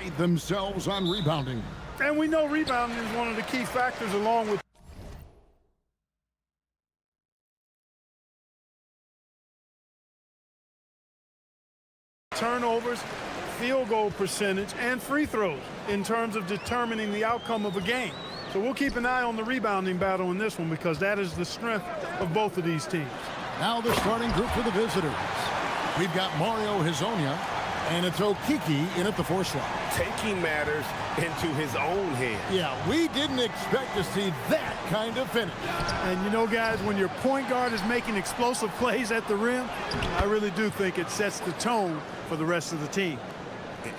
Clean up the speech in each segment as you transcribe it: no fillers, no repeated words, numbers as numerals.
pride themselves on rebounding. And we know rebounding is one of the key factors along with turnovers, field goal percentage, and free throws in terms of determining the outcome of a game. So we'll keep an eye on the rebounding battle in this one because that is the strength of both of these teams. Now the starting group for the visitors. We've got Mario Hezonja, and it's Okiki in at the 4 slot. Taking matters into his own hands. Yeah, we didn't expect to see that kind of finish. And you know, guys, when your point guard is making explosive plays at the rim, I really do think it sets the tone for the rest of the team.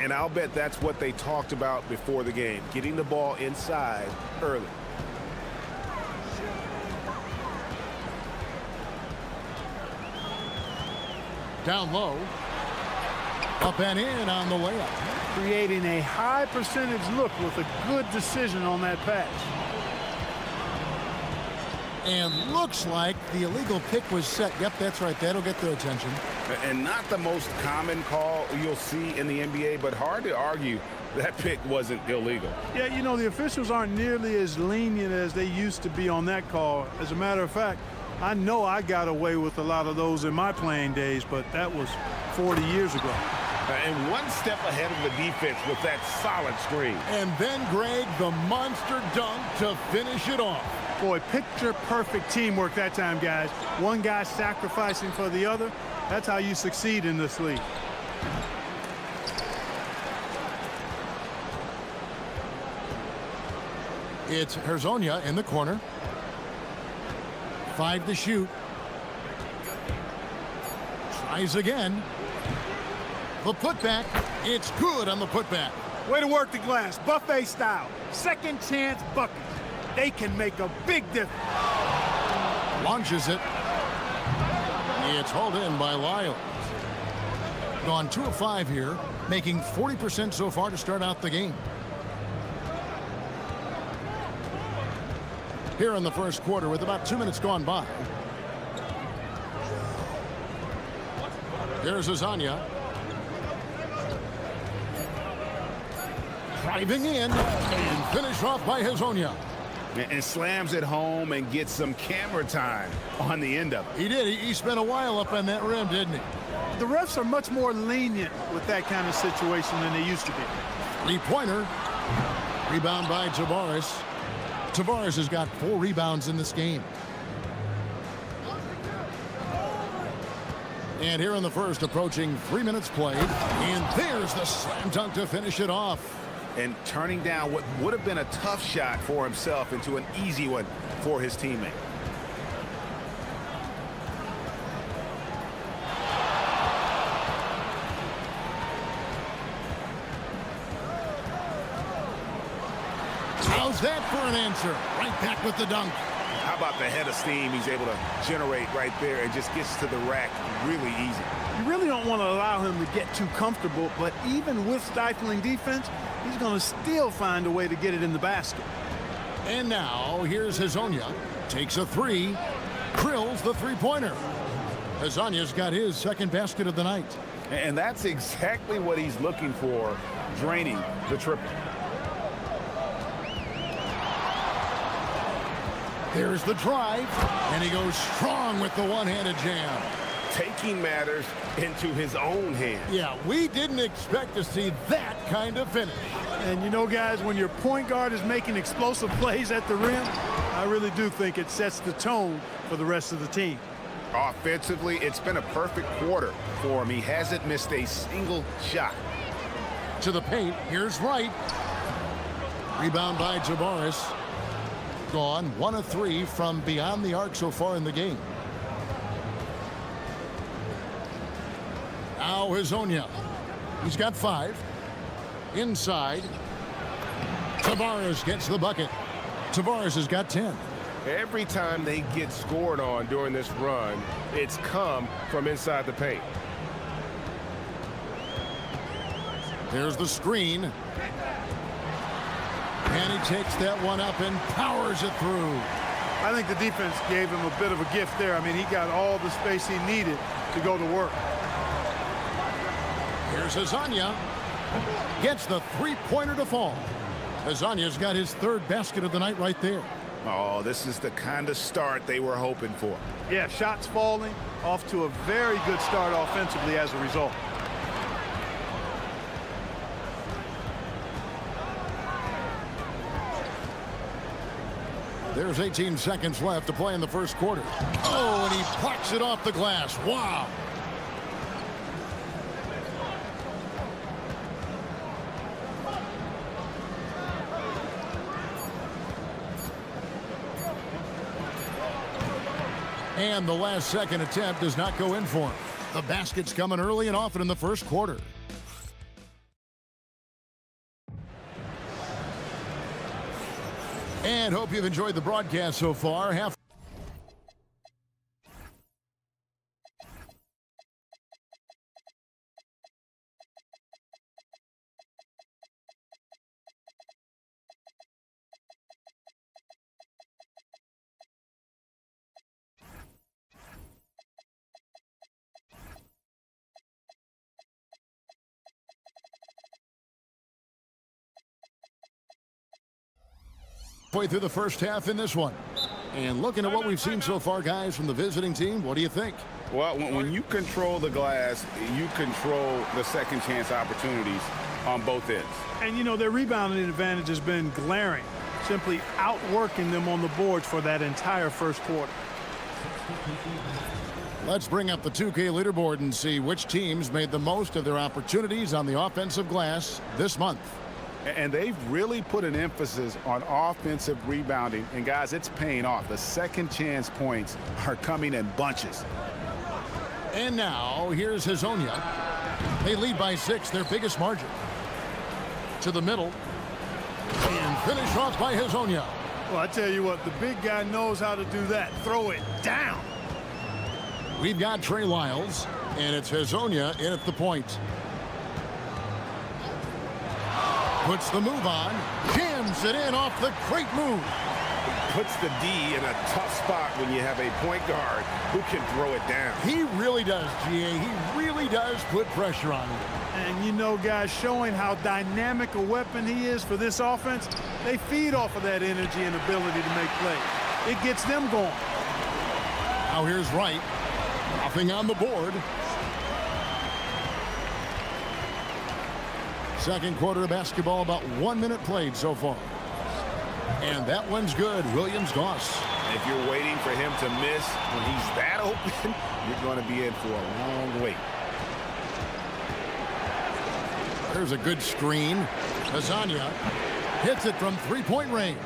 And I'll bet that's what they talked about before the game, getting the ball inside early. Down low. Up and in on the layup. Creating a high percentage look with a good decision on that pass. And looks like the illegal pick was set. Yep, that's right. That'll get their attention. And not the most common call you'll see in the NBA, but hard to argue that pick wasn't illegal. Yeah, you know, the officials aren't nearly as lenient as they used to be on that call. As a matter of fact, I know I got away with a lot of those in my playing days, but that was 40 years ago. And one step ahead of the defense with that solid screen. And then, Greg, the monster dunk to finish it off. Boy, picture-perfect teamwork that time, guys. One guy sacrificing for the other. That's how you succeed in this league. It's Hezonja in the corner. 5 to shoot. Tries again. The putback. It's good on the putback. Way to work the glass. Buffet style. Second chance buckets. They can make a big difference. Launches it. It's hauled in by Lyles. Gone 2 of 5 here, making 40% so far to start out the game. Here in the first quarter with about 2 minutes gone by. Here's Hezonja. Driving in and finished off by Hezonja. And slams it home and gets some camera time on the end of it. He did. He spent a while up on that rim, didn't he? The refs are much more lenient with that kind of situation than they used to be. 3-pointer. Rebound by Tavares. Tavares has got 4 rebounds in this game. And here in the first, approaching 3 minutes played. And there's the slam dunk to finish it off. And turning down what would have been a tough shot for himself into an easy one for his teammate. How's that for an answer? Right back with the dunk. How about the head of steam he's able to generate right there and just gets to the rack really easy. You really don't want to allow him to get too comfortable, but even with stifling defense, he's going to still find a way to get it in the basket. And now, here's Hezonja. Takes a 3. Drills the 3-pointer. Hezonja's got his second basket of the night. And that's exactly what he's looking for, draining the triple. There's the drive, and he goes strong with the one-handed jam. Taking matters into his own hands. Yeah, we didn't expect to see that kind of finish. And you know, guys, when your point guard is making explosive plays at the rim, I really do think it sets the tone for the rest of the team. Offensively, it's been a perfect quarter for him. He hasn't missed a single shot. To the paint, here's Wright. Rebound by Tavares. Gone 1 of 3 from beyond the arc so far in the game. Now Hezonja. He's got 5. Inside. Tavares gets the bucket. Tavares has got 10. Every time they get scored on during this run, it's come from inside the paint. There's the screen. And he takes that one up and powers it through. I think the defense gave him a bit of a gift there. I mean, he got all the space he needed to go to work. Here's Hezonja. Gets the three-pointer to fall. Hazanya's got his third basket of the night right there. Oh, this is the kind of start they were hoping for. Yeah, shots falling, off to a very good start offensively as a result. There's 18 seconds left to play in the first quarter. Oh, and he plucks it off the glass. Wow. And the last second attempt does not go in for him. The basket's coming early and often in the first quarter. And hope you've enjoyed the broadcast so far. Way through the first half in this one. And looking at what we've seen so far, guys, from the visiting team, what do you think? Well, when you control the glass, you control the second chance opportunities on both ends. And, you know, their rebounding advantage has been glaring, simply outworking them on the boards for that entire first quarter. Let's bring up the 2K leaderboard and see which teams made the most of their opportunities on the offensive glass this month. And they've really put an emphasis on offensive rebounding. And, guys, it's paying off. The second chance points are coming in bunches. And now, here's Hazonia. They lead by 6, their biggest margin. To the middle. And finish off by Hazonia. Well, I tell you what, the big guy knows how to do that. Throw it down. We've got Trey Lyles, and it's Hazonia in at the point. Puts the move on, jams it in off the great move. Puts the D in a tough spot when you have a point guard who can throw it down. He really does, GA. He really does put pressure on him. And, you know, guys, showing how dynamic a weapon he is for this offense, they feed off of that energy and ability to make plays. It gets them going. Now here's Wright. Nothing on the board. Second quarter of basketball, about 1 minute played so far. And that one's good. Williams-Goss. If you're waiting for him to miss when he's that open, you're going to be in for a long wait. There's a good screen. Hazonia hits it from three-point range.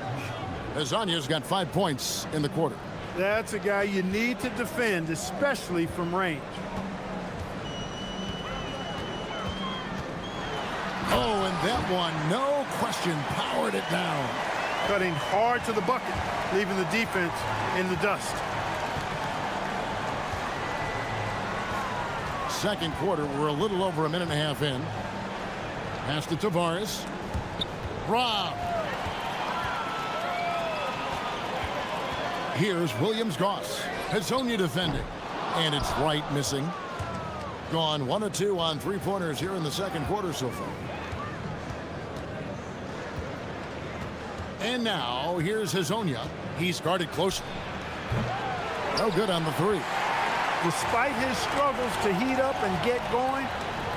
Hazania's got 5 points in the quarter. That's a guy you need to defend, especially from range. Oh, and that one, no question, powered it down. Cutting hard to the bucket, leaving the defense in the dust. Second quarter, we're a little over a minute and a half in. Pass to Tavares. Rob. Here's Williams-Goss. Hazonia defending. And it's Wright missing. Gone 1 of 2 on three-pointers here in the second quarter so far. And now, here's Hazonia. He's guarded close. No good on the three. Despite his struggles to heat up and get going,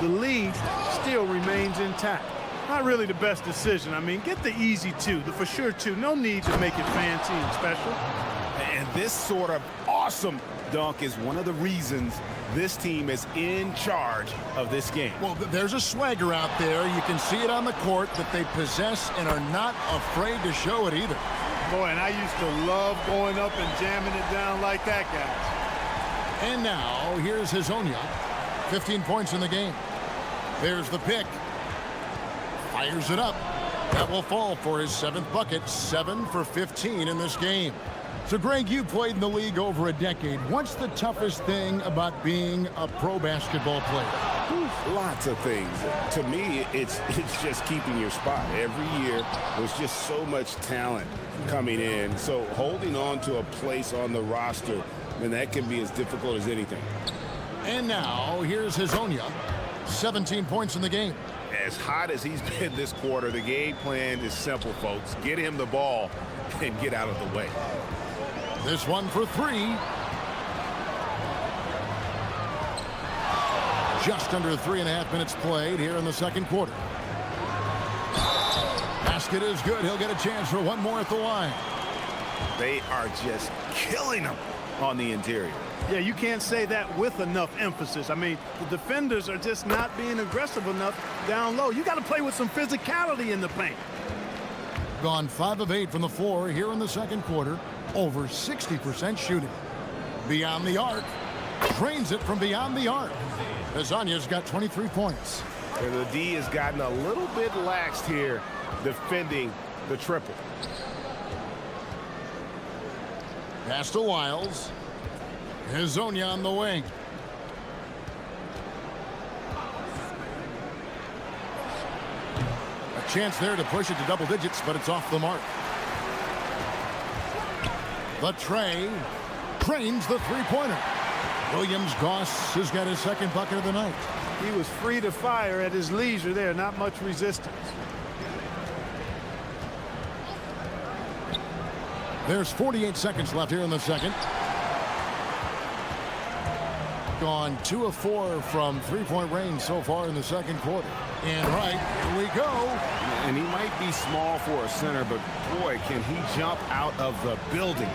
the lead still remains intact. Not really the best decision. I mean, get the easy 2, the for sure 2. No need to make it fancy and special. And this sort of awesome dunk is one of the reasons this team is in charge of this game. Well, there's a swagger out there. You can see it on the court that they possess and are not afraid to show it either. Boy, and I used to love going up and jamming it down like that, guys. And now, here's Hazonia. 15 points in the game. There's the pick. Fires it up. That will fall for his 7th bucket. 7 for 15 in this game. So, Greg, you played in the league over a decade. What's the toughest thing about being a pro basketball player? Lots of things. To me, it's just keeping your spot. Every year, there's just so much talent coming in. So holding on to a place on the roster, I mean, that can be as difficult as anything. And now, here's Hazonia. 17 points in the game. as hot as he's been this quarter, the game plan is simple, folks. Get him the ball and get out of the way. This one for three. Just under 3.5 minutes played here in the second quarter. Basket is good. He'll get a chance for one more at the line. They are just killing him on the interior. Yeah, you can't say that with enough emphasis. I mean, the defenders are just not being aggressive enough down low. You got to play with some physicality in the paint. Gone 5 of 8 from the floor here in the second quarter. Over 60% shooting. Beyond the arc. Drains it from beyond the arc. Azanya's got 23 points. And the D has gotten a little bit laxed here defending the triple. Pass to Wiles. Hazonia on the wing. A chance there to push it to double digits, but it's off the mark. The tray drains the three-pointer. Williams-Goss has got his second bucket of the night. He was free to fire at his leisure there, not much resistance. There's 48 seconds left here in the second. Gone 2 of 4 from three-point range so far in the second quarter. And right, here we go. And he might be small for a center, but boy, can he jump out of the building.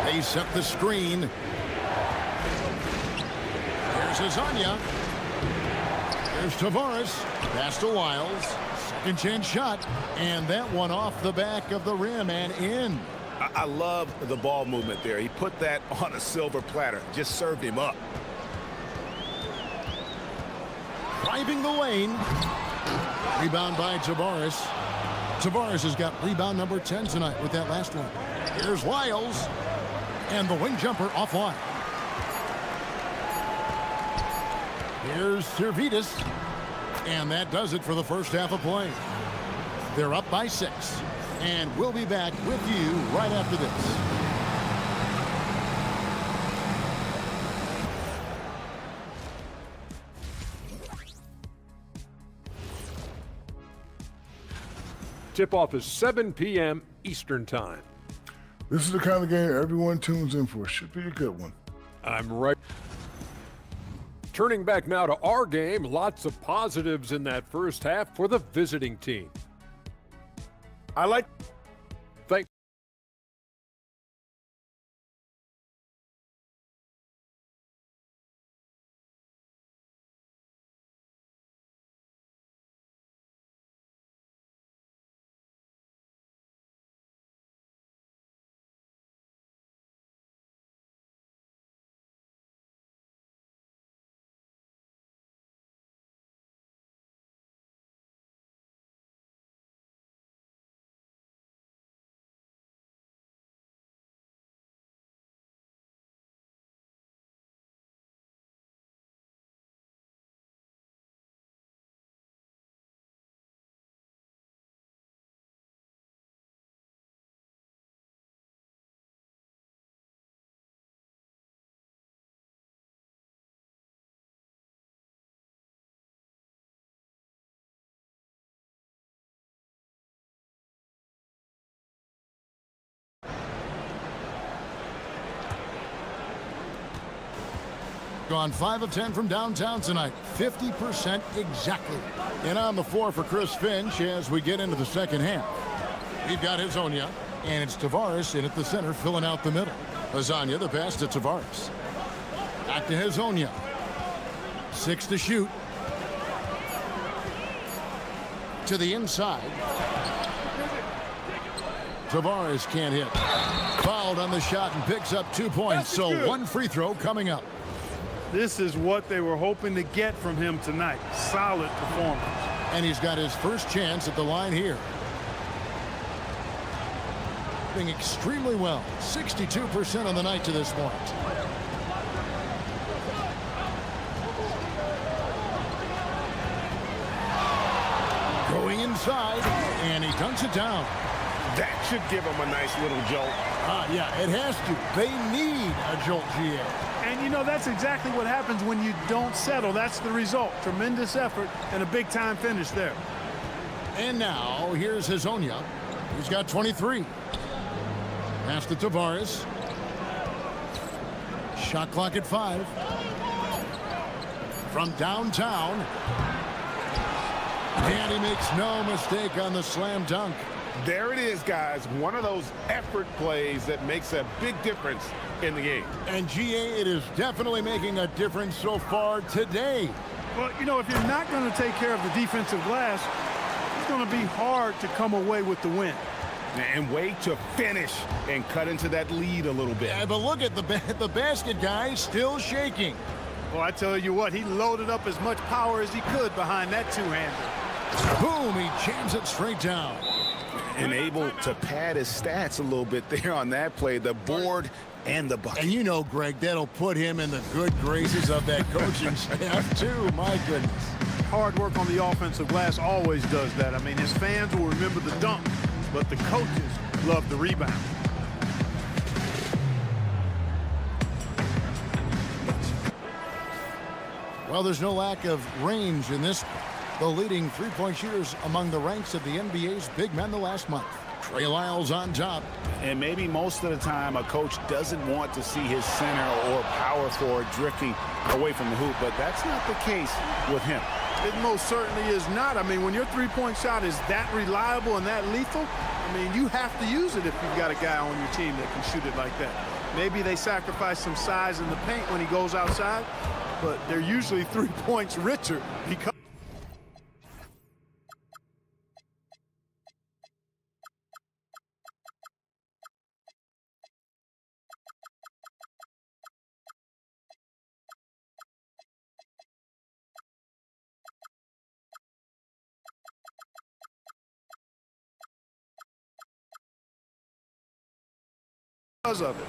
They set the screen. Here's Azanya. There's Tavares. Pass to Wiles. Second chance shot. And that one off the back of the rim and in. I love the ball movement there. He put that on a silver platter. Just served him up. Driving the lane. Rebound by Tavares. Tavares has got rebound number 10 tonight with that last one. Here's Wiles. And the wing jumper offline. Here's Servetus. And that does it for the first half of play. They're up by 6. And we'll be back with you right after this. Tip-off is 7 p.m. Eastern Time. This is the kind of game everyone tunes in for. Should be a good one. I'm right. Turning back now to our game, lots of positives in that first half for the visiting team. I like... Thank Gone 5 of 10 from downtown tonight. 50% exactly. And on the floor for Chris Finch as we get into the second half. We've got Hazonia, and it's Tavares in at the center, filling out the middle. Hazonia, the pass to Tavares. Back to Hazonia. 6 to shoot. To the inside. Tavares can't hit. Fouled on the shot and picks up 2 points. So good. 1 free throw coming up. This is what they were hoping to get from him tonight. Solid performance. And he's got his first chance at the line here. Doing extremely well. 62% on the night to this point. Going inside, and he dunks it down. That should give them a nice little jolt. Yeah, it has to. They need a jolt, GA. And, you know, that's exactly what happens when you don't settle. That's the result. Tremendous effort and a big-time finish there. And now, here's Hazonia. He's got 23. Pass to Tavares. Shot clock at 5. From downtown. And he makes no mistake on the slam dunk. There it is, guys. One of those effort plays that makes a big difference in the game. And GA, it is definitely making a difference so far today. Well, you know, if you're not going to take care of the defensive glass, it's going to be hard to come away with the win. And wait to finish and cut into that lead a little bit. Yeah, but look at the basket guy still shaking. Well, I tell you what, he loaded up as much power as he could behind that two-hander. Boom, he jams it straight down. And able to pad his stats a little bit there on that play, the board and the bucket. And you know, Greg, that'll put him in the good graces of that coaching staff, too. My goodness. Hard work on the offensive glass always does that. I mean, his fans will remember the dunk, but the coaches love the rebound. Well, there's no lack of range in this. The leading three-point shooters among the ranks of the NBA's big men the last month. Trey Lyles on top. And maybe most of the time a coach doesn't want to see his center or power forward drifting away from the hoop, but that's not the case with him. It most certainly is not. I mean, when your three-point shot is that reliable and that lethal, I mean, you have to use it if you've got a guy on your team that can shoot it like that. Maybe they sacrifice some size in the paint when he goes outside, but they're usually 3 points richer because of it.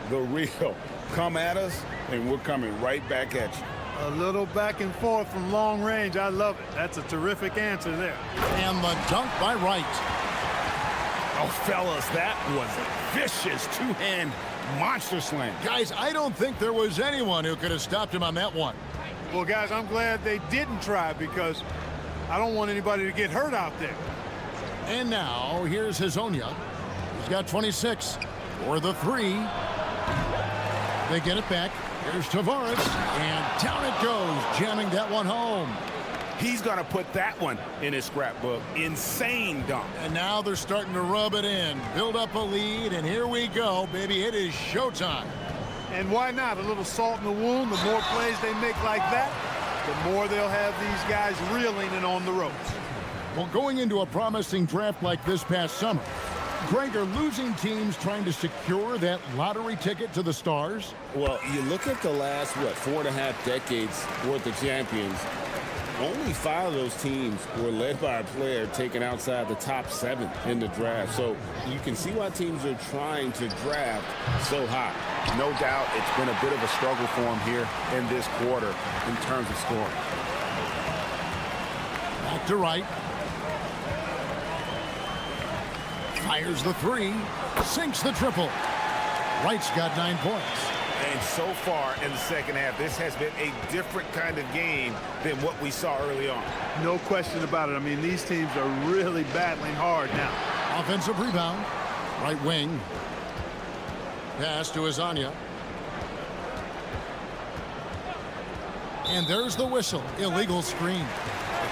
The real come at us, and we're coming right back at you. A little back and forth from long range. I love it. That's a terrific answer there. And the dunk by Wright. Oh, fellas, that was a vicious two-hand monster slam. Guys, I don't think there was anyone who could have stopped him on that one. Well, guys, I'm glad they didn't try because I don't want anybody to get hurt out there. And now, here's Hazonia. He's got 26 for the three. They get it back. Here's Tavares, and down it goes, jamming that one home. He's going to put that one in his scrapbook. Insane dunk. And now they're starting to rub it in, build up a lead, and here we go, baby. It is showtime. And why not? A little salt in the wound. The more plays they make like that, the more they'll have these guys reeling and on the ropes. Well, going into a promising draft like this past summer, Greg, are losing teams trying to secure that lottery ticket to the stars? Well, you look at the last, 4.5 decades worth of champions, only 5 of those teams were led by a player taken outside the top 7 in the draft. So you can see why teams are trying to draft so high. No doubt it's been a bit of a struggle for them here in this quarter in terms of scoring. Back to Wright. Fires the three, sinks the triple. Wright's got 9 points. And so far in the second half, this has been a different kind of game than what we saw early on. No question about it. I mean, these teams are really battling hard now. Offensive rebound. Right wing. Pass to Hazonia. And there's the whistle. Illegal screen.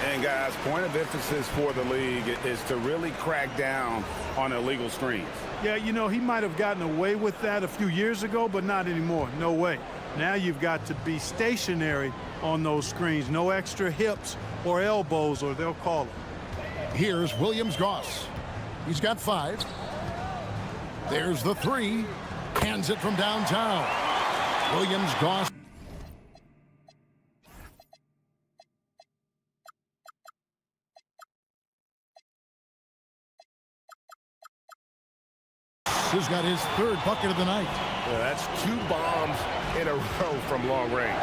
And guys, point of emphasis for the league is to really crack down on illegal screens. Yeah, you know, he might have gotten away with that a few years ago, but not anymore. No way. Now you've got to be stationary on those screens. No extra hips or elbows, or they'll call it. Here's Williams-Goss. He's got 5. There's the three. Hands it from downtown. Williams-Goss. Who's got his 3rd bucket of the night. Yeah, that's 2 bombs in a row from long range.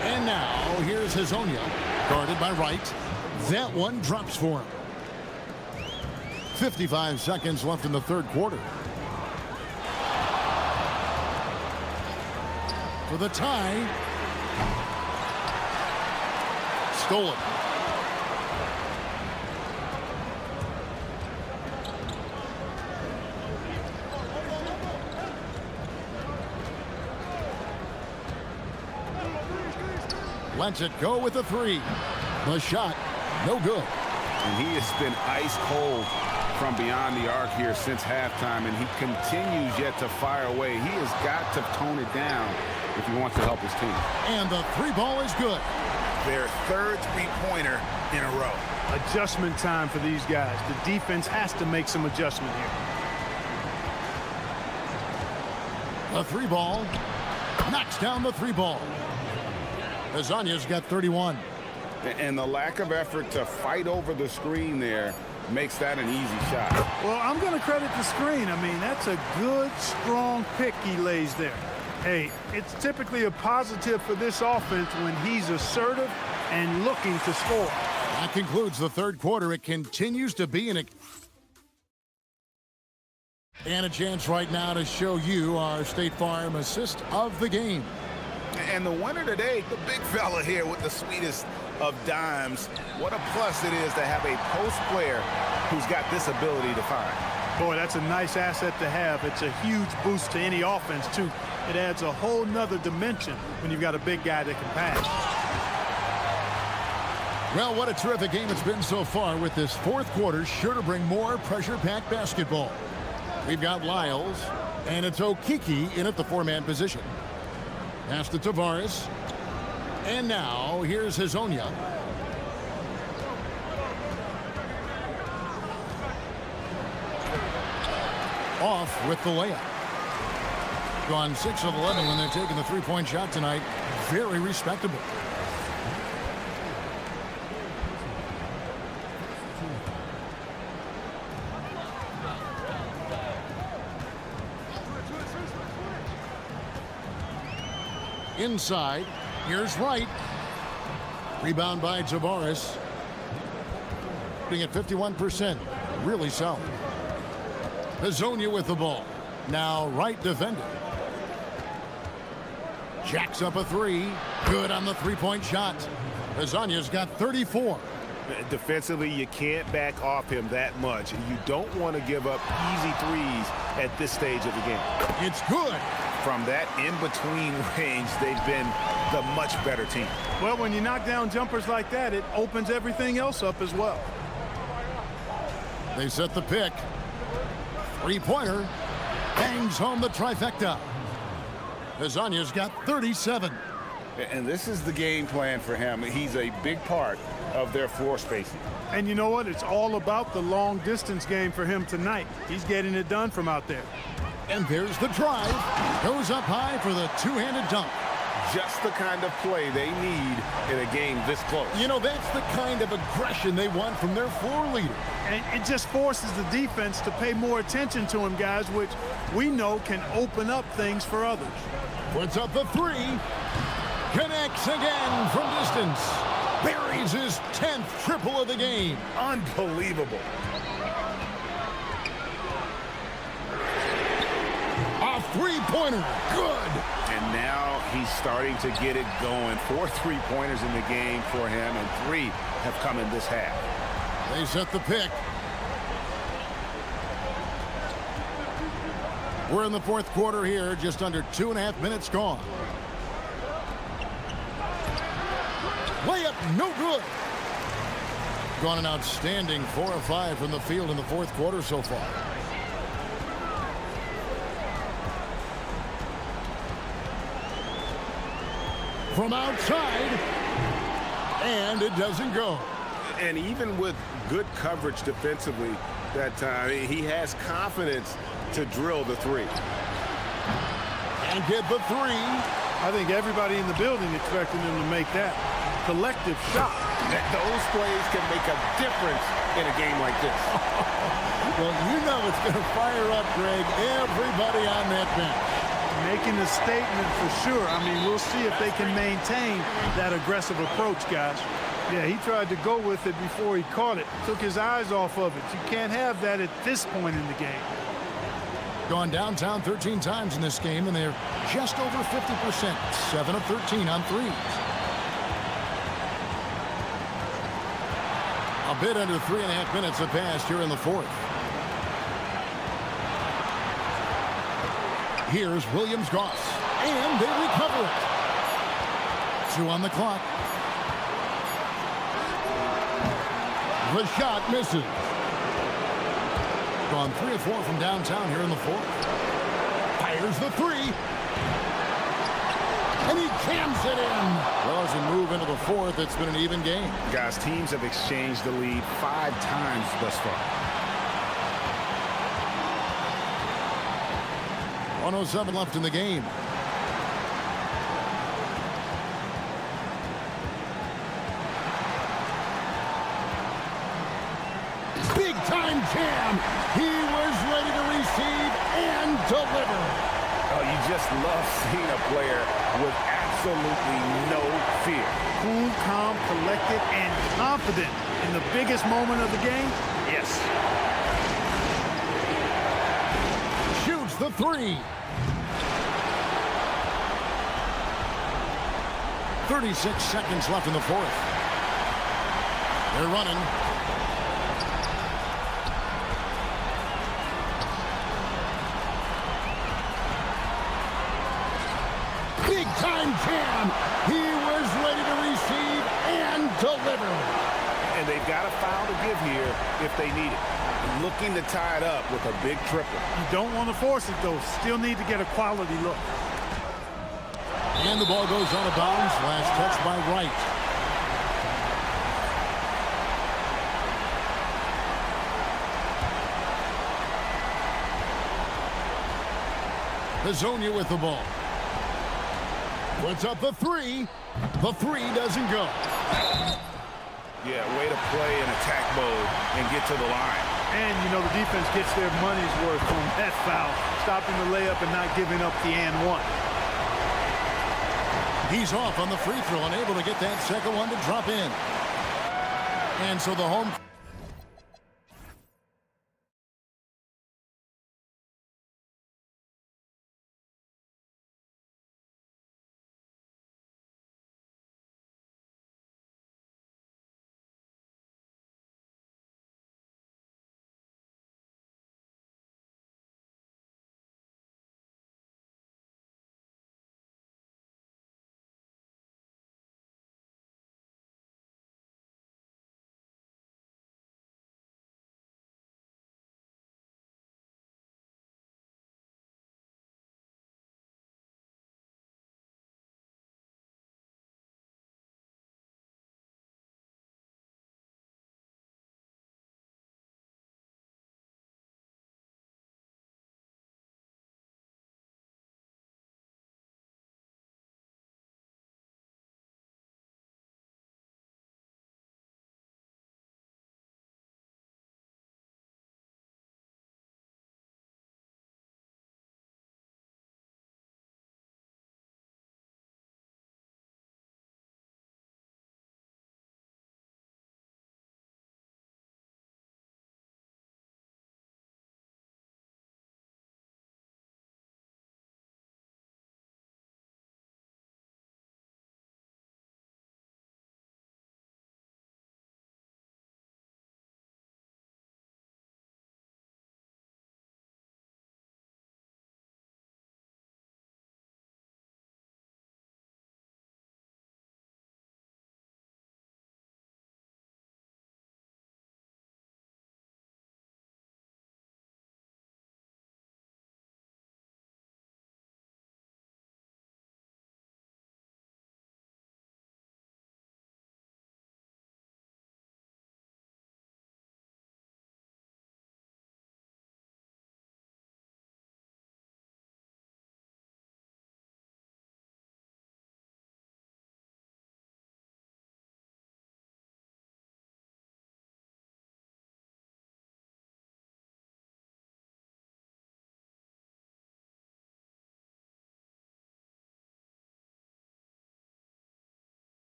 And now, here's Hazonia, guarded by Wright. That one drops for him. 55 seconds left in the third quarter. For the tie. Stolen. Lets it go with the three. The shot, no good. And he has been ice cold from beyond the arc here since halftime, and he continues yet to fire away. He has got to tone it down if he wants to help his team. And the three ball is good. Their third three-pointer in a row. Adjustment time for these guys. The defense has to make some adjustment here. The three ball knocks down the three ball. Lasagna's got 31. And the lack of effort to fight over the screen there makes that an easy shot. Well, I'm going to credit the screen. I mean, that's a good, strong pick he lays there. Hey, it's typically a positive for this offense when he's assertive and looking to score. That concludes the third quarter. It continues to be and a chance right now to show you our State Farm assist of the game. And the winner today, the big fella here with the sweetest of dimes. What a plus it is to have a post player who's got this ability to find. Boy, that's a nice asset to have. It's a huge boost to any offense, too. It adds a whole nother dimension when you've got a big guy that can pass. Well, what a terrific game it's been so far, with this fourth quarter sure to bring more pressure-packed basketball. We've got Lyles, and it's Okiki in at the four-man position. Pass to Tavares. And now, here's Hazonia. Off with the layup. Gone 6 of 11 when they're taking the three-point shot tonight. Very respectable. Inside, here's Wright. Rebound by Tavares. Being at 51%, really solid. Hazonia with the ball. Now Wright defending. Jacks up a three. Good on the three-point shot. Hazonia's got 34. Defensively, you can't back off him that much, and you don't want to give up easy threes at this stage of the game. It's good. From that in-between range, they've been the much better team. Well, when you knock down jumpers like that, it opens everything else up as well. They set the pick. Three-pointer. Bangs home the trifecta. Hazonia's got 37. And this is the game plan for him. He's a big part of their floor spacing. And you know what? It's all about the long-distance game for him tonight. He's getting it done from out there. And there's the drive. Goes up high for the two-handed dunk. Just the kind of play they need in a game this close. You know, that's the kind of aggression they want from their floor leader. And it just forces the defense to pay more attention to him, guys, which we know can open up things for others. Puts up the three. Connects again from distance. Buries his 10th triple of the game. Unbelievable. A three-pointer. Good. And now he's starting to get it going. 4 three-pointers in the game for him, and 3 have come in this half. They set the pick. We're in the fourth quarter here, just under 2.5 minutes gone. Layup, no good. Gone an outstanding 4 of 5 from the field in the fourth quarter so far. From outside, and it doesn't go. And even with good coverage defensively that time, he has confidence to drill the three. And get the three. I think everybody in the building expected him to make that collective shot. Those plays can make a difference in a game like this. Well, you know it's going to fire up, Greg, everybody on that bench. Making a statement for sure. I mean, we'll see if they can maintain that aggressive approach, guys. Yeah, he tried to go with it before he caught it. Took his eyes off of it. You can't have that at this point in the game. Gone downtown 13 times in this game, and they're just over 50%. 7 of 13 on threes. A bit under 3.5 minutes have passed here in the fourth. Here's Williams-Goss, and they recover it. 2 on the clock. The shot misses. Gone 3 of 4 from downtown here in the fourth. Fires the three. And he jams it in. Well, as we move into the fourth, it's been an even game. Guys, teams have exchanged the lead 5 times thus far. 1:07 left in the game. Big time jam. He was ready to receive and deliver. Oh, you just love seeing a player with absolutely no fear. Cool, calm, collected, and confident in the biggest moment of the game. Yes. Shoots the three. 36 seconds left in the fourth. They're running. Big time jam. He was ready to receive and deliver. And they've got a foul to give here if they need it. Looking to tie it up with a big triple. You don't want to force it, though. Still need to get a quality look. And the ball goes out of bounds. Last touch by Wright. Hazonia with the ball. Puts up the three. The three doesn't go. Yeah, way to play in attack mode and get to the line. And, you know, the defense gets their money's worth on that foul. Stopping the layup and not giving up the and one. He's off on the free throw, unable to get that second one to drop in. And so the home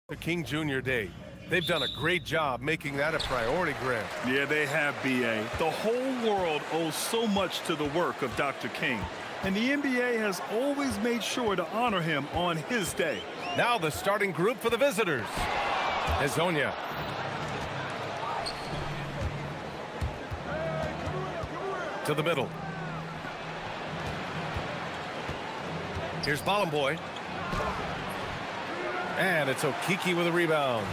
The King Jr. Day. They've done a great job making that a priority, Graham. Yeah, they have, B.A. The whole world owes so much to the work of Dr. King. And the NBA has always made sure to honor him on his day. Now the starting group for the visitors. Hezonja. To the middle. Here's Bolomboy. And it's Okiki with a rebound.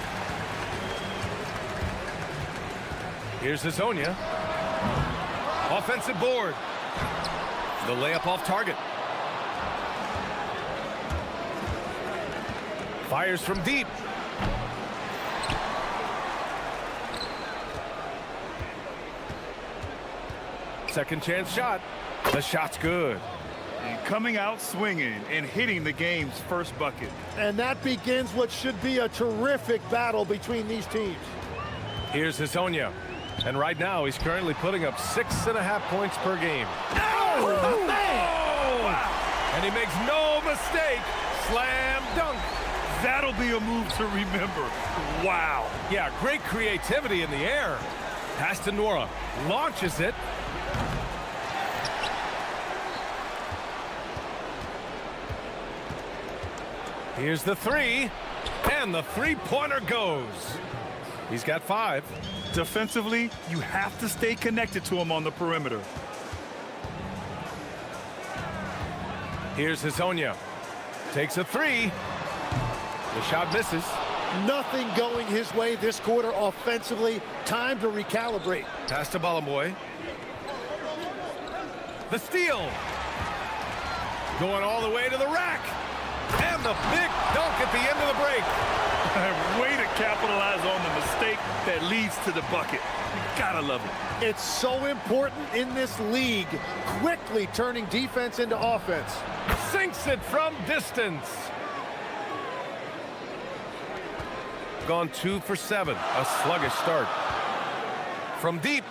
Here's Hezonja. Offensive board. The layup off target. Fires from deep. Second chance shot. The shot's good. And coming out swinging and hitting the game's first bucket. And that begins what should be a terrific battle between these teams. Here's Hezonja. And right now, he's currently putting up 6.5 points per game. Oh, man! Wow. And he makes no mistake. Slam dunk. That'll be a move to remember. Wow. Yeah, great creativity in the air. Pass to Nora. Launches it. Here's the three. And the three-pointer goes. He's got 5. Defensively, you have to stay connected to him on the perimeter. Here's Hezonja. Takes a 3. The shot misses. Nothing going his way this quarter offensively. Time to recalibrate. Pass to Bolomboy. The steal. Going all the way to the rack. And the big dunk at the end of the break. Way to capitalize on the mistake that leads to the bucket. You gotta love it. It's so important in this league. Quickly turning defense into offense. Sinks it from distance. Gone 2 for 7. A sluggish start. From deep.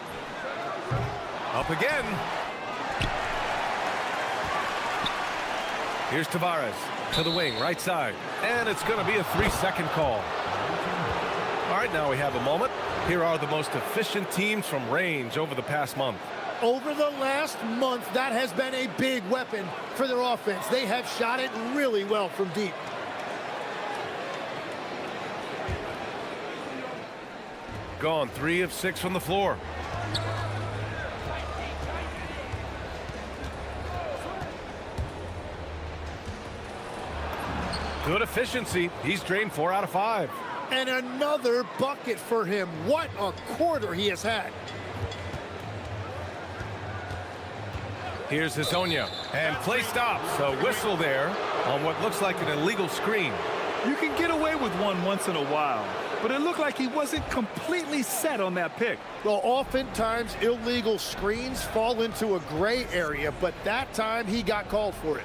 Up again. Here's Tavares. To the wing, right side. And it's going to be a 3-second call. All right, now we have a moment. Here are the most efficient teams from range over the past month. Over the last month, that has been a big weapon for their offense. They have shot it really well from deep. Gone 3 of 6 from the floor. Good efficiency. He's drained 4 out of 5. And another bucket for him. What a quarter he has had. Here's Hezonja. And play stops. A whistle there on what looks like an illegal screen. You can get away with one once in a while, but it looked like he wasn't completely set on that pick. Well, oftentimes illegal screens fall into a gray area, but that time he got called for it.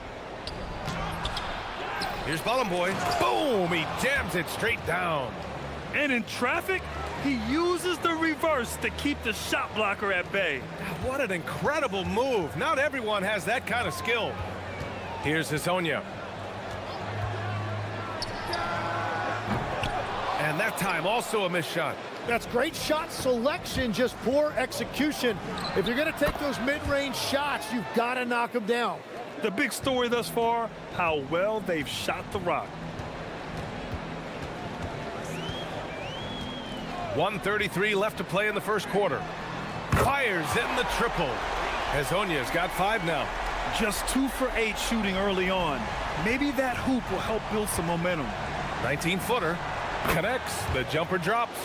Here's Bolomboy. Boom! He jams it straight down. And in traffic, he uses the reverse to keep the shot blocker at bay. What an incredible move. Not everyone has that kind of skill. Here's Hezonja. And that time also a missed shot. That's great shot selection, just poor execution. If you're going to take those mid-range shots, you've got to knock them down. The big story thus far, how well they've shot the rock. 1:33 left to play in the first quarter. Fires in the triple. Hezonja's got 5 now. Just 2 for 8 shooting early on. Maybe that hoop will help build some momentum. 19-footer. Connects. The jumper drops.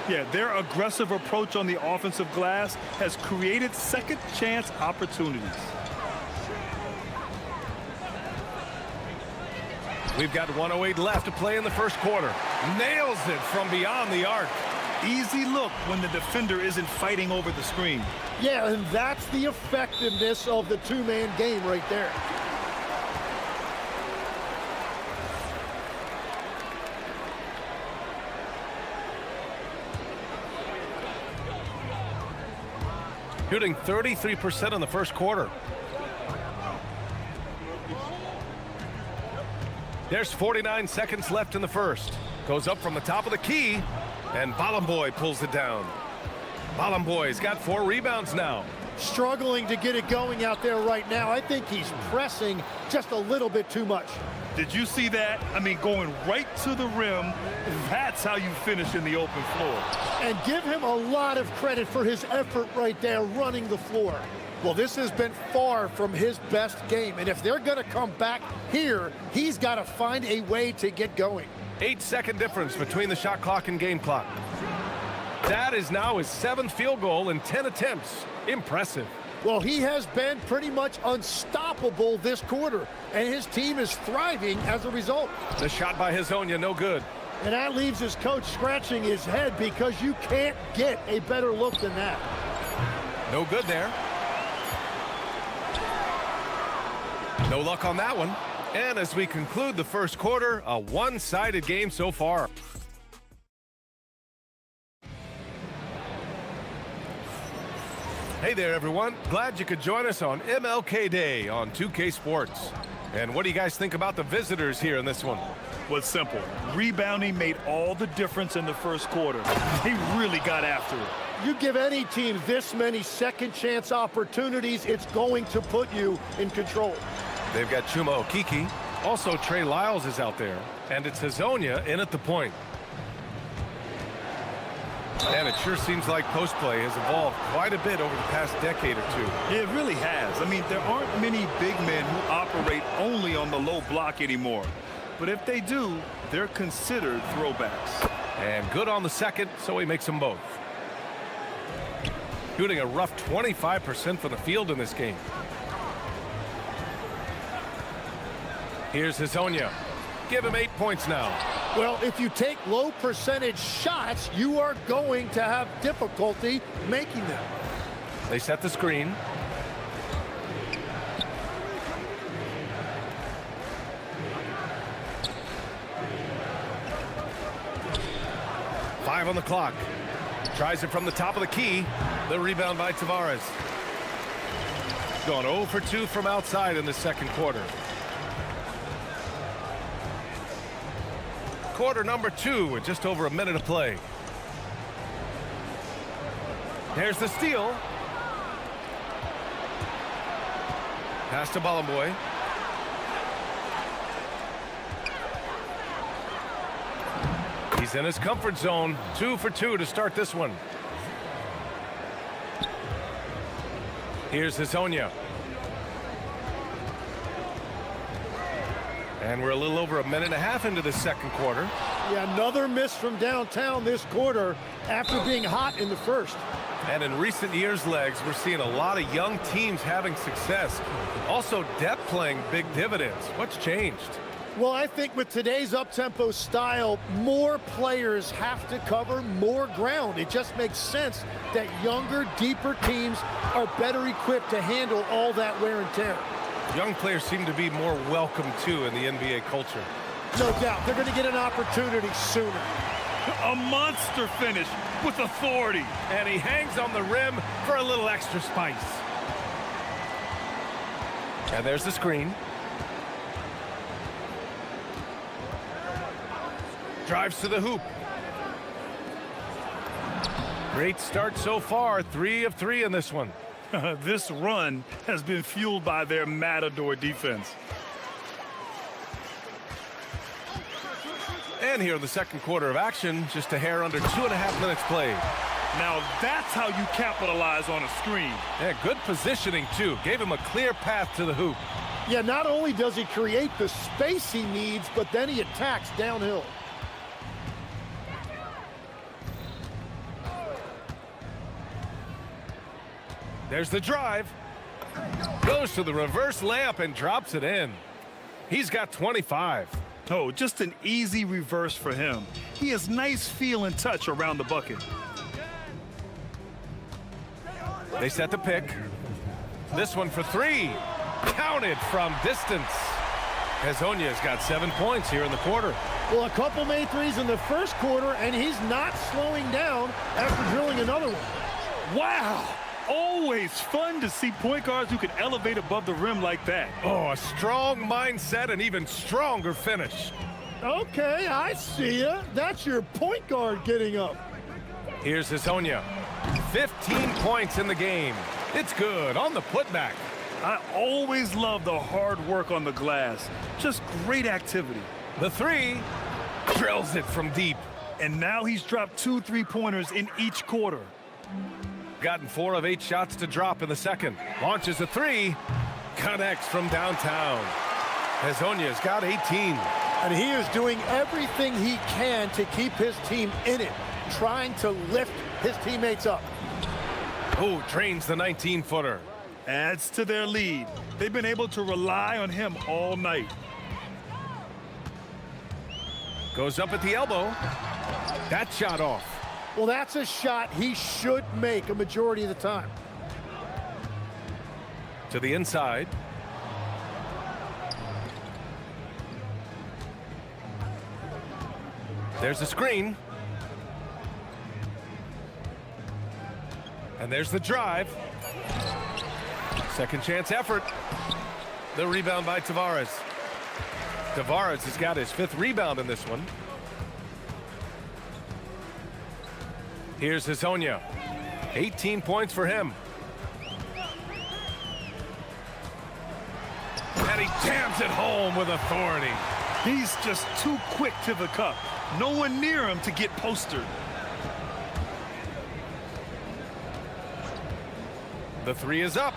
Yeah, their aggressive approach on the offensive glass has created second chance opportunities. We've got 1:08 left to play in the first quarter. Nails it from beyond the arc. Easy look when the defender isn't fighting over the screen. Yeah, and that's the effectiveness of the two-man game right there. Shooting 33% in the first quarter. There's 49 seconds left in the first. Goes up from the top of the key, and Balamboy pulls it down. Balamboy's got 4 rebounds now. Struggling to get it going out there right now. I think he's pressing just a little bit too much. Did you see that? I mean, going right to the rim, that's how you finish in the open floor. And give him a lot of credit for his effort right there running the floor. Well, this has been far from his best game, and if they're going to come back here, he's got to find a way to get going. 8-second difference between the shot clock and game clock. That is now his 7th field goal in 10 attempts. Impressive. Well, he has been pretty much unstoppable this quarter, and his team is thriving as a result. The shot by Hezonja, no good. And that leaves his coach scratching his head because you can't get a better look than that. No good there. No luck on that one. And as we conclude the first quarter, a one-sided game so far. Hey there, everyone. Glad you could join us on MLK Day on 2K Sports. And what do you guys think about the visitors here in this one? Well, it's simple. Rebounding made all the difference in the first quarter. They really got after it. You give any team this many second chance opportunities, it's going to put you in control. They've got Chuma Okiki. Also, Trey Lyles is out there. And it's Hezonja in at the point. And it sure seems like post play has evolved quite a bit over the past decade or two. It really has. I mean, there aren't many big men who operate only on the low block anymore. But if they do, they're considered throwbacks. And good on the second, so he makes them both. Shooting a rough 25% from the field in this game. Here's Hezonja. Give him 8 points now. Well, if you take low percentage shots, you are going to have difficulty making them. They set the screen. Five on the clock. Tries it from the top of the key. The rebound by Tavares. Gone 0 for 2 from outside in the second quarter. Quarter number 2 with just over a minute to play. There's the steal. Pass to Balamboy. He's in his comfort zone. 2 for 2 to start this one. Here's Hezonja. And we're a little over a minute and a half into the second quarter. Yeah, another miss from downtown this quarter after being hot in the first. And in recent years, Legs, we're seeing a lot of young teams having success. Also, depth playing big dividends. What's changed? Well, I think with today's up-tempo style, more players have to cover more ground. It just makes sense that younger, deeper teams are better equipped to handle all that wear and tear. Young players seem to be more welcome, too, in the NBA culture. No doubt. They're going to get an opportunity sooner. A monster finish with authority. And he hangs on the rim for a little extra spice. And there's the screen. Drives to the hoop. Great start so far. 3 of 3 in this one. This run has been fueled by their matador defense. And here in the second quarter of action, just a hair under 2.5 minutes played. Now that's how you capitalize on a screen. Yeah, good positioning, too. Gave him a clear path to the hoop. Yeah, not only does he create the space he needs, but then he attacks downhill. There's the drive. Goes to the reverse layup and drops it in. He's got 25. Oh, just an easy reverse for him. He has nice feel and touch around the bucket. They set the pick. This one for 3. Counted from distance. Hezonja's got 7 points here in the quarter. Well, a couple made threes in the first quarter, and he's not slowing down after drilling another one. Wow! Always fun to see point guards who can elevate above the rim like that. Oh, a strong mindset and even stronger finish. Okay, I see ya. That's your point guard getting up. Here's Hazonia. 15 points in the game. It's good on the putback. I always love the hard work on the glass. Just great activity. The three drills it from deep. And now he's dropped 2 3-pointers in each quarter. Gotten 4 of 8 shots to drop in the second. Launches a three. Connects from downtown. Hazonia's got 18. And he is doing everything he can to keep his team in it, trying to lift his teammates up. Oh, drains the 19-footer. Adds to their lead. They've been able to rely on him all night. Goes up at the elbow. That shot off. Well, that's a shot he should make a majority of the time. To the inside. There's a screen. And there's the drive. Second chance effort. The rebound by Tavares. Tavares has got his 5th rebound in this one. Here's Hazonia. 18 points for him. And he jams it home with authority. He's just too quick to the cup. No one near him to get postered. The three is up.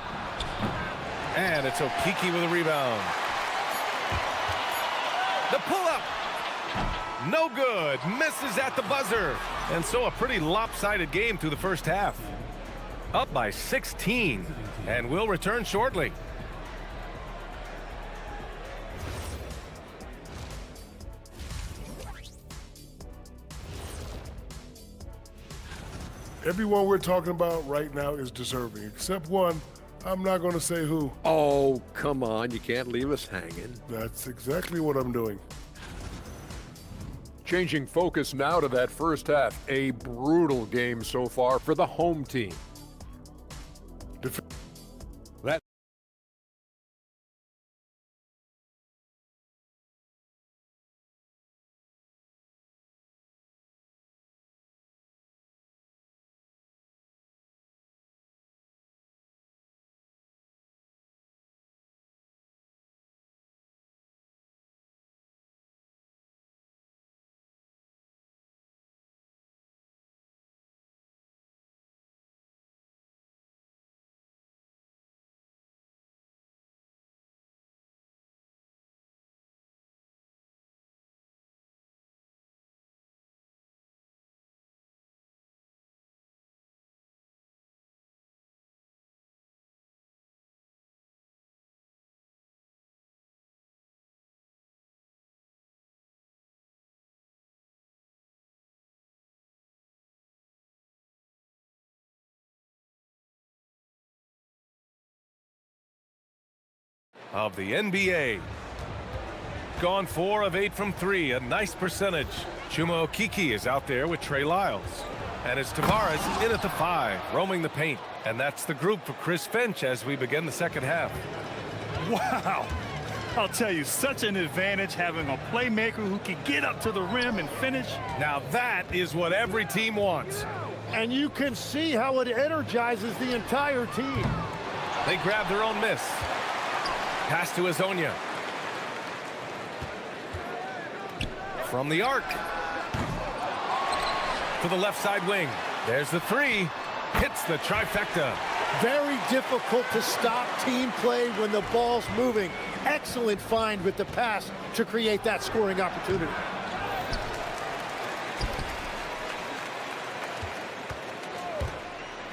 And it's Okiki with a rebound. The pull-up. No good. Misses at the buzzer. And so a pretty lopsided game through the first half. Up by 16. And we'll return shortly. Everyone we're talking about right now is deserving, except one. I'm not going to say who. Oh, come on. You can't leave us hanging. That's exactly what I'm doing. Changing focus now to that first half. A brutal game so far for the home team. That of the NBA. Gone 4 of 8 from 3, a nice percentage. Chuma Okiki is out there with Trey Lyles. And it's Tavares in at the 5, roaming the paint. And that's the group for Chris Finch as we begin the second half. Wow. I'll tell you, such an advantage having a playmaker who can get up to the rim and finish. Now that is what every team wants. And you can see how it energizes the entire team. They grab their own miss. Pass to Hazonia. From the arc. To the left side wing. There's the 3. Hits the trifecta. Very difficult to stop team play when the ball's moving. Excellent find with the pass to create that scoring opportunity.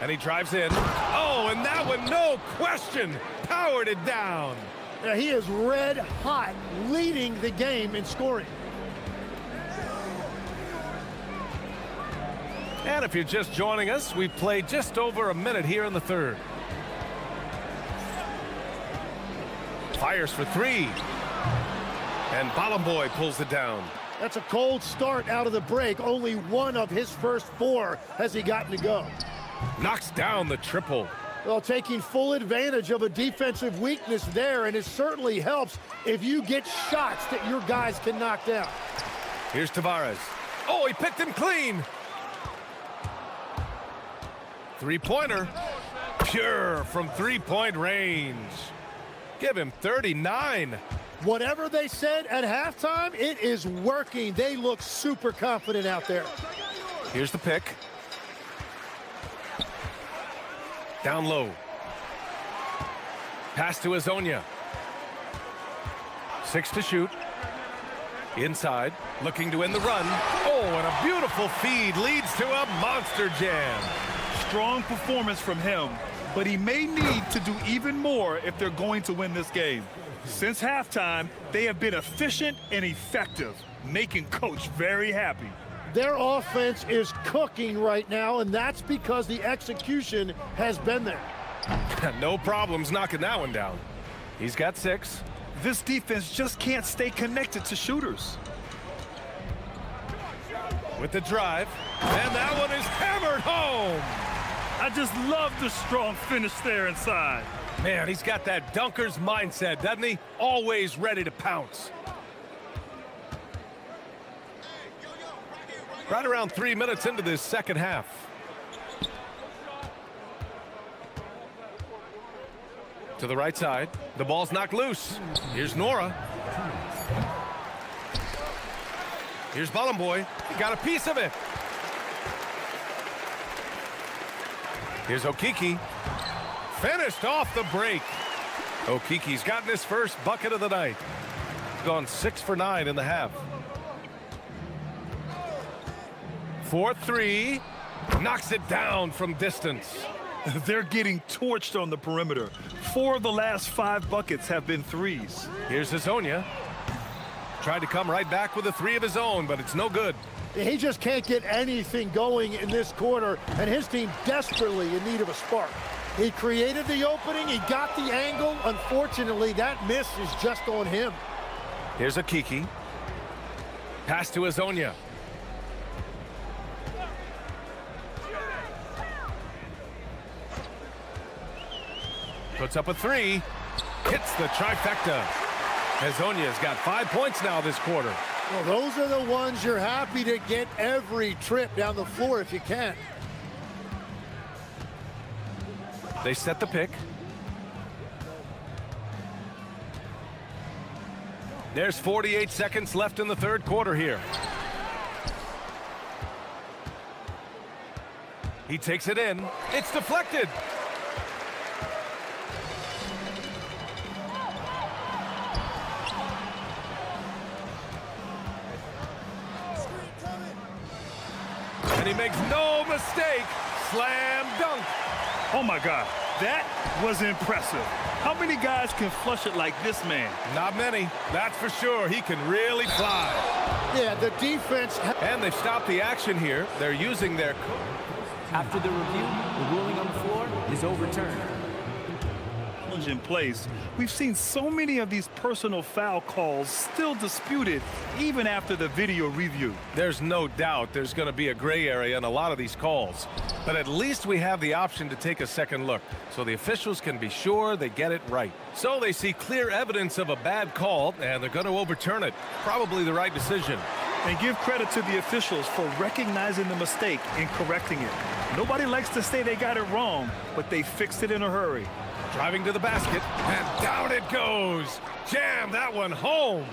And he drives in. Oh, and that one, no question, powered it down. Yeah, he is red hot, leading the game in scoring. And if you're just joining us, we've played just over a minute here in the third. Fires for 3. And Balamboy pulls it down. That's a cold start out of the break. Only 1 of his first 4 has he gotten to go. Knocks down the triple. Well, taking full advantage of a defensive weakness there, and it certainly helps if you get shots that your guys can knock down. Here's Tavares. Oh, he picked him clean. Three-pointer. Pure from three-point range. Give him 39. Whatever they said at halftime, it is working. They look super confident out there. Here's the pick. Down low. Pass to Azonia. 6 to shoot. Inside, looking to end the run. Oh, and a beautiful feed leads to a monster jam. Strong performance from him, but he may need to do even more if they're going to win this game. Since halftime, they have been efficient and effective, making Coach very happy. Their offense is cooking right now, and that's because the execution has been there. No problems knocking that one down. He's got 6. This defense just can't stay connected to shooters. With the drive, and that one is hammered home. I just love the strong finish there inside. Man, he's got that dunker's mindset, doesn't he? Always ready to pounce. Right around 3 minutes into this second half. To the right side. The ball's knocked loose. Here's Nora. Here's Bollenboy. He got a piece of it. Here's Okiki. Finished off the break. Okiki's gotten his first bucket of the night. Gone 6 for 9 in the half. 4-3. Knocks it down from distance. They're getting torched on the perimeter. 4 of the last 5 buckets have been threes. Here's Azonia. Tried to come right back with a 3 of his own, but it's no good. He just can't get anything going in this quarter, and his team desperately in need of a spark. He created the opening, he got the angle. Unfortunately, that miss is just on him. Here's Okiki. Pass to Azonia. Puts up a 3. Hits the trifecta. Azonia's got 5 points now this quarter. Well, those are the ones you're happy to get every trip down the floor if you can. They set the pick. There's 48 seconds left in the third quarter here. He takes it in. It's deflected. And he makes no mistake. Slam dunk. Oh my God, that was impressive. How many guys can flush it like this man? Not many, that's for sure. He can really fly. Yeah, the defense. And they've stopped the action here. They're using their... After the review, the ruling on the floor is overturned. In place, we've seen so many of these personal foul calls still disputed even after the video review. There's no doubt there's going to be a gray area in a lot of these calls, but at least we have the option to take a second look so the officials can be sure they get it right. So they see clear evidence of a bad call and they're going to overturn it. Probably the right decision. And give credit to the officials for recognizing the mistake and correcting it. Nobody likes to say they got it wrong, but they fixed it in a hurry. Driving to the basket, and down it goes. Jam that one home.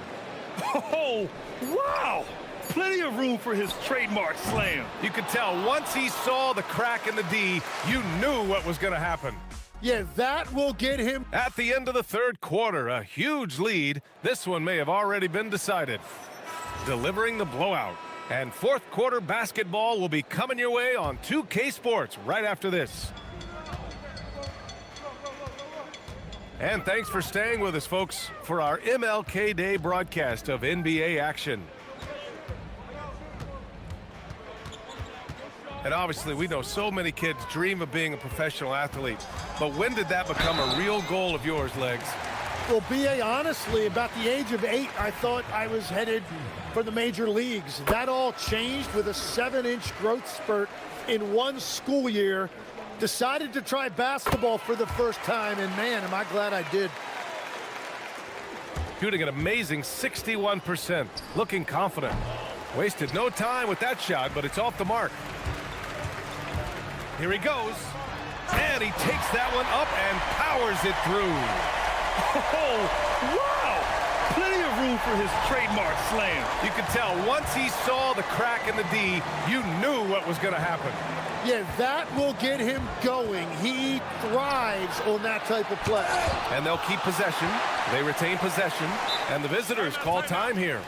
Oh, wow! Plenty of room for his trademark slam. You could tell once he saw the crack in the D, you knew what was going to happen. Yeah, that will get him. At the end of the third quarter, a huge lead. This one may have already been decided. Delivering the blowout. And fourth quarter basketball will be coming your way on 2K Sports right after this. And thanks for staying with us, folks, for our MLK Day broadcast of NBA action. And obviously, we know so many kids dream of being a professional athlete. But when did that become a real goal of yours, Legs? Well, B.A., honestly, about the age of 8, I thought I was headed for the major leagues. That all changed with a 7-inch growth spurt in one school year. Decided to try basketball for the first time, and man, am I glad I did. Shooting an amazing 61%. Looking confident. Wasted no time with that shot, but it's off the mark. Here he goes. And he takes that one up and powers it through. Oh, wow! Plenty of room for his trademark slam. You could tell once he saw the crack in the D, you knew what was going to happen. Yeah, that will get him going. He thrives on that type of play. And they'll keep possession. They retain possession. And the visitors call time here.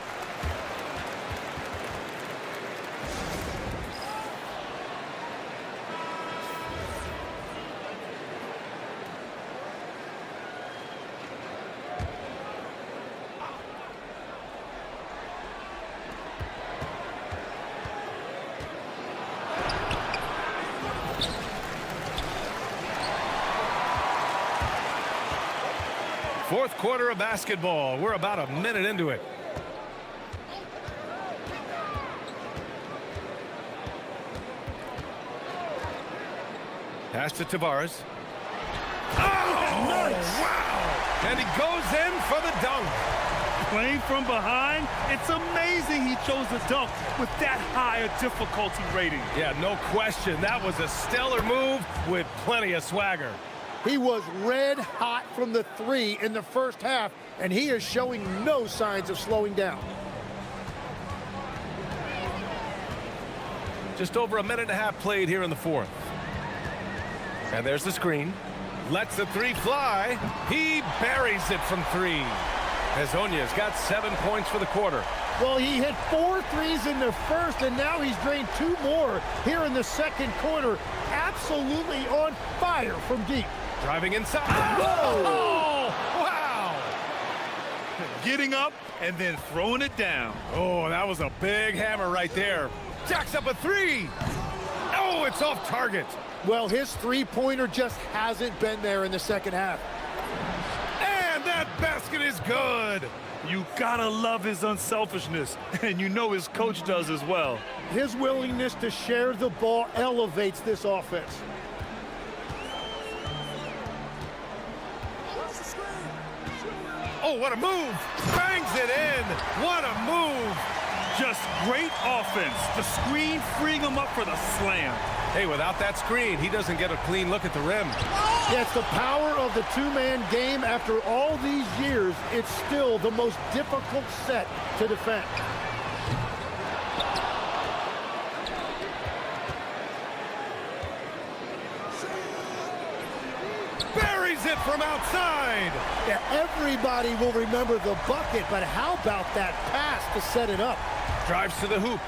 Fourth quarter of basketball. We're about a minute into it. Pass to Tavares. Oh, nice. Wow! And he goes in for the dunk. Playing from behind, it's amazing he chose the dunk with that high a difficulty rating. Yeah, no question. That was a stellar move with plenty of swagger. He was red hot from the three in the first half, and he is showing no signs of slowing down. Just over a minute and a half played here in the fourth. And there's the screen. Lets the three fly. He buries it from three. Hezonja's got 7 points for the quarter. Well, he hit 4 threes in the first, and now he's drained 2 more here in the second quarter. Absolutely on fire from deep. Driving inside. Whoa! Oh, wow! Getting up and then throwing it down. Oh, that was a big hammer right there. Jacks up a three. Oh, it's off target. Well, his three-pointer just hasn't been there in the second half. And that basket is good. You gotta love his unselfishness, and you know his coach does as well. His willingness to share the ball elevates this offense. Oh, what a move. Bangs it in. What a move. Just great offense. The screen freeing him up for the slam. Hey, without that screen, he doesn't get a clean look at the rim. Yeah, it's the power of the two-man game. After all these years, it's still the most difficult set to defend. Buries it from outside. Yeah, everybody will remember the bucket, but how about that pass to set it up? Drives to the hoop.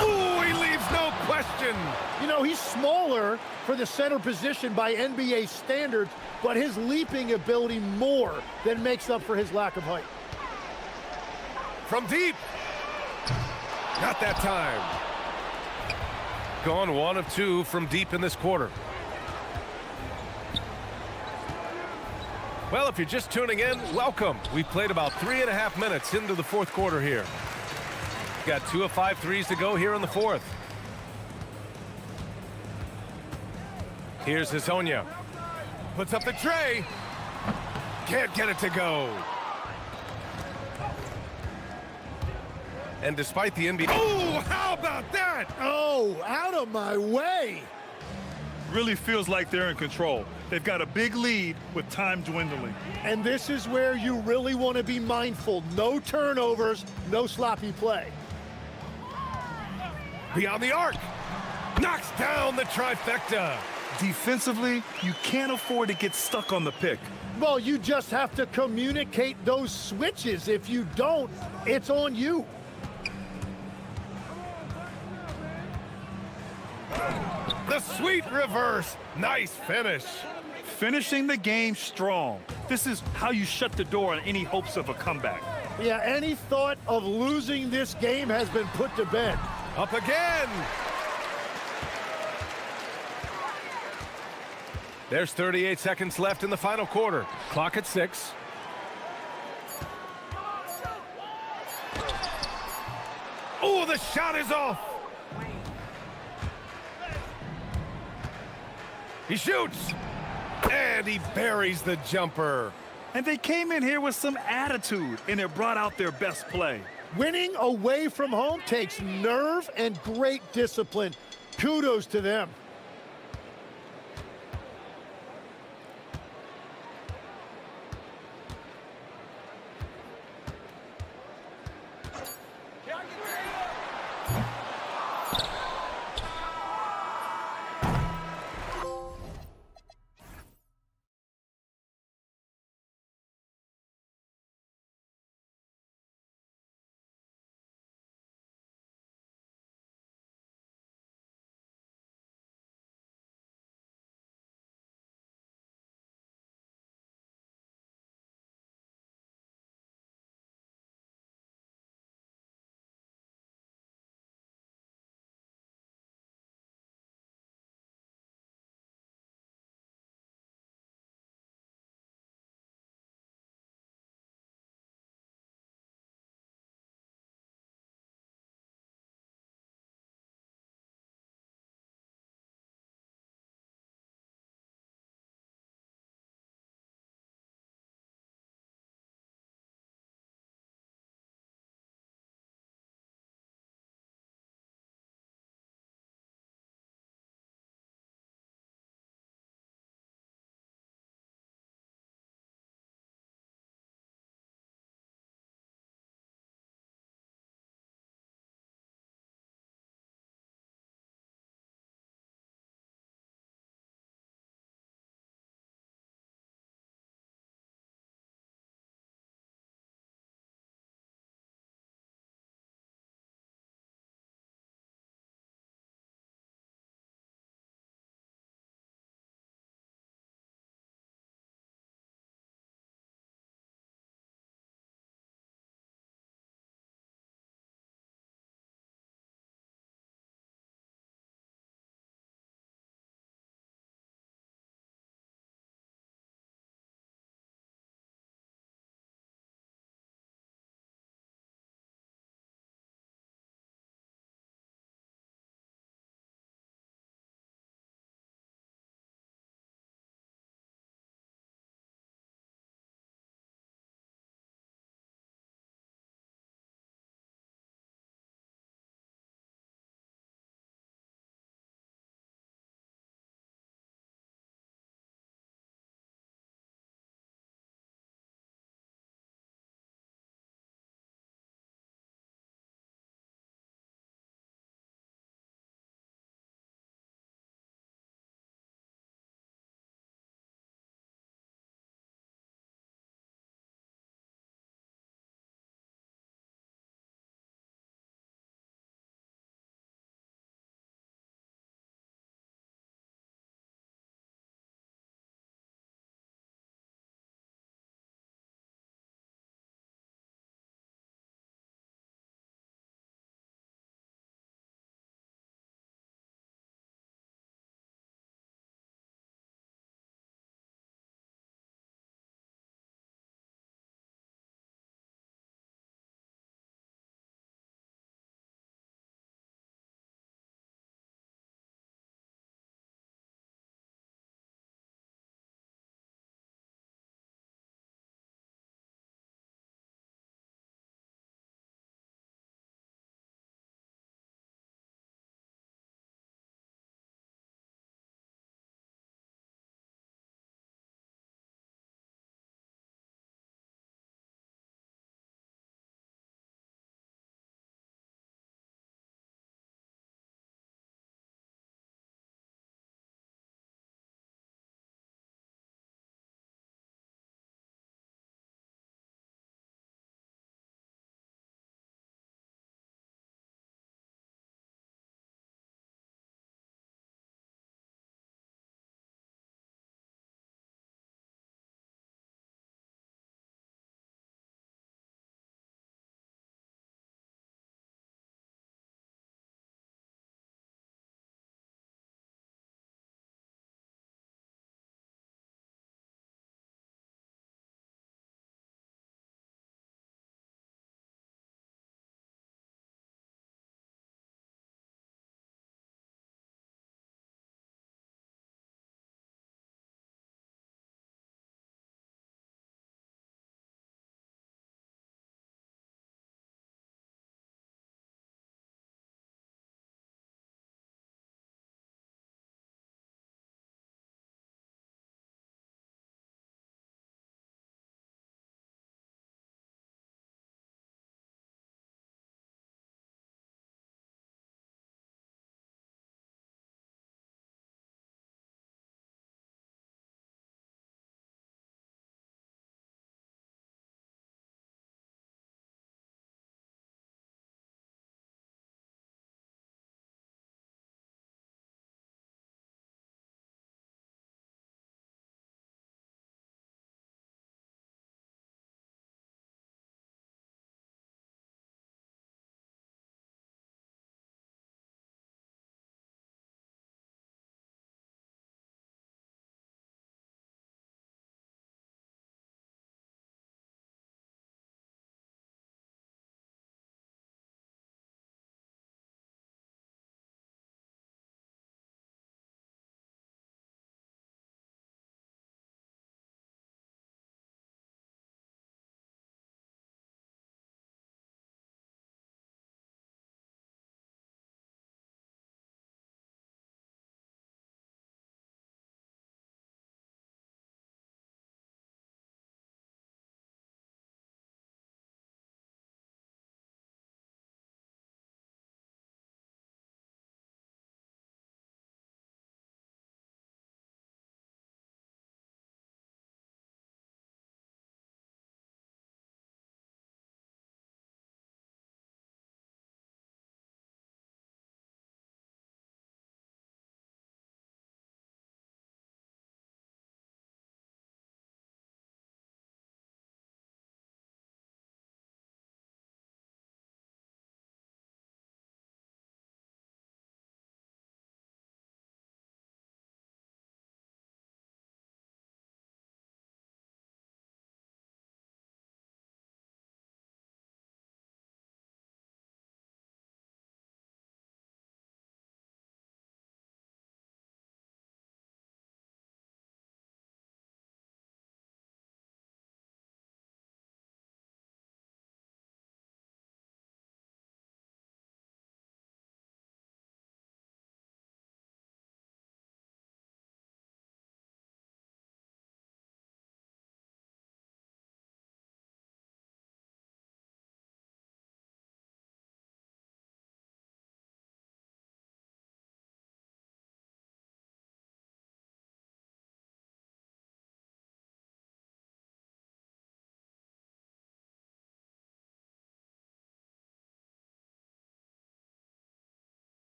Ooh, he leaves no question. You know, he's smaller for the center position by NBA standards, but his leaping ability more than makes up for his lack of height. From deep. Not that time. Gone 1 of 2 from deep in this quarter. Well, if you're just tuning in, welcome. We played about 3.5 minutes into the fourth quarter here. Got 2 of 5 threes to go here in the fourth. Here's Hezonja. Puts up the tray. Can't get it to go. And despite the NBA... Oh, how about that? Oh, out of my way. Really feels like they're in control. They've got a big lead with time dwindling. And this is where you really want to be mindful. No turnovers, no sloppy play. Beyond the arc. Knocks down the trifecta. Defensively, you can't afford to get stuck on the pick. Well, you just have to communicate those switches. If you don't, it's on you. The sweet reverse. Nice finish. Finishing the game strong. This is how you shut the door on any hopes of a comeback. Yeah, any thought of losing this game has been put to bed. Up again. There's 38 seconds left in the final quarter. Clock at 6. Oh, the shot is off. He shoots! And he buries the jumper. And they came in here with some attitude, and it brought out their best play. Winning away from home takes nerve and great discipline. Kudos to them.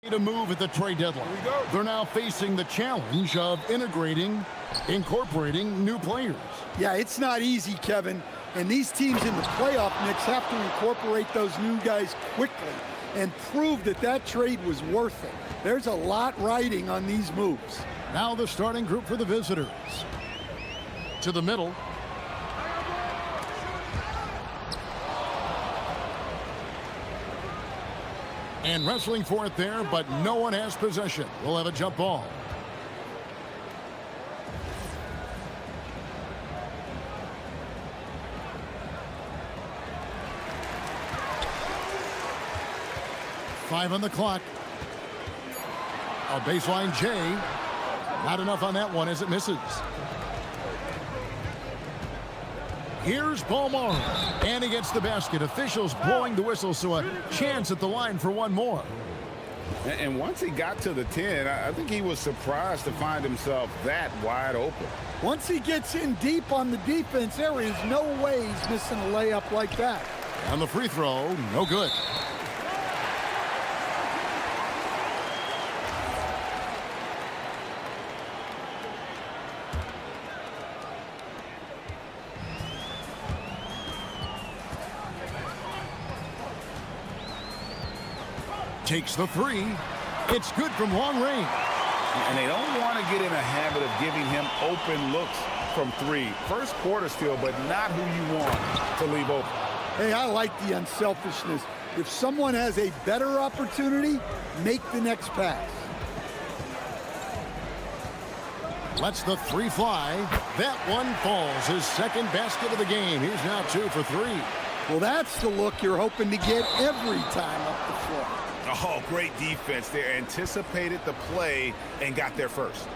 To move at the trade deadline. They're now facing the challenge of incorporating new players. Yeah, it's not easy, Kevin. And these teams in the playoff mix have to incorporate those new guys quickly and prove that that trade was worth it. There's a lot riding on these moves. Now the starting group for the visitors. To the middle. And wrestling for it there, but no one has possession. We'll have a jump ball. Five on the clock. A baseline J. Not enough on that one as it misses. Here's Ballmore, and he gets the basket. Officials blowing the whistle, so a chance at the line for one more. And once he got to the 10, I think he was surprised to find himself that wide open. Once he gets in deep on the defense, there is no way he's missing a layup like that. And the free throw, no good. Takes the three. It's good from long range. And they don't want to get in a habit of giving him open looks from three. First quarter still, but not who you want to leave open. Hey, I like the unselfishness. If someone has a better opportunity, make the next pass. Lets the three fly. That one falls. His second basket of the game. He's now 2 for 3. Well, that's the look you're hoping to get every time up the floor. Oh, great defense there. Anticipated the play and got there first.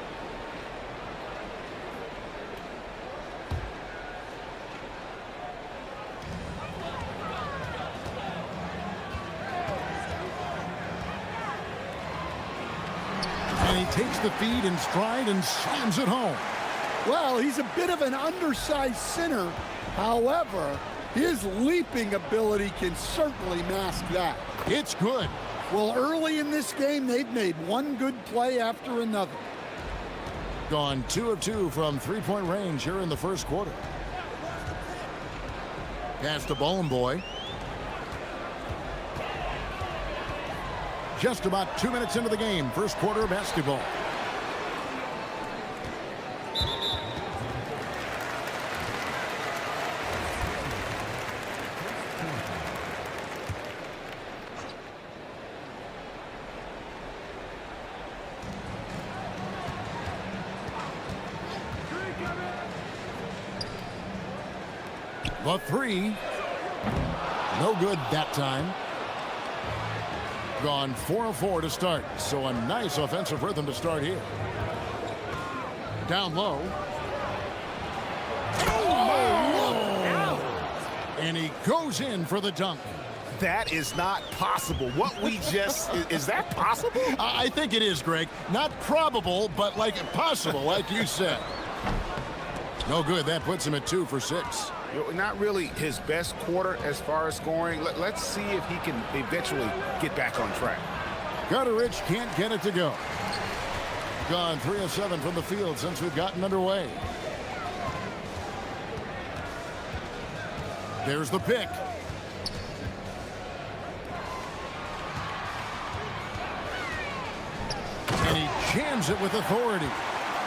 And he takes the feed in stride and slams it home. Well, he's a bit of an undersized center. However, his leaping ability can certainly mask that. It's good. Well, early in this game, they've made one good play after another. Gone 2 of 2 from three-point range here in the first quarter. Pass to Boy. Just about 2 minutes into the game, first quarter of basketball. The three, no good that time. Gone 4 of 4 to start, so a nice offensive rhythm to start here. Down low. And he goes in for the dunk. That is not possible. What we just, is that possible? I think it is, Greg. Not probable, but like possible, like you said. No good. That puts him at 2 for 6. Not really his best quarter as far as scoring. Let's see if he can eventually get back on track. Carter-Rich can't get it to go. Gone 3 of 7 from the field since we've gotten underway. There's the pick. And he jams it with authority.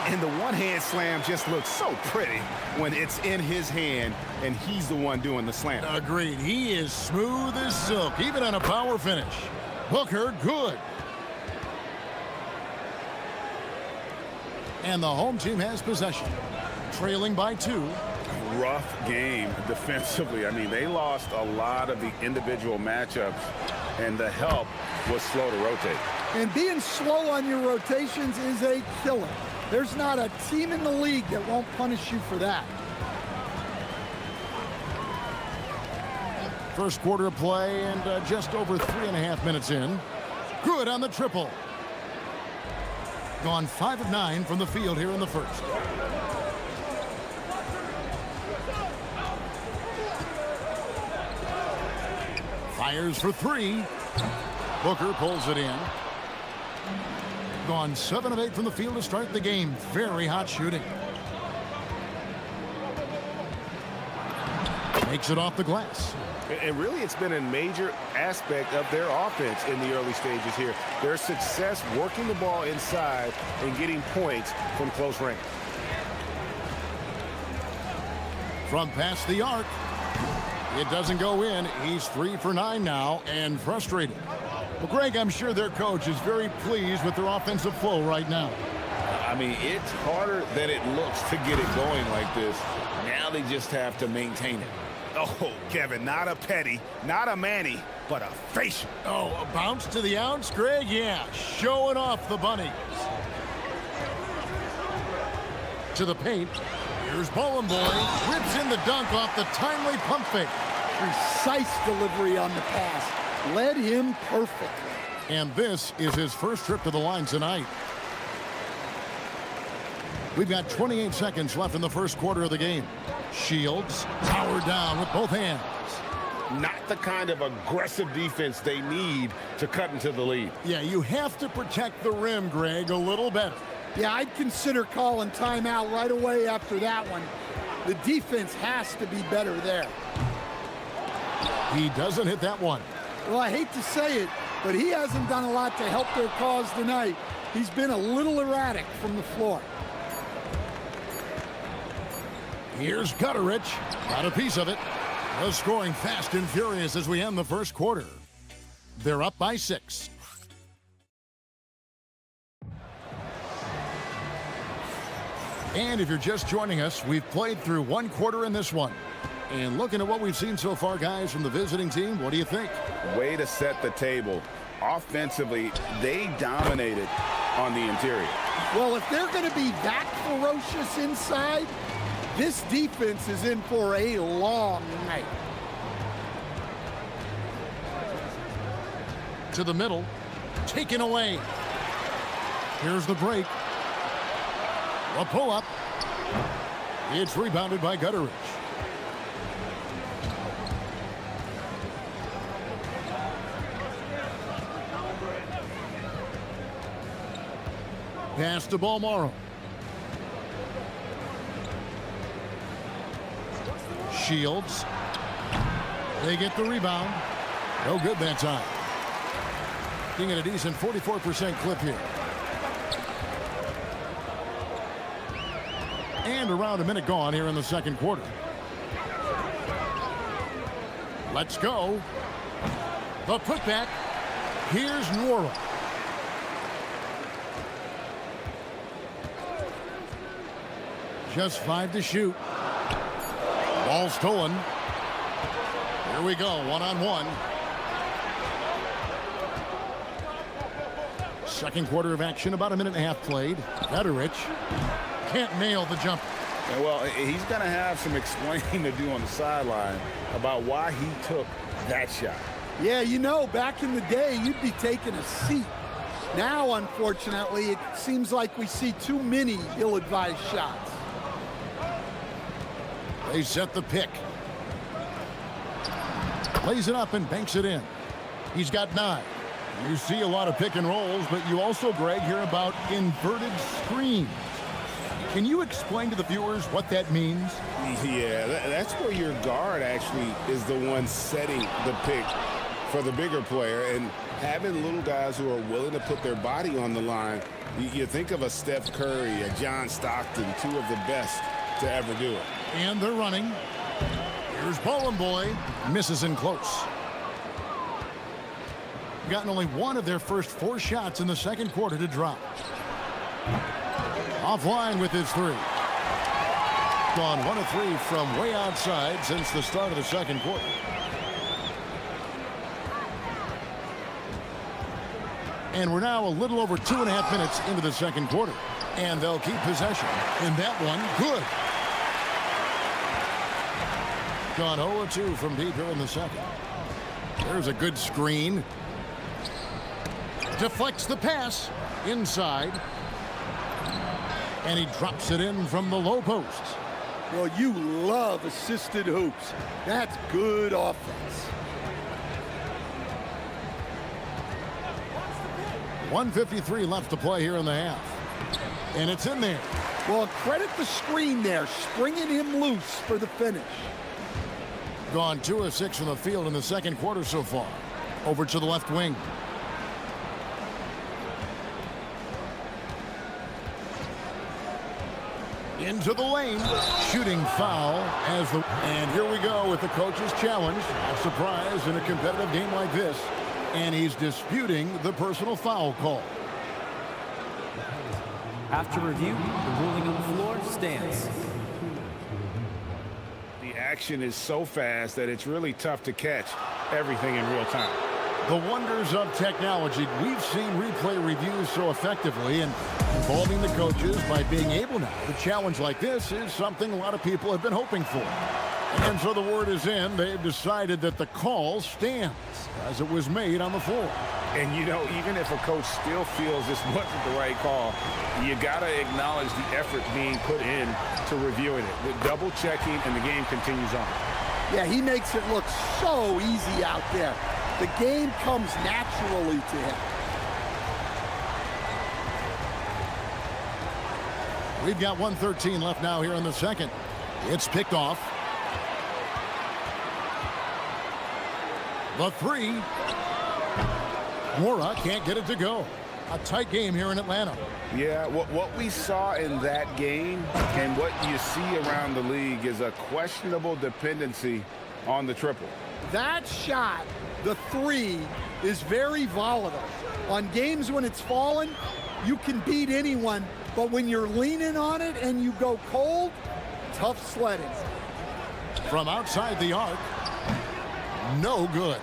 And the one-hand slam just looks so pretty when it's in his hand and he's the one doing the slam. Agreed. He is smooth as silk, even on a power finish. Booker, good. And the home team has possession, trailing by 2. Rough game defensively. I mean, they lost a lot of the individual matchups, and the help was slow to rotate. And being slow on your rotations is a killer. There's not a team in the league that won't punish you for that. First quarter of play and just over 3.5 minutes in. Good on the triple. Gone 5 of 9 from the field here in the first. Fires for 3. Booker pulls it in. Gone 7 of 8 from the field to start the game. Very hot shooting. Makes it off the glass. And really, it's been a major aspect of their offense in the early stages here. Their success working the ball inside and getting points from close range. From past the arc. It doesn't go in. He's 3 for 9 now and frustrated. Well, Greg, I'm sure their coach is very pleased with their offensive flow right now. I mean, it's harder than it looks to get it going like this. Now they just have to maintain it. Oh, Kevin, not a petty, not a Manny, but a facial. Oh, a bounce to the ounce, Greg? Yeah, showing off the bunnies. To the paint. Here's Bowen Boy. Rips in the dunk off the timely pump fake. Precise delivery on the pass. Led him perfectly. And this is his first trip to the line tonight. We've got 28 seconds left in the first quarter of the game. Shields powered down with both hands. Not the kind of aggressive defense they need to cut into the lead. Yeah, you have to protect the rim, Greg, a little better. Yeah, I'd consider calling timeout right away after that one. The defense has to be better there. He doesn't hit that one. Well, I hate to say it, but he hasn't done a lot to help their cause tonight. He's been a little erratic from the floor. Here's Gutterich. Got a piece of it. The scoring fast and furious as we end the first quarter. They're up by 6. And if you're just joining us, we've played through one quarter in this one. And looking at what we've seen so far, guys, from the visiting team, what do you think? Way to set the table. Offensively, they dominated on the interior. Well, if they're going to be that ferocious inside, this defense is in for a long night. To the middle. Taken away. Here's the break. A pull-up. It's rebounded by Gutterich. Pass to Balmaro. Shields. They get the rebound. No good that time. Being at a decent 44% clip here. And around a minute gone here in the second quarter. Let's go. The putback. Here's Nwora. Just 5 to shoot. Ball stolen. Here we go, one-on-one. Second quarter of action, about a minute and a half played. Gutterich can't nail the jumper. Yeah, well, he's going to have some explaining to do on the sideline about why he took that shot. Yeah, you know, back in the day, you'd be taking a seat. Now, unfortunately, it seems like we see too many ill-advised shots. They set the pick. Plays it up and banks it in. He's got 9. You see a lot of pick and rolls, but you also, Greg, hear about inverted screens. Can you explain to the viewers what that means? Yeah, that's where your guard actually is the one setting the pick for the bigger player, and having little guys who are willing to put their body on the line. You think of a Steph Curry, a John Stockton, 2 of the best to ever do it. And they're running. Here's Bowen Boy. Misses in close. Gotten only 1 of their first 4 shots in the second quarter to drop. Offline with his 3. Gone 1 of 3 from way outside since the start of the second quarter. And we're now a little over 2.5 minutes into the second quarter. And they'll keep possession. And that one, good. Gone 0-2 from deep here in the second. There's a good screen. Deflects the pass inside. And he drops it in from the low post. Well, you love assisted hoops. That's good offense. 1:53 left to play here in the half. And it's in there. Well, credit the screen there, springing him loose for the finish. Gone 2 of 6 from the field in the second quarter so far. Over to the left wing. Into the lane. Shooting foul as the... And here we go with the coach's challenge. A surprise in a competitive game like this. And he's disputing the personal foul call. After review, the ruling on the floor stands. The action is so fast that it's really tough to catch everything in real time. The wonders of technology. We've seen replay reviews so effectively, and involving the coaches by being able now to challenge like this is something a lot of people have been hoping for. And so the word is in. They've decided that the call stands as it was made on the floor. And, you know, even if a coach still feels this wasn't the right call, you got to acknowledge the effort being put in to reviewing it. The double checking, and the game continues on. Yeah, he makes it look so easy out there. The game comes naturally to him. We've got 1:13 left now here in the second. It's picked off. The three. Mora can't get it to go. A tight game here in Atlanta. Yeah, what we saw in that game and what you see around the league is a questionable dependency on the triple. That shot, the three, is very volatile. On games when it's fallen, you can beat anyone, but when you're leaning on it and you go cold, tough sledding. From outside the arc, no good.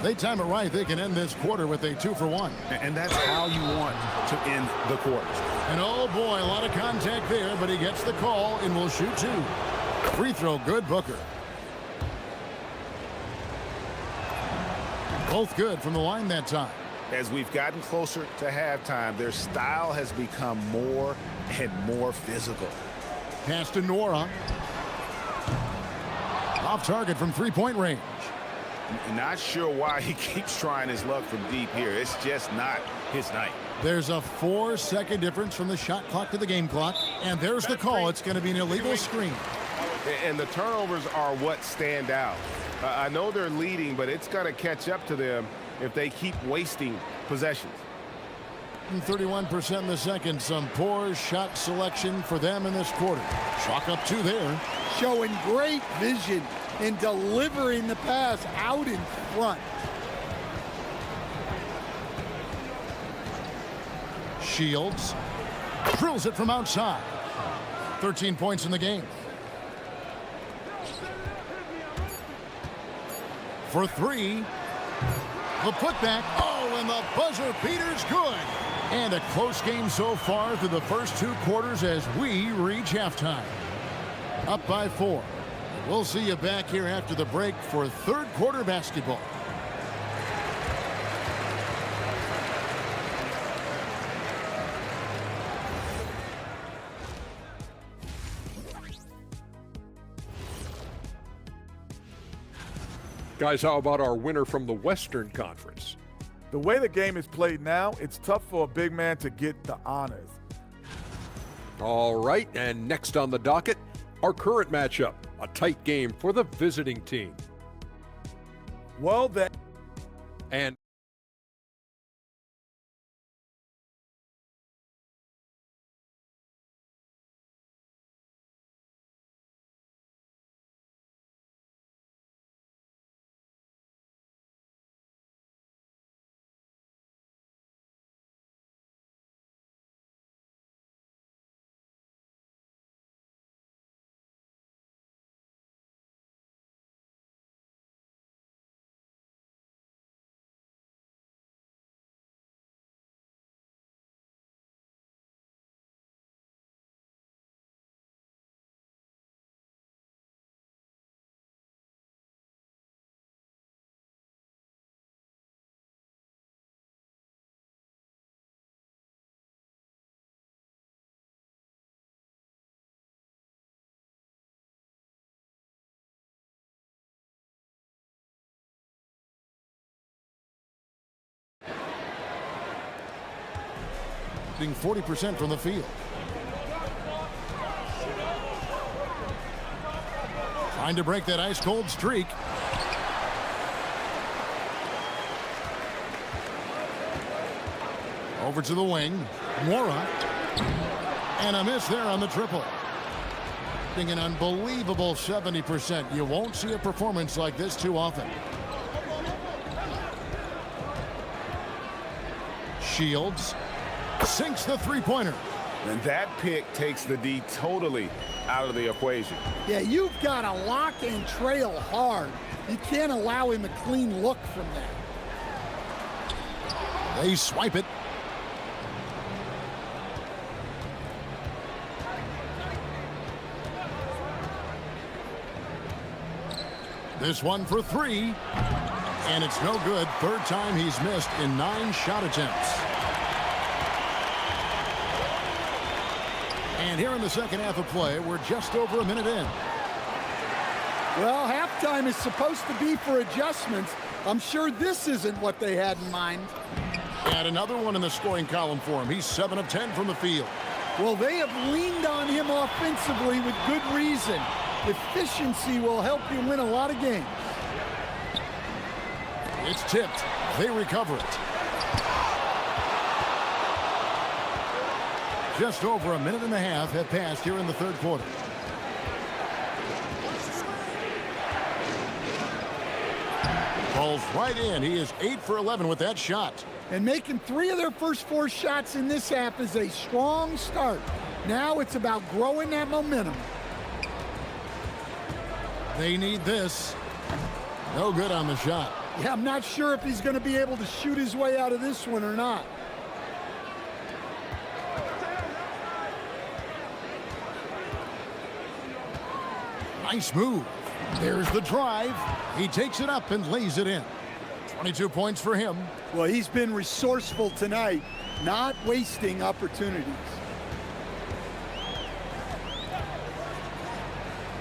They time it right, they can end this quarter with a 2-for-1. And that's how you want to end the quarter. And oh boy, a lot of contact there, but he gets the call and will shoot two. Free throw good, Booker. Both good from the line that time. As we've gotten closer to halftime, their style has become more and more physical. Pass to Nora. Off target from three-point range. Not sure why he keeps trying his luck from deep here. It's just not his night. There's a 4-second difference from the shot clock to the game clock. And there's the call. It's going to be an illegal screen. And the turnovers are what stand out. I know they're leading, but it's going to catch up to them if they keep wasting possessions. 31% in the second. Some poor shot selection for them in this quarter. Chalk up two there. Showing great vision in delivering the pass out in front. Shields drills it from outside. 13 points in the game. For three. The putback. Oh, and the buzzer beater's good. And a close game so far through the first two quarters as we reach halftime. Up by 4. We'll see you back here after the break for third quarter basketball. Guys, how about our winner from the Western Conference? The way the game is played now, it's tough for a big man to get the honors. All right, and next on the docket, our current matchup, a tight game for the visiting team. Well, And shooting 40% from the field. Trying to break that ice-cold streak. Over to the wing. Mora. And a miss there on the triple. An unbelievable 70%. You won't see a performance like this too often. Shields sinks the three-pointer. And that pick takes the D totally out of the equation. Yeah, you've got to lock and trail hard. You can't allow him a clean look from that. They swipe it. This one for three. And it's no good. Third time he's missed in 9 shot attempts. And here in the second half of play, we're just over a minute in. Well, halftime is supposed to be for adjustments. I'm sure this isn't what they had in mind. And another one in the scoring column for him. He's 7 of 10 from the field. Well, they have leaned on him offensively with good reason. Efficiency will help you win a lot of games. It's tipped. They recover it. Just over a minute and a half have passed here in the third quarter. Falls right in. He is 8 for 11 with that shot. And making 3 of their first 4 shots in this half is a strong start. Now it's about growing that momentum. They need this. No good on the shot. Yeah, I'm not sure if he's going to be able to shoot his way out of this one or not. Nice move. There's the drive. He takes it up and lays it in. 22 points for him. Well, he's been resourceful tonight, not wasting opportunities.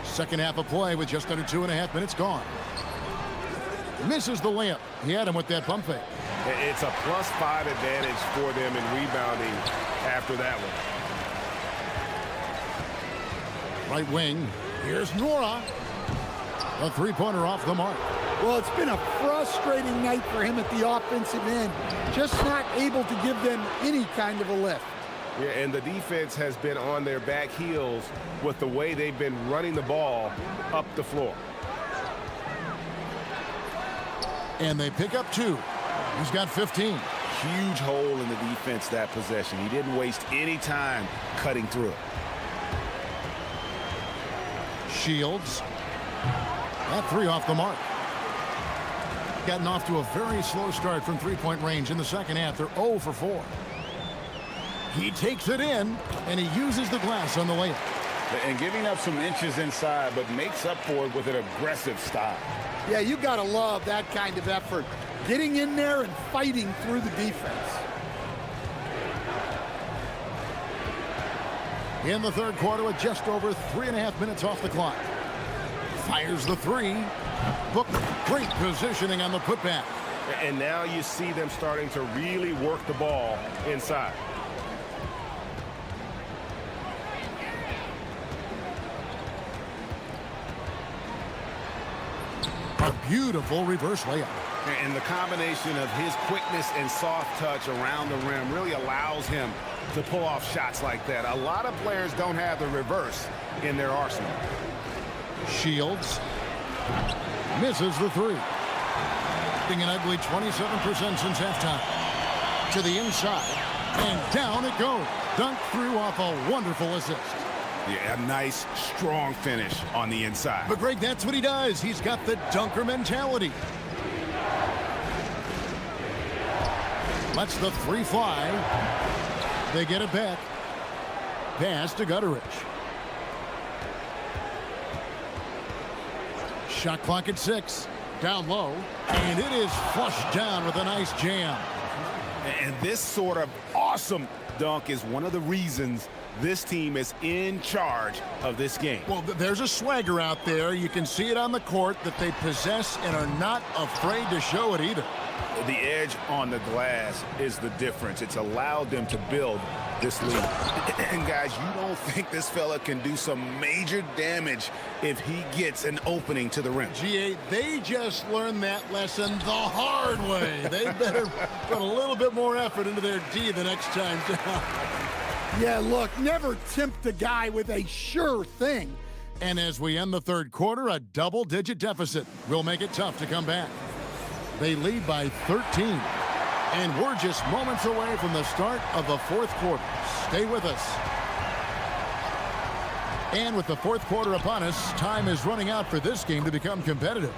Second half of play with just under 2.5 minutes gone. Misses the layup. He had him with that pump fake. It's a +5 advantage for them in rebounding after that one. Right wing. Here's Nora. A three-pointer off the mark. Well, it's been a frustrating night for him at the offensive end. Just not able to give them any kind of a lift. Yeah, and the defense has been on their back heels with the way they've been running the ball up the floor. And they pick up 2. He's got 15. Huge hole in the defense that possession. He didn't waste any time cutting through it. Shields. That 3 off the mark. Gotten off to a very slow start from three-point range in the second half. They're 0 for 4. He takes it in, and he uses the glass on the layup. And giving up some inches inside, but makes up for it with an aggressive style. Yeah, you got to love that kind of effort. Getting in there and fighting through the defense. In the third quarter with just over 3.5 minutes off the clock. Fires the 3. Book, great positioning on the putback. And now you see them starting to really work the ball inside. A beautiful reverse layup. And the combination of his quickness and soft touch around the rim really allows him to pull off shots like that. A lot of players don't have the reverse in their arsenal. Shields misses the 3. Being an ugly 27% since halftime. To the inside, and down it goes. Dunked through off a wonderful assist. Yeah, a nice, strong finish on the inside. But Greg, that's what he does. He's got the dunker mentality. Lets the 3 fly. They get it back. Pass to Gutteridge. Shot clock at 6. Down low. And it is flushed down with a nice jam. And this sort of awesome dunk is one of the reasons this team is in charge of this game. Well, there's a swagger out there. You can see it on the court that they possess and are not afraid to show it either. The edge on the glass is the difference. It's allowed them to build this lead. And guys, you don't think this fella can do some major damage if he gets an opening to the rim. GA, they just learned that lesson the hard way. They better put a little bit more effort into their D the next time down. Yeah, look, never tempt a guy with a sure thing. And as we end the third quarter, a double-digit deficit will make it tough to come back. They lead by 13. And we're just moments away from the start of the fourth quarter. Stay with us. And with the fourth quarter upon us, time is running out for this game to become competitive.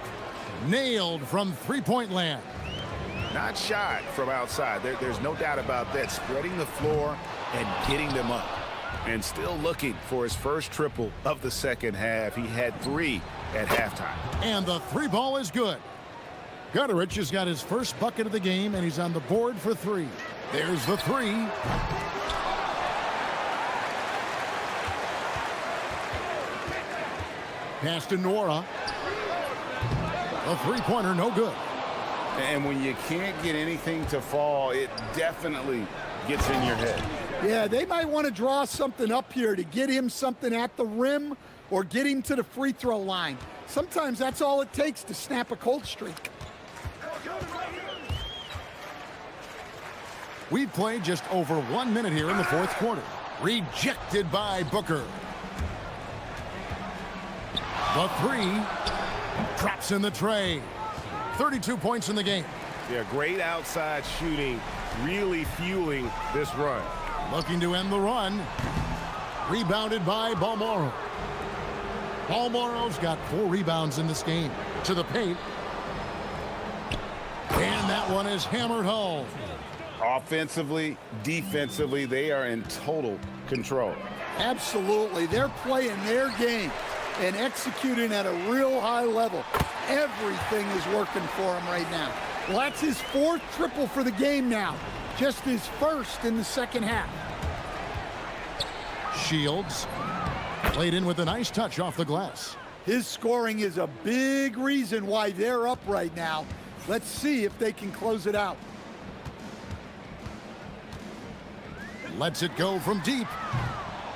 Nailed from three-point land. Not shot from outside. There's no doubt about that. Spreading the floor and getting them up. And still looking for his first triple of the second half. He had 3 at halftime. And the three ball is good. Gutterich has got his first bucket of the game, and he's on the board for 3. There's the 3. Pass to Nora. A three-pointer, no good. And when you can't get anything to fall, it definitely gets in your head. Yeah, they might want to draw something up here to get him something at the rim or get him to the free throw line. Sometimes that's all it takes to snap a cold streak. We've played just over 1 minute here in the fourth quarter. Rejected by Booker. The 3 drops in the tray. 32 points in the game. Yeah, great outside shooting, really fueling this run. Looking to end the run. Rebounded by Balmoro. Balmoro's got 4 rebounds in this game. To the paint. And that one is hammered home. Offensively, defensively, they are in total control. Absolutely. They're playing their game and executing at a real high level. Everything is working for him right now. Well, that's his 4th triple for the game now. Just his first in the second half. Shields played in with a nice touch off the glass. His scoring is a big reason why they're up right now. Let's see if they can close it out. Lets it go from deep.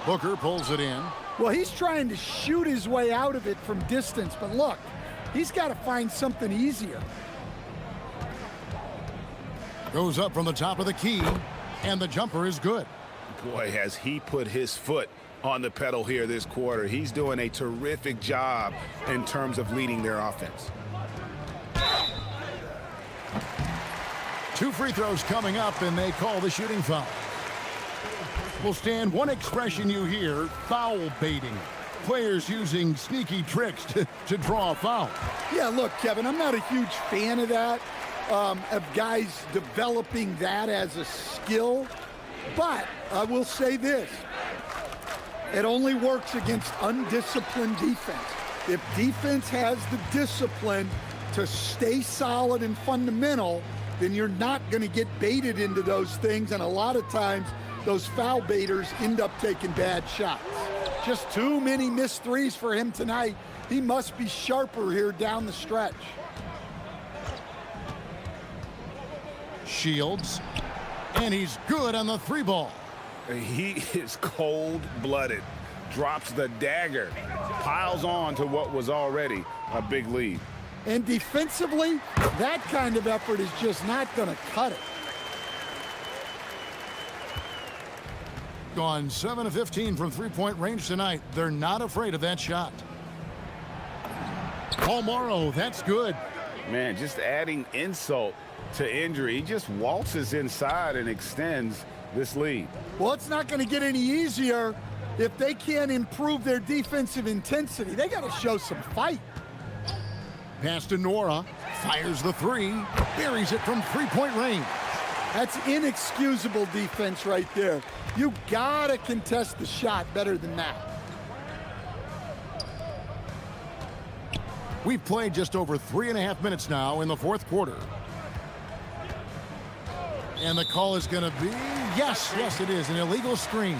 Booker pulls it in. Well, he's trying to shoot his way out of it from distance, but look, he's got to find something easier. Goes up from the top of the key, and the jumper is good. Boy, has he put his foot on the pedal here this quarter. He's doing a terrific job in terms of leading their offense. 2 free throws coming up, and they call the shooting foul. Well, Stan, one expression you hear, foul baiting. Players using sneaky tricks to draw a foul. Yeah, look, Kevin, I'm not a huge fan of that, of guys developing that as a skill. But I will say this. It only works against undisciplined defense. If defense has the discipline to stay solid and fundamental, then you're not going to get baited into those things. And a lot of times, those foul baiters end up taking bad shots. Just too many missed threes for him tonight. He must be sharper here down the stretch. Shields, and he's good on the 3 ball. He is cold-blooded, drops the dagger, piles on to what was already a big lead. And defensively, that kind of effort is just not going to cut it. Gone 7 of 15 from three-point range tonight. They're not afraid of that shot. Balmoro, that's good. Man, just adding insult to injury. He just waltzes inside and extends this lead. Well, it's not going to get any easier if they can't improve their defensive intensity. They got to show some fight. Pass to Nora, fires the 3, buries it from three-point range. That's inexcusable defense right there. You got to contest the shot better than that. We've played just over 3.5 minutes now in the fourth quarter. And the call is going to be, yes, it is, an illegal screen.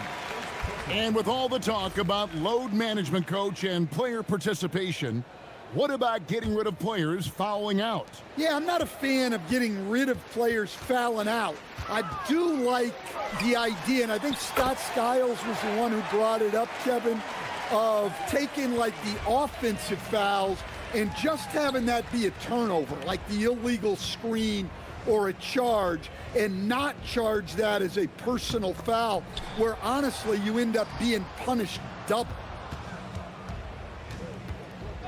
And with all the talk about load management, coach, and player participation, What about getting rid of players fouling out? Yeah, I'm not a fan of getting rid of players fouling out. I do like the idea, and I think Scott Skiles was the one who brought it up, Kevin, of taking like the offensive fouls and just having that be a turnover, like the illegal screen or a charge, and not charge that as a personal foul, where honestly you end up being punished double.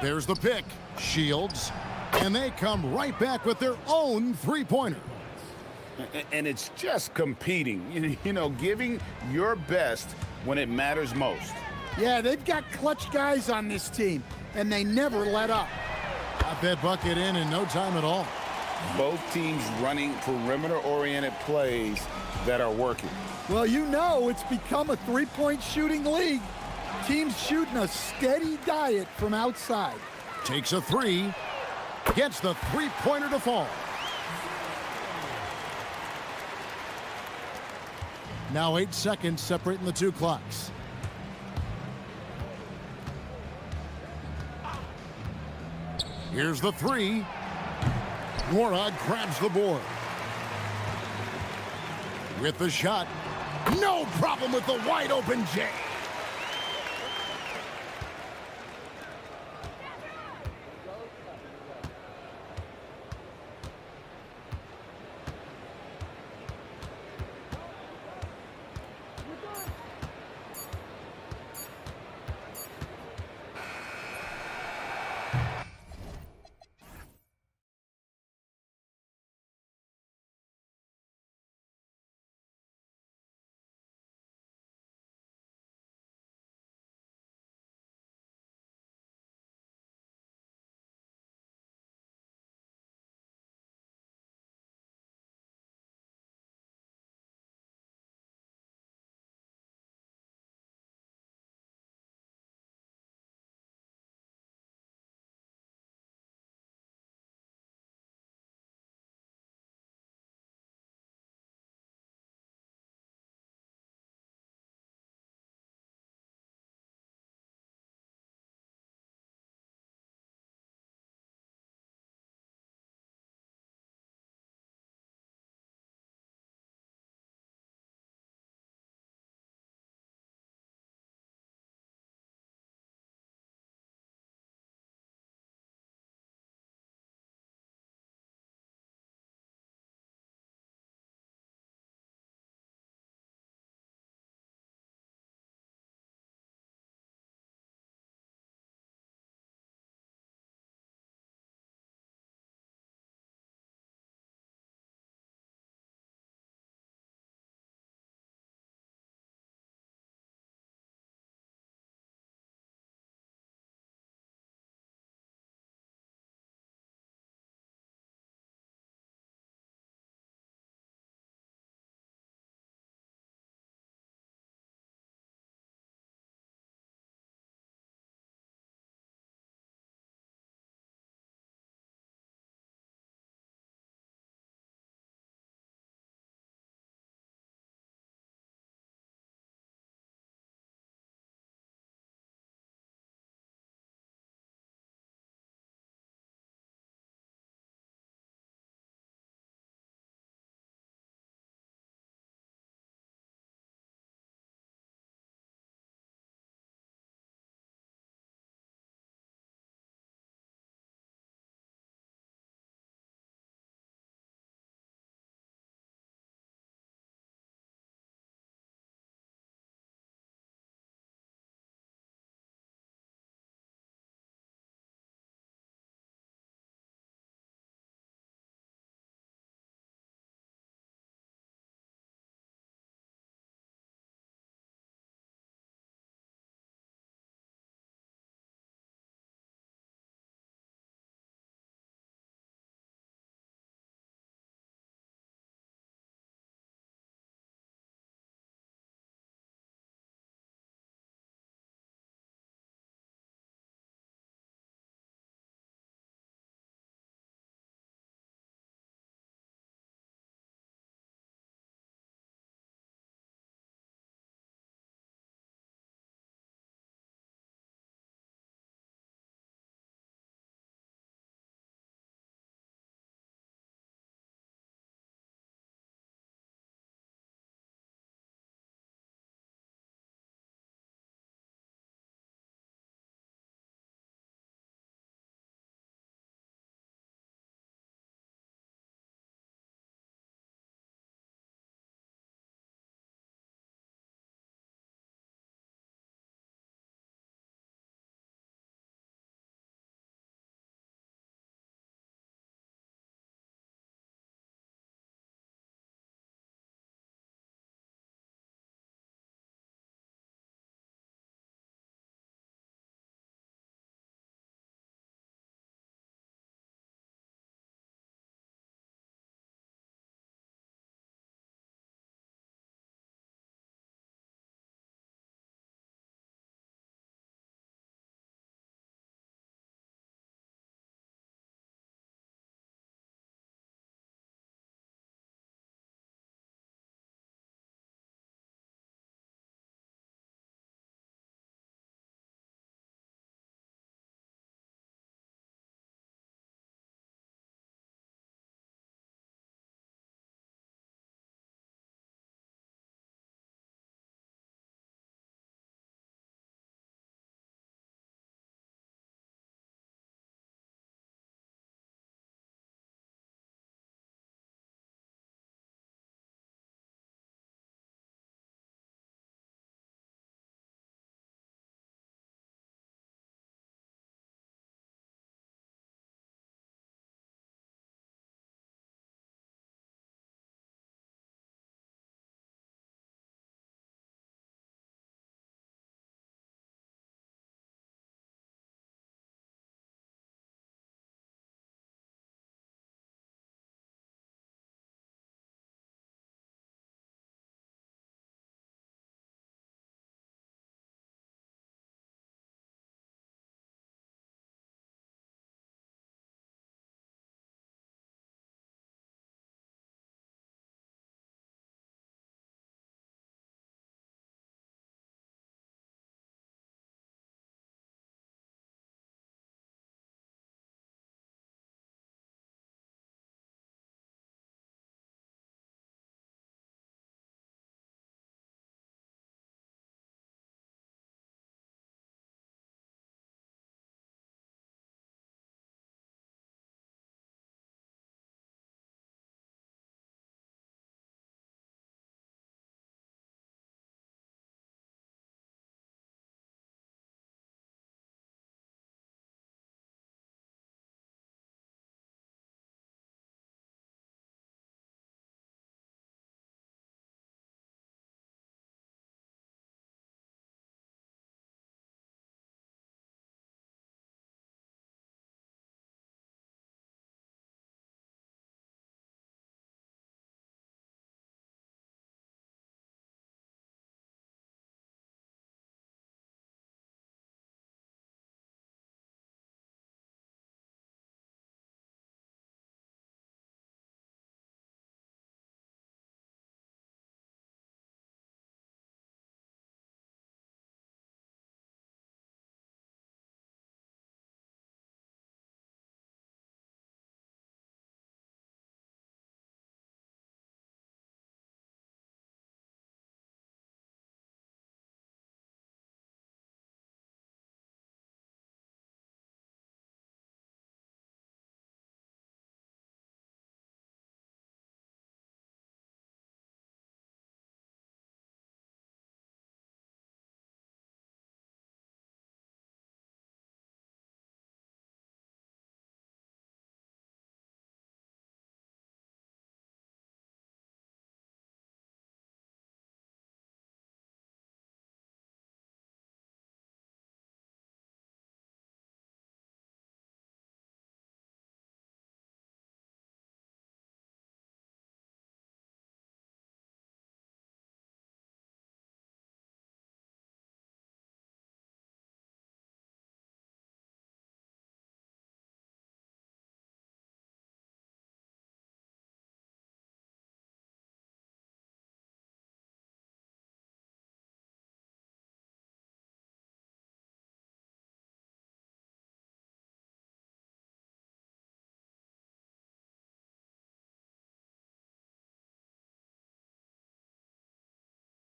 There's the pick, Shields, and they come right back with their own three-pointer. And it's just competing, you know, giving your best when it matters most. Yeah, they've got clutch guys on this team, and they never let up. Got that bucket in no time at all. Both teams running perimeter-oriented plays that are working. Well, you know it's become a three-point shooting league. Teams shooting a steady diet from outside. Takes a three, gets the three-pointer to fall. Now 8 seconds separating the two clocks. Here's the three. Warog grabs the board. With the shot, no problem with the wide open J.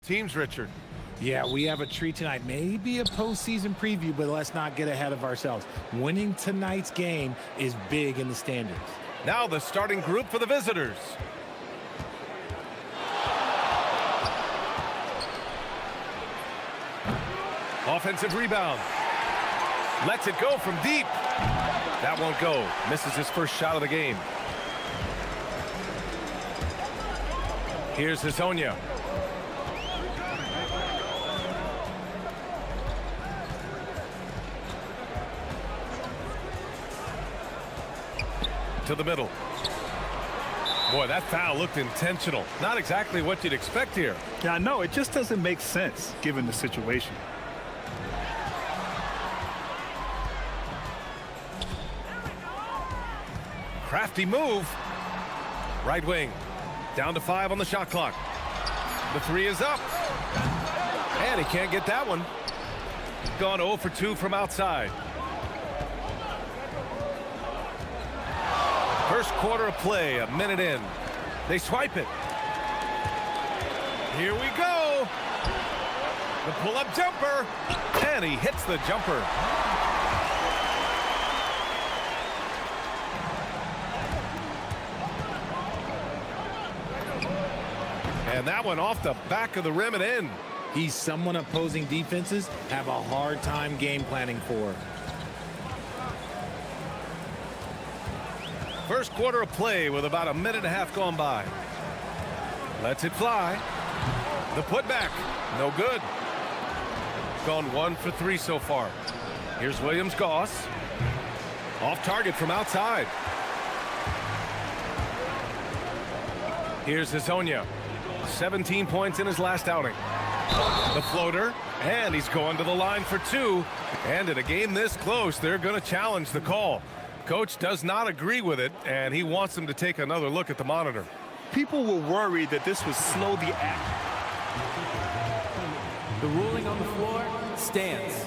Teams, Richard. Yeah, we have a treat tonight. Maybe a postseason preview, but let's not get ahead of ourselves. Winning tonight's game is big in the standings. Now the starting group for the visitors. Offensive rebound. Lets it go from deep. That won't go. Misses his first shot of the game. Here's Hazonia. To the middle. Boy, that foul looked intentional. Not exactly what you'd expect here. Yeah, I know. It just doesn't make sense given the situation. Crafty move. Right wing. Down to 5 on the shot clock. The 3 is up. And he can't get that one. Gone 0 for 2 from outside. First quarter of play, a minute in. They swipe it. Here we go. The pull-up jumper. And he hits the jumper. And that one off the back of the rim and in. He's someone opposing defenses have a hard time game planning for. First quarter of play with about a minute and a half gone by. Lets it fly. The putback, no good. Gone 1 for 3 so far. Here's Williams-Goss. Off target from outside. Here's Hazonia. 17 points in his last outing. The floater, and he's going to the line for 2. And in a game this close, they're going to challenge the call. Coach does not agree with it, and he wants them to take another look at the monitor. People were worried that this would slow the act. The ruling on the floor stands.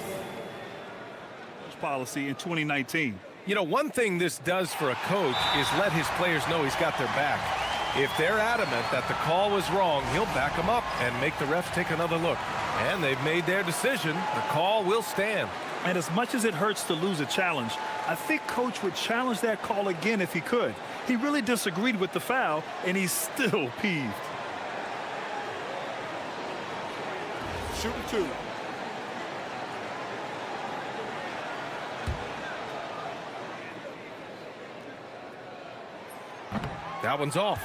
Policy in 2019. You know, one thing this does for a coach is let his players know he's got their back. If they're adamant that the call was wrong, he'll back them up and make the refs take another look. And they've made their decision. The call will stand. And as much as it hurts to lose a challenge, I think Coach would challenge that call again if he could. He really disagreed with the foul, and he's still peeved. Shooting 2. That one's off.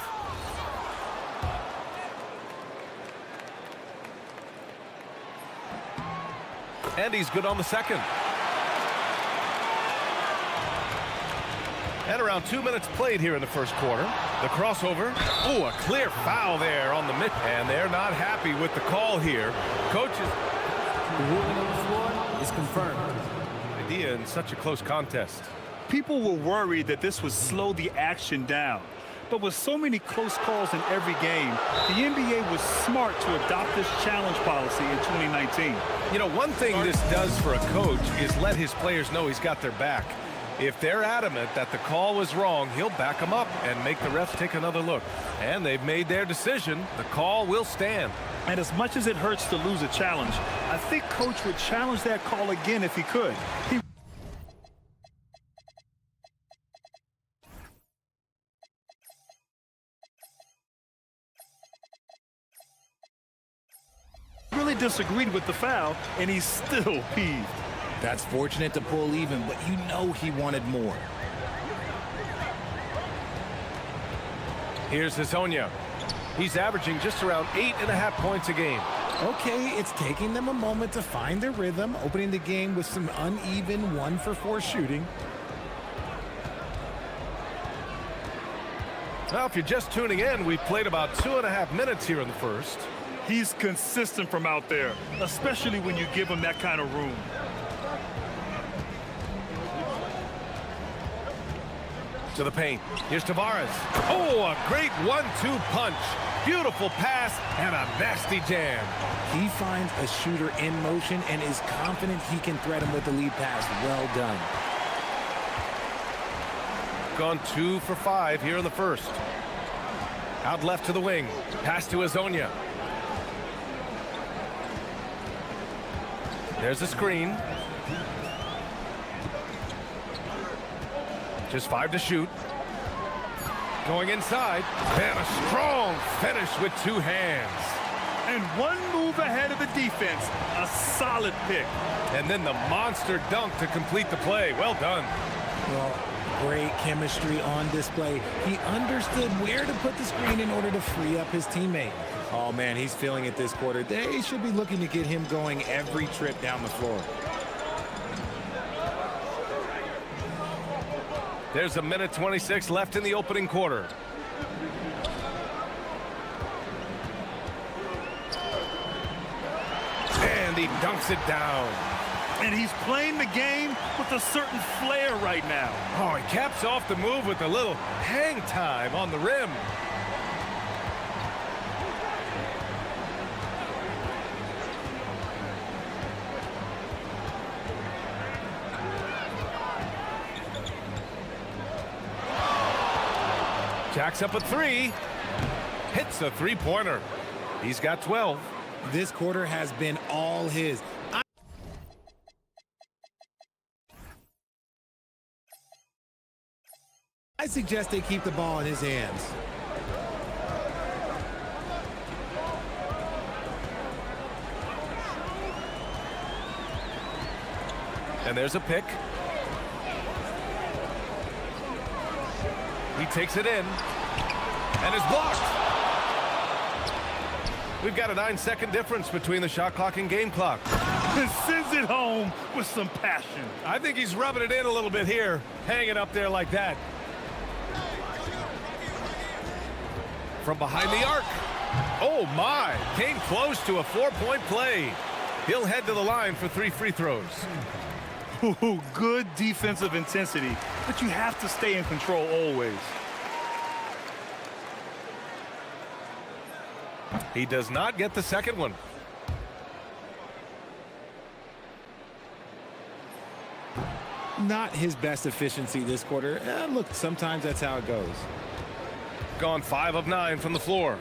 And he's good on the second. And around 2 minutes played here in the first quarter. The crossover. Oh, a clear foul there on the mid. And they're not happy with the call here. Coaches. The ruling on the floor is confirmed. Idea in such a close contest. People were worried that this would slow the action down. But with so many close calls in every game, the NBA was smart to adopt this challenge policy in 2019. You know, one thing this does for a coach is let his players know he's got their back. If they're adamant that the call was wrong, he'll back them up and make the refs take another look. And they've made their decision. The call will stand. And as much as it hurts to lose a challenge, I think Coach would challenge that call again if he could. He really disagreed with the foul, and he's still peeved. That's fortunate to pull even, but you know he wanted more. Here's Hazonia. He's averaging just around 8.5 points a game. Okay, it's taking them a moment to find their rhythm, opening the game with some uneven 1-for-4 shooting. Well, if you're just tuning in, we've played about 2.5 minutes here in the first. He's consistent from out there, especially when you give him that kind of room. To the paint. Here's Tavares. Oh, a great 1-2 punch. Beautiful pass and a nasty jam. He finds a shooter in motion and is confident he can thread him with the lead pass. Well done. Gone 2 for 5 here in the first. Out left to the wing. Pass to Hazonia. There's a screen. Just 5 to shoot. Going inside. And a strong finish with 2 hands. And one move ahead of the defense. A solid pick. And then the monster dunk to complete the play. Well done. Well, great chemistry on display. He understood where to put the screen in order to free up his teammate. Oh, man, he's feeling it this quarter. They should be looking to get him going every trip down the floor. There's a minute 26 left in the opening quarter. And he dunks it down. And he's playing the game with a certain flair right now. Oh, he caps off the move with a little hang time on the rim. Jacks up a 3. Hits a 3-pointer. He's got 12. This quarter has been all his. I suggest they keep the ball in his hands. And there's a pick. He takes it in. And is blocked. We've got a 9-second difference between the shot clock and game clock. And sends it home with some passion. I think he's rubbing it in a little bit here. Hanging up there like that. From behind the arc. Oh, my. Came close to a 4-point play. He'll head to the line for 3 free throws. Ooh, good defensive intensity, but you have to stay in control always. He does not get the second one. Not his best efficiency this quarter. Look, sometimes that's how it goes. Gone 5 of 9 from the floor.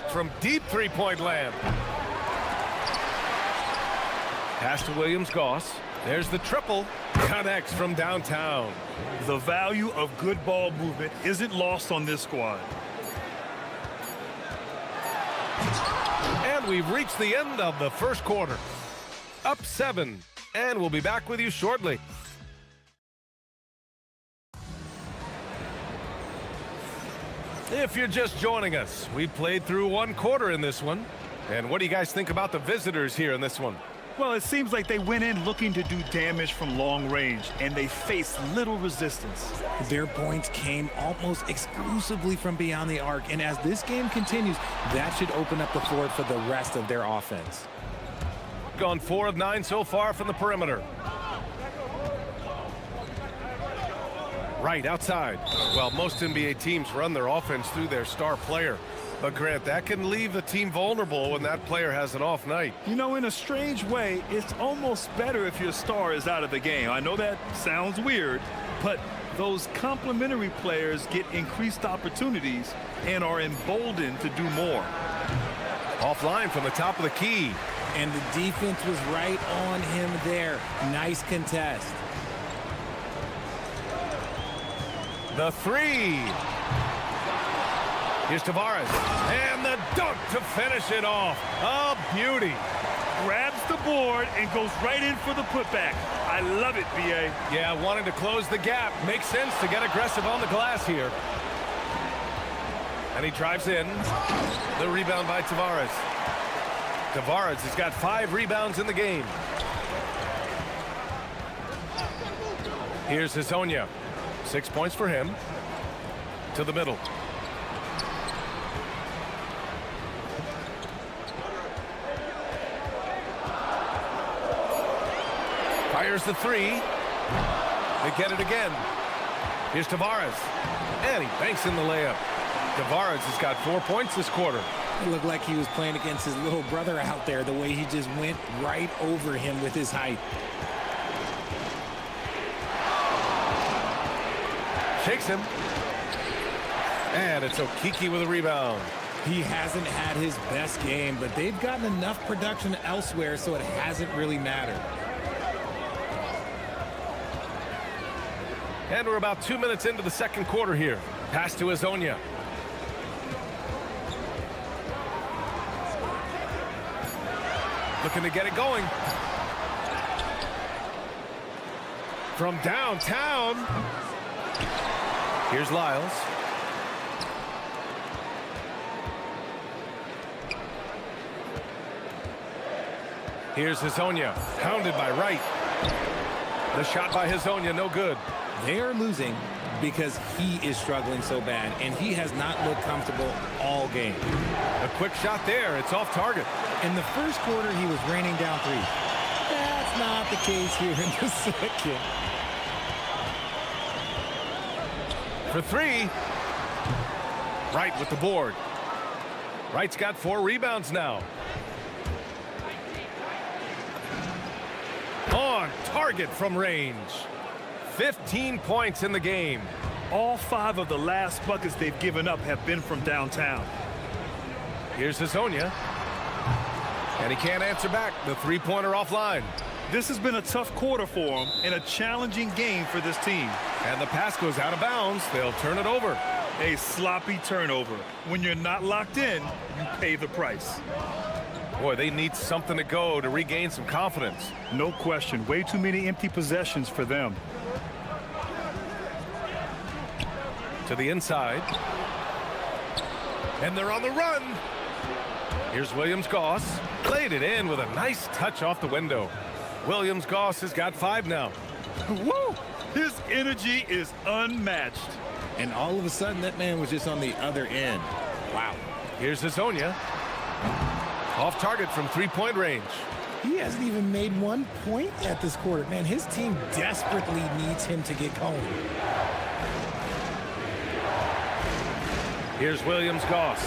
From deep 3-point land. Pass to Williams-Goss. There's the triple. Connects from downtown. The value of good ball movement isn't lost on this squad. And we've reached the end of the first quarter. Up 7. And we'll be back with you shortly. If you're just joining us, we played through 1 quarter in this one. And what do you guys think about the visitors here in this one? Well, it seems like they went in looking to do damage from long range, and they faced little resistance. Their points came almost exclusively from beyond the arc, and as this game continues, that should open up the floor for the rest of their offense. Gone 4 of 9 so far from the perimeter. Right outside. Well, most NBA teams run their offense through their star player. But Grant, that can leave the team vulnerable when that player has an off night. You know, in a strange way, it's almost better if your star is out of the game. I know that sounds weird, but those complementary players get increased opportunities and are emboldened to do more. Offline from the top of the key. And the defense was right on him there. Nice contest. The 3. Here's Tavares. And the dunk to finish it off. A beauty. Grabs the board and goes right in for the putback. I love it, B.A. Yeah, wanting to close the gap. Makes sense to get aggressive on the glass here. And he drives in. The rebound by Tavares. Tavares has got 5 rebounds in the game. Here's Hezonja. 6 points for him. To the middle. Fires the 3. They get it again. Here's Tavares. And he banks in the layup. Tavares has got 4 points this quarter. It looked like he was playing against his little brother out there, the way he just went right over him with his height. Shakes him. And it's Okiki with a rebound. He hasn't had his best game, but they've gotten enough production elsewhere, so it hasn't really mattered. And we're about 2 minutes into the second quarter here. Pass to Azonia. Looking to get it going. From downtown. Here's Lyles. Here's Hazonia, hounded by Wright. The shot by Hazonia, no good. They are losing because he is struggling so bad, and he has not looked comfortable all game. A quick shot there. It's off target. In the first quarter, he was raining down threes. That's not the case here in the second. For three. Wright with the board. Wright's got 4 rebounds now. On target from range. 15 points in the game. All 5 of the last buckets they've given up have been from downtown. Here's Hazonia. And he can't answer back. The three-pointer offline. This has been a tough quarter for him and a challenging game for this team. And the pass goes out of bounds. They'll turn it over. A sloppy turnover. When you're not locked in, you pay the price. Boy, they need something to go to regain some confidence. No question. Way too many empty possessions for them. To the inside. And they're on the run. Here's Williams-Goss. Played it in with a nice touch off the window. Williams-Goss has got 5 now. Woo! His energy is unmatched. And all of a sudden, that man was just on the other end. Wow. Here's Hazonia. Off target from three-point range. He hasn't even made 1 point at this quarter. Man, his team desperately needs him to get going. Here's Williams-Goss.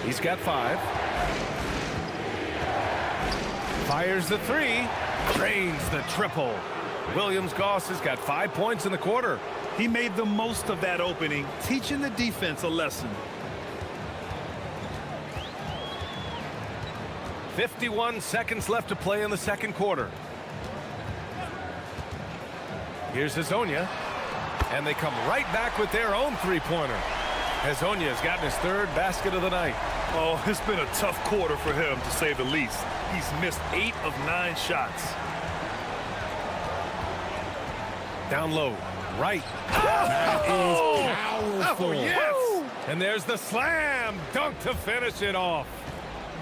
He's got 5. Fires the 3. Drains the triple. Williams-Goss has got 5 points in the quarter. He made the most of that opening, teaching the defense a lesson. 51 seconds left to play in the second quarter. Here's Hazonia. And they come right back with their own three-pointer. Hazonia has gotten his 3rd basket of the night. Oh, it's been a tough quarter for him, to say the least. He's missed 8 of 9 shots. Down low. Right. That is powerful. Oh, yes. And there's the slam dunk to finish it off.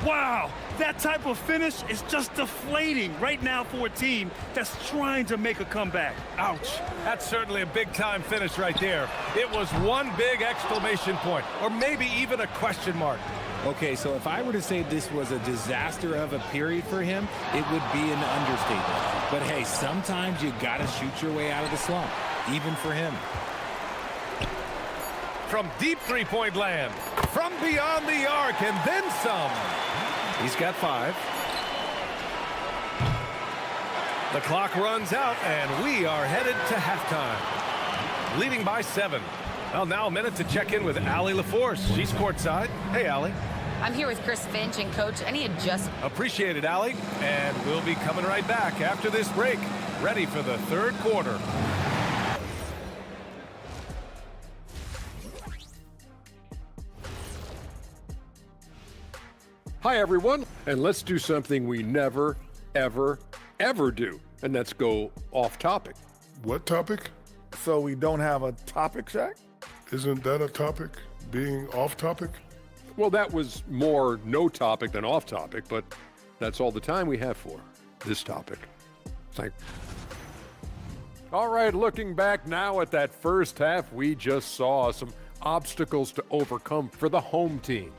Wow, that type of finish is just deflating right now for a team that's trying to make a comeback. Ouch. That's certainly a big-time finish right there. It was one big exclamation point, or maybe even a question mark. Okay, so if I were to say this was a disaster of a period for him, it would be an understatement. But hey, sometimes you gotta shoot your way out of the slump, even for him. From deep three-point land, from beyond the arc, and then some. He's got 5. The clock runs out, and we are headed to halftime. Leading by 7. Well, now a minute to check in with Allie LaForce. She's courtside. Hey, Allie. I'm here with Chris Finch, and Coach, any adjustments? Appreciate it, Allie. And we'll be coming right back after this break, ready for the third quarter. Hi, everyone, and let's do something we never, ever, ever do, and that's go off topic. What topic? So we don't have a topic, Shaq? Isn't that a topic? Being off topic? Well, that was more no topic than off topic, but that's all the time we have for this topic. All right, looking back now at that first half, we just saw some obstacles to overcome for the home team.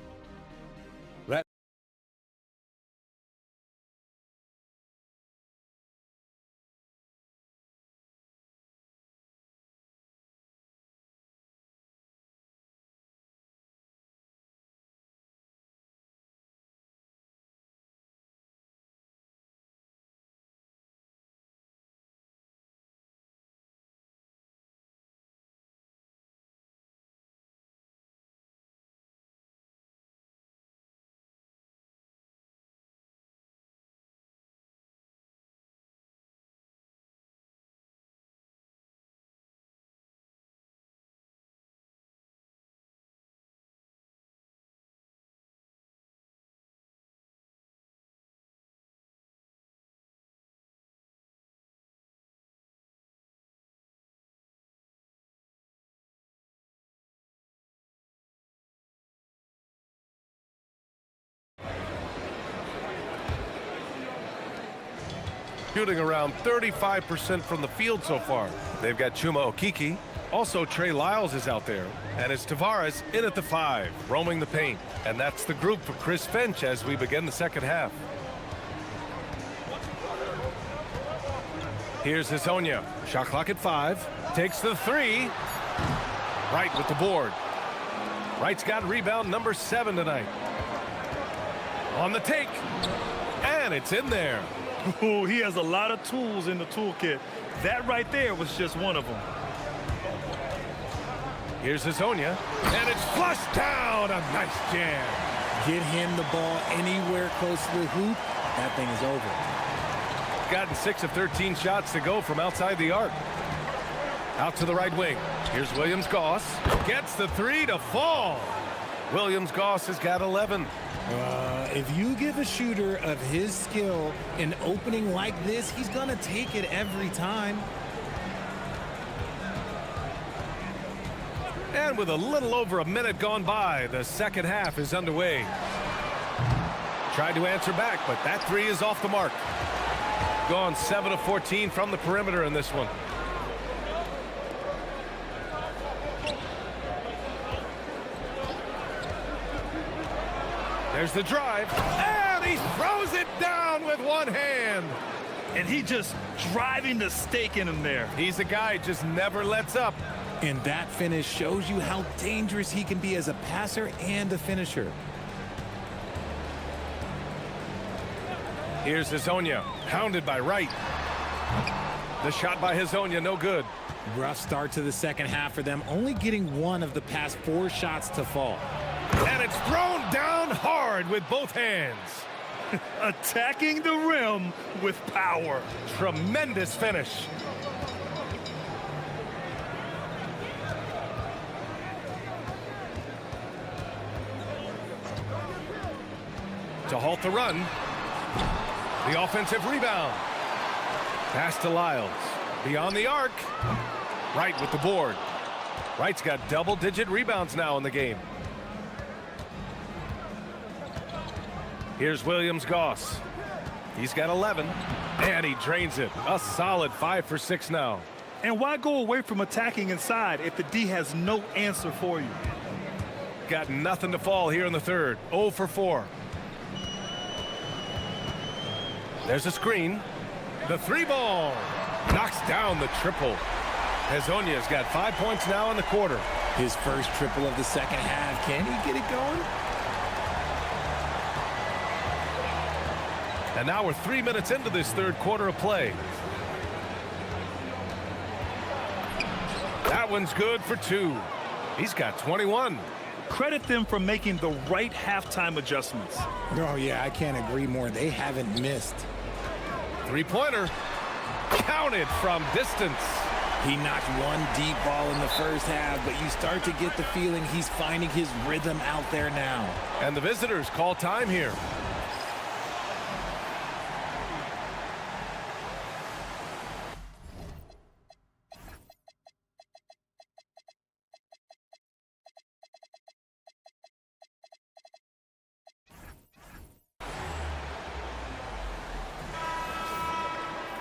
shooting around 35% from the field so far. They've got Chuma Okeke. Also, Trey Lyles is out there. And it's Tavares in at the 5, roaming the paint. And that's the group for Chris Finch as we begin the second half. Here's Hezonja. Shot clock at 5. Takes the 3. Wright with the board. Wright's got rebound number 7 tonight. On the take. And it's in there. Ooh, he has a lot of tools in the toolkit. That right there was just one of them. Here's Hezonja. And it's flushed down. A nice jam. Get him the ball anywhere close to the hoop. That thing is over. Gotten 6 of 13 shots to go from outside the arc. Out to the right wing. Here's Williams-Goss. Gets the 3 to fall. Williams-Goss has got 11. If you give a shooter of his skill an opening like this, he's going to take it every time. And with a little over a minute gone by, the second half is underway. Tried to answer back, but that 3 is off the mark. Gone 7 of 14 from the perimeter in this one. There's the drive, and he throws it down with one hand. And he just driving the stake in him there. He's a guy who just never lets up. And that finish shows you how dangerous he can be as a passer and a finisher. Here's Hezonja, pounded by Wright. The shot by Hezonja, no good. Rough start to the second half for them, only getting 1 of the past 4 shots to fall. And it's thrown down hard with both hands. Attacking the rim with power. Tremendous finish. To halt the run. The offensive rebound. Pass to Lyles. Beyond the arc. Wright with the board. Wright's got double-digit rebounds now in the game. Here's Williams-Goss. He's got 11. And he drains it. A solid 5 for 6 now. And why go away from attacking inside if the D has no answer for you? Got nothing to fall here in the third. 0 for 4. There's a screen. The 3 ball. Knocks down the triple. Hezonja's got 5 points now in the quarter. His first triple of the second half. Can he get it going? And now we're 3 minutes into this third quarter of play. That one's good for 2. He's got 21. Credit them for making the right halftime adjustments. Oh, yeah, I can't agree more. They haven't missed. 3-pointer. Counted from distance. He knocked 1 deep ball in the first half, but you start to get the feeling he's finding his rhythm out there now. And the visitors call time here.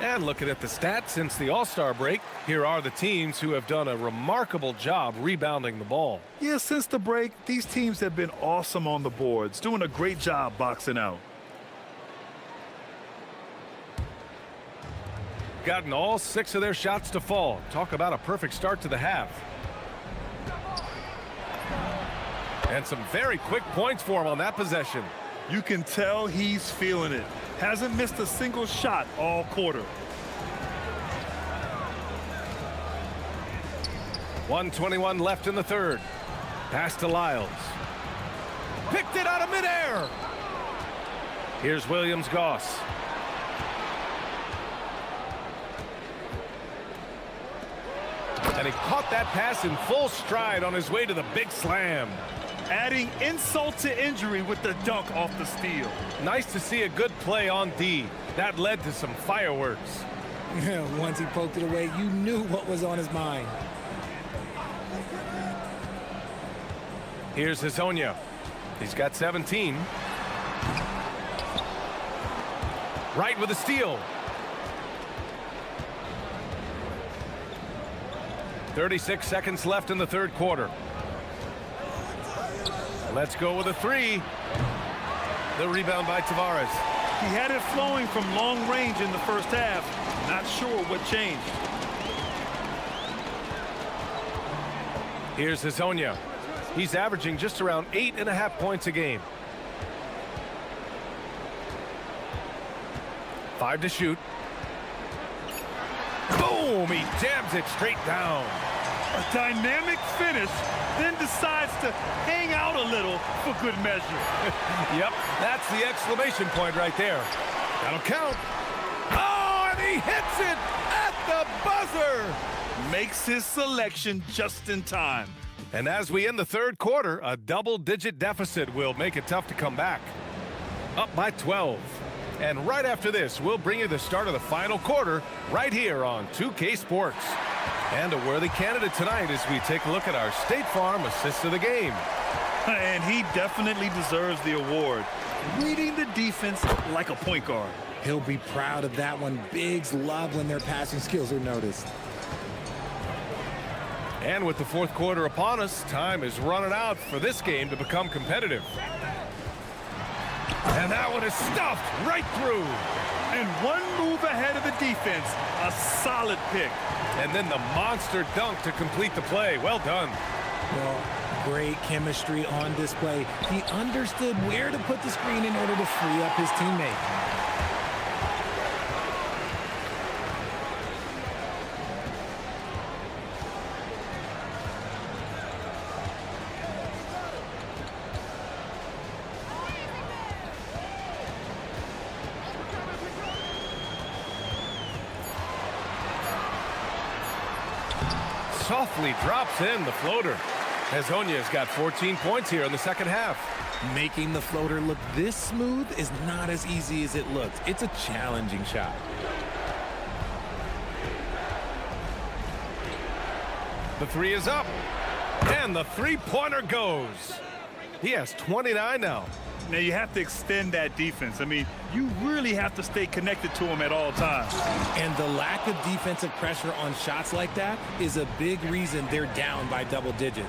And looking at the stats since the All-Star break, here are the teams who have done a remarkable job rebounding the ball. Yeah, since the break, these teams have been awesome on the boards, doing a great job boxing out. Gotten all 6 of their shots to fall. Talk about a perfect start to the half. And some very quick points for him on that possession. You can tell he's feeling it. Hasn't missed a single shot all quarter. 1:21 left in the third. Pass to Lyles. Picked it out of midair. Here's Williams-Goss. And he caught that pass in full stride on his way to the big slam. Adding insult to injury with the dunk off the steal. Nice to see a good play on D. That led to some fireworks. Once he poked it away, you knew what was on his mind. Here's Hezonja. He's got 17. Wright with a steal. 36 seconds left in the third quarter. Let's go with a three. The rebound by Tavares. He had it flowing from long range in the first half. Not sure what changed. Here's Hezonja. He's averaging just around 8.5 points a game. 5 to shoot. Boom! He jams it straight down. A dynamic finish, then decides to hang out a little for good measure. Yep, that's the exclamation point right there. That'll count. Oh, and he hits it at the buzzer. Makes his selection just in time. And as we end the third quarter, a double-digit deficit will make it tough to come back. Up by 12. And right after this, we'll bring you the start of the final quarter right here on 2K Sports. And a worthy candidate tonight as we take a look at our State Farm assist of the game. And he definitely deserves the award. Reading the defense like a point guard. He'll be proud of that one. Bigs love when their passing skills are noticed. And with the fourth quarter upon us, time is running out for this game to become competitive. And that one is stuffed right through. And one move ahead of the defense. A solid pick. And then the monster dunk to complete the play. Well done. Well, great chemistry on display. He understood where to put the screen in order to free up his teammate. Softly drops in the floater. Hezonja's got 14 points here in the second half. Making the floater look this smooth is not as easy as it looks. It's a challenging shot. The three is up. And the three-pointer goes. He has 29 now. Now you have to extend that defense. I mean, you really have to stay connected to him at all times. And the lack of defensive pressure on shots like that is a big reason they're down by double digits.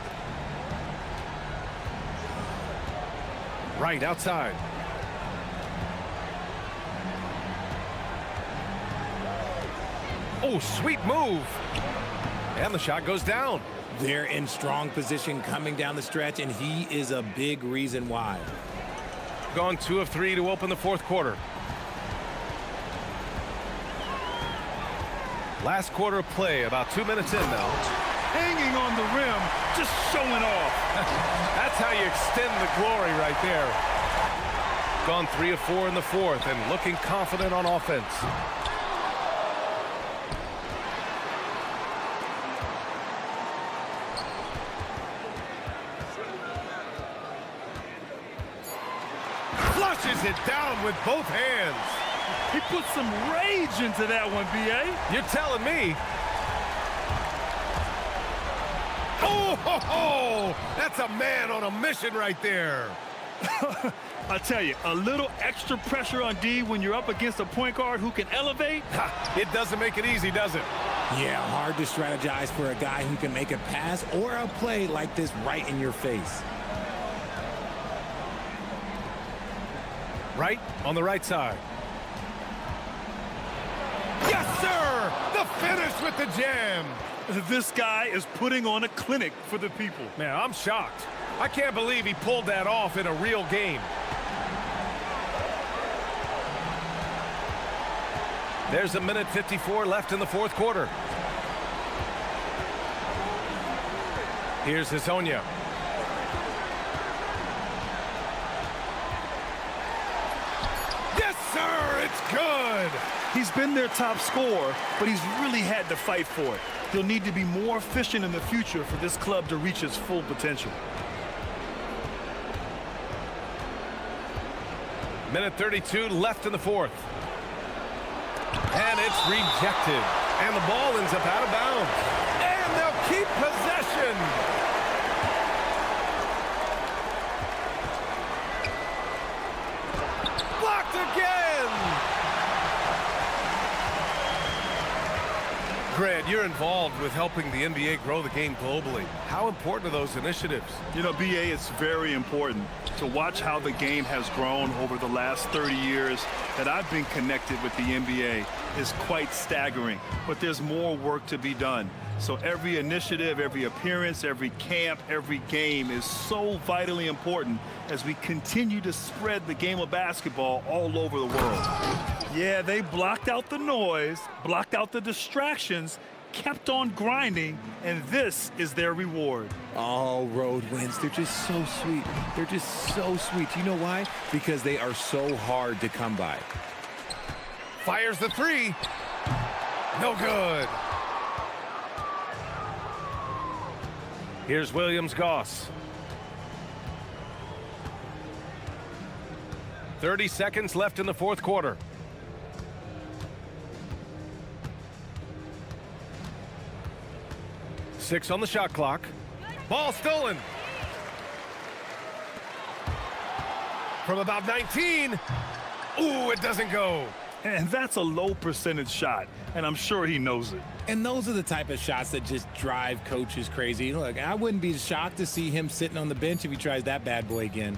Right outside. Oh, sweet move. And the shot goes down. They're in strong position coming down the stretch, and he is a big reason why. Gone 2 of 3 to open the fourth quarter. Last quarter of play, about 2 minutes in now. Hanging on the rim, just showing off. That's how you extend the glory right there. Gone 3 of 4 in the fourth and looking confident on offense. Flushes it down with both hands. He put some rage into that one, B.A. You're telling me. Oh, ho, ho! That's a man on a mission right there. I tell you, a little extra pressure on D when you're up against a point guard who can elevate. It doesn't make it easy, does it? Yeah, hard to strategize for a guy who can make a pass or a play like this right in your face. Right on the right side. Yes, sir! The finish with the jam. This guy is putting on a clinic for the people. Man, I'm shocked. I can't believe he pulled that off in a real game. There's 1:54 left in the fourth quarter. Here's Hezonja. Yes, sir! It's good! He's been their top scorer, but he's really had to fight for it. He'll need to be more efficient in the future for this club to reach its full potential. 1:32 left in the fourth. And it's rejected. And the ball ends up out of bounds. And they'll keep possession. Blocked again. Grant, you're involved with helping the NBA grow the game globally. How important are those initiatives? You know, BA, it's very important to watch how the game has grown over the last 30 years that I've been connected with the NBA is quite staggering, but there's more work to be done. So every initiative, every appearance, every camp, every game is so vitally important as we continue to spread the game of basketball all over the world. Yeah, they blocked out the noise, blocked out the distractions, kept on grinding, and this is their reward. Oh, road wins. They're just so sweet. They're just so sweet. You know why? Because they are so hard to come by. Fires the three. No good. Here's Williams-Goss. 30 seconds left in the fourth quarter. Six on the shot clock. Ball stolen. From about 19. Ooh, it doesn't go. And that's a low percentage shot, and I'm sure he knows it. And those are the type of shots that just drive coaches crazy. Look, I wouldn't be shocked to see him sitting on the bench if he tries that bad boy again.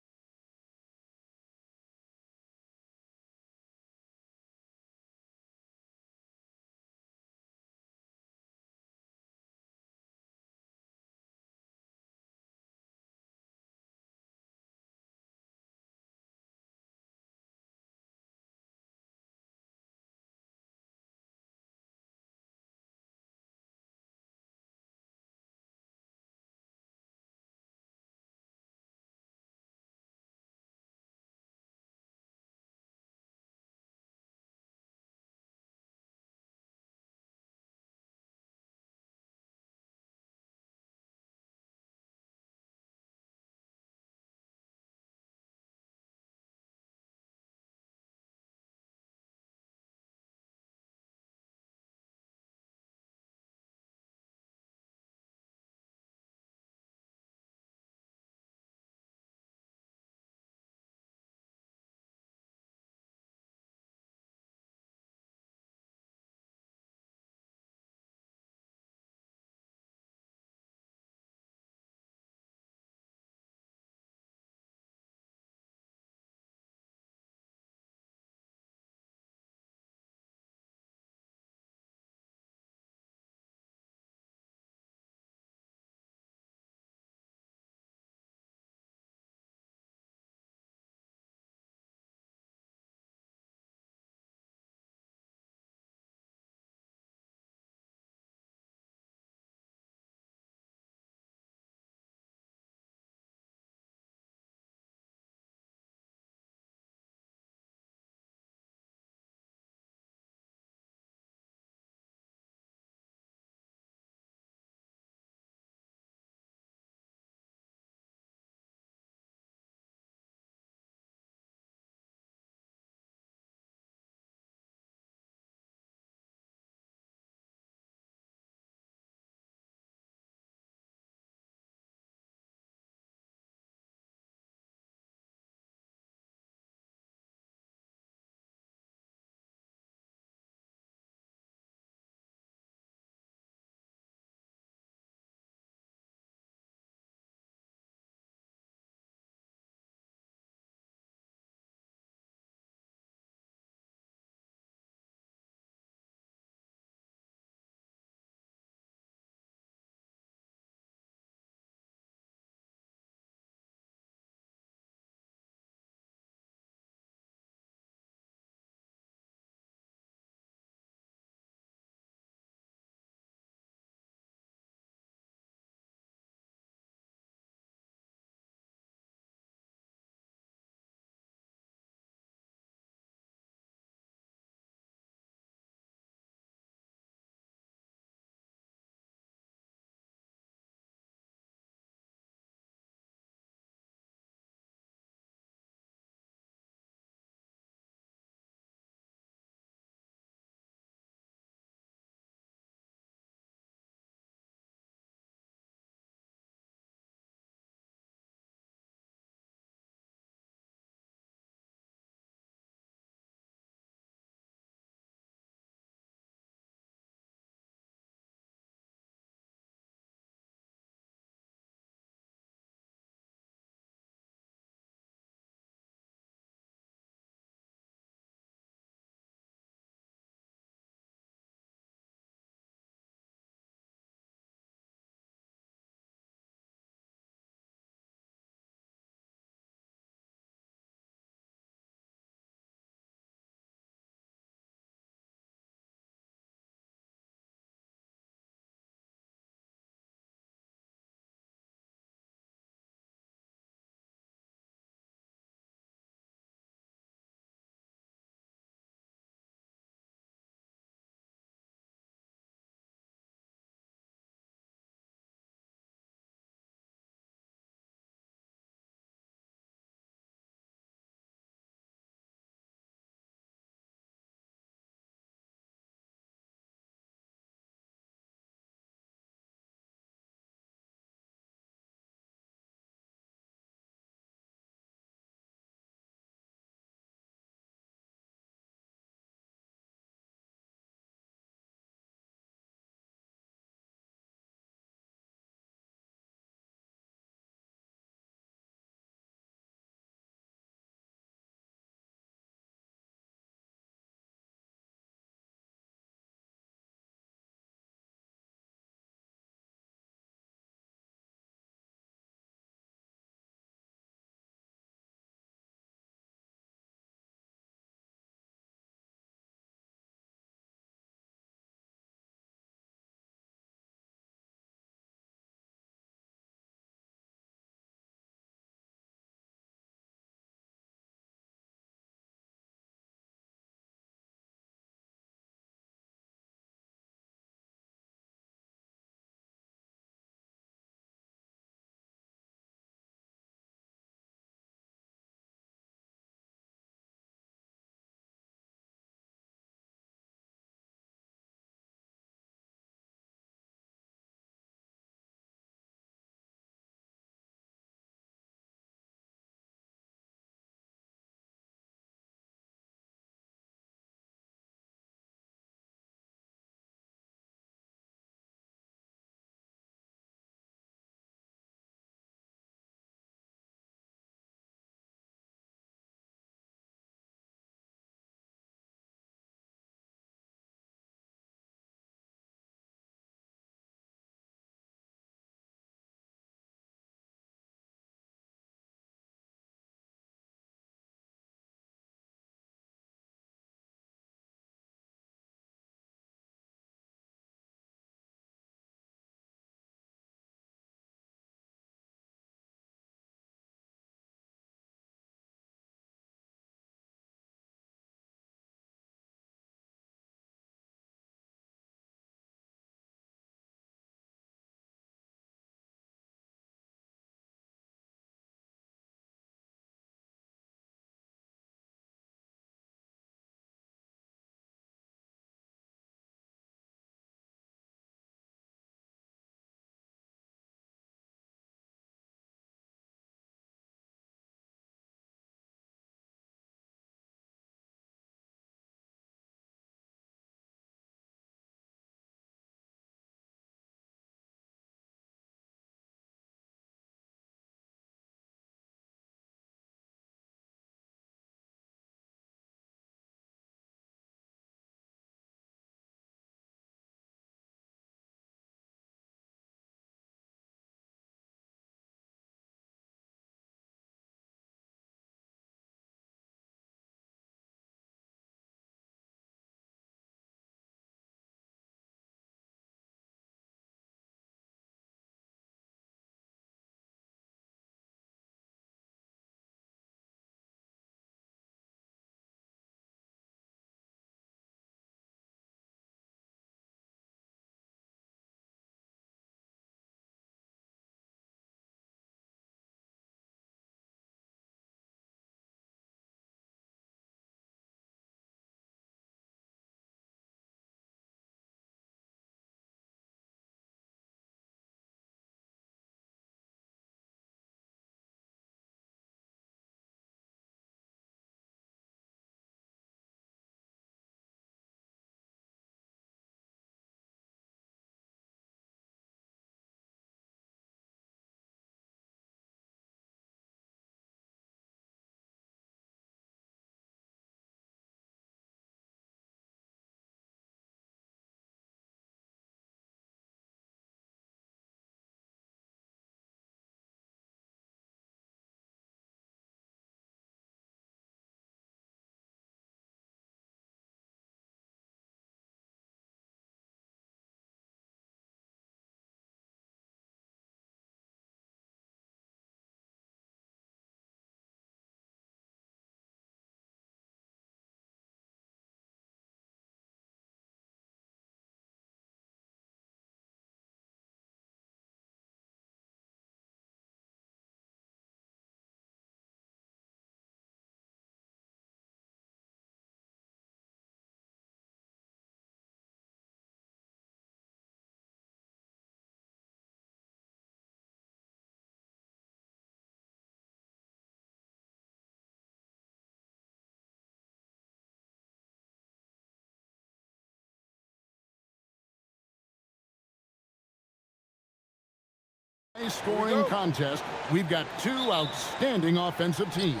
Scoring contest. We've got two outstanding offensive teams.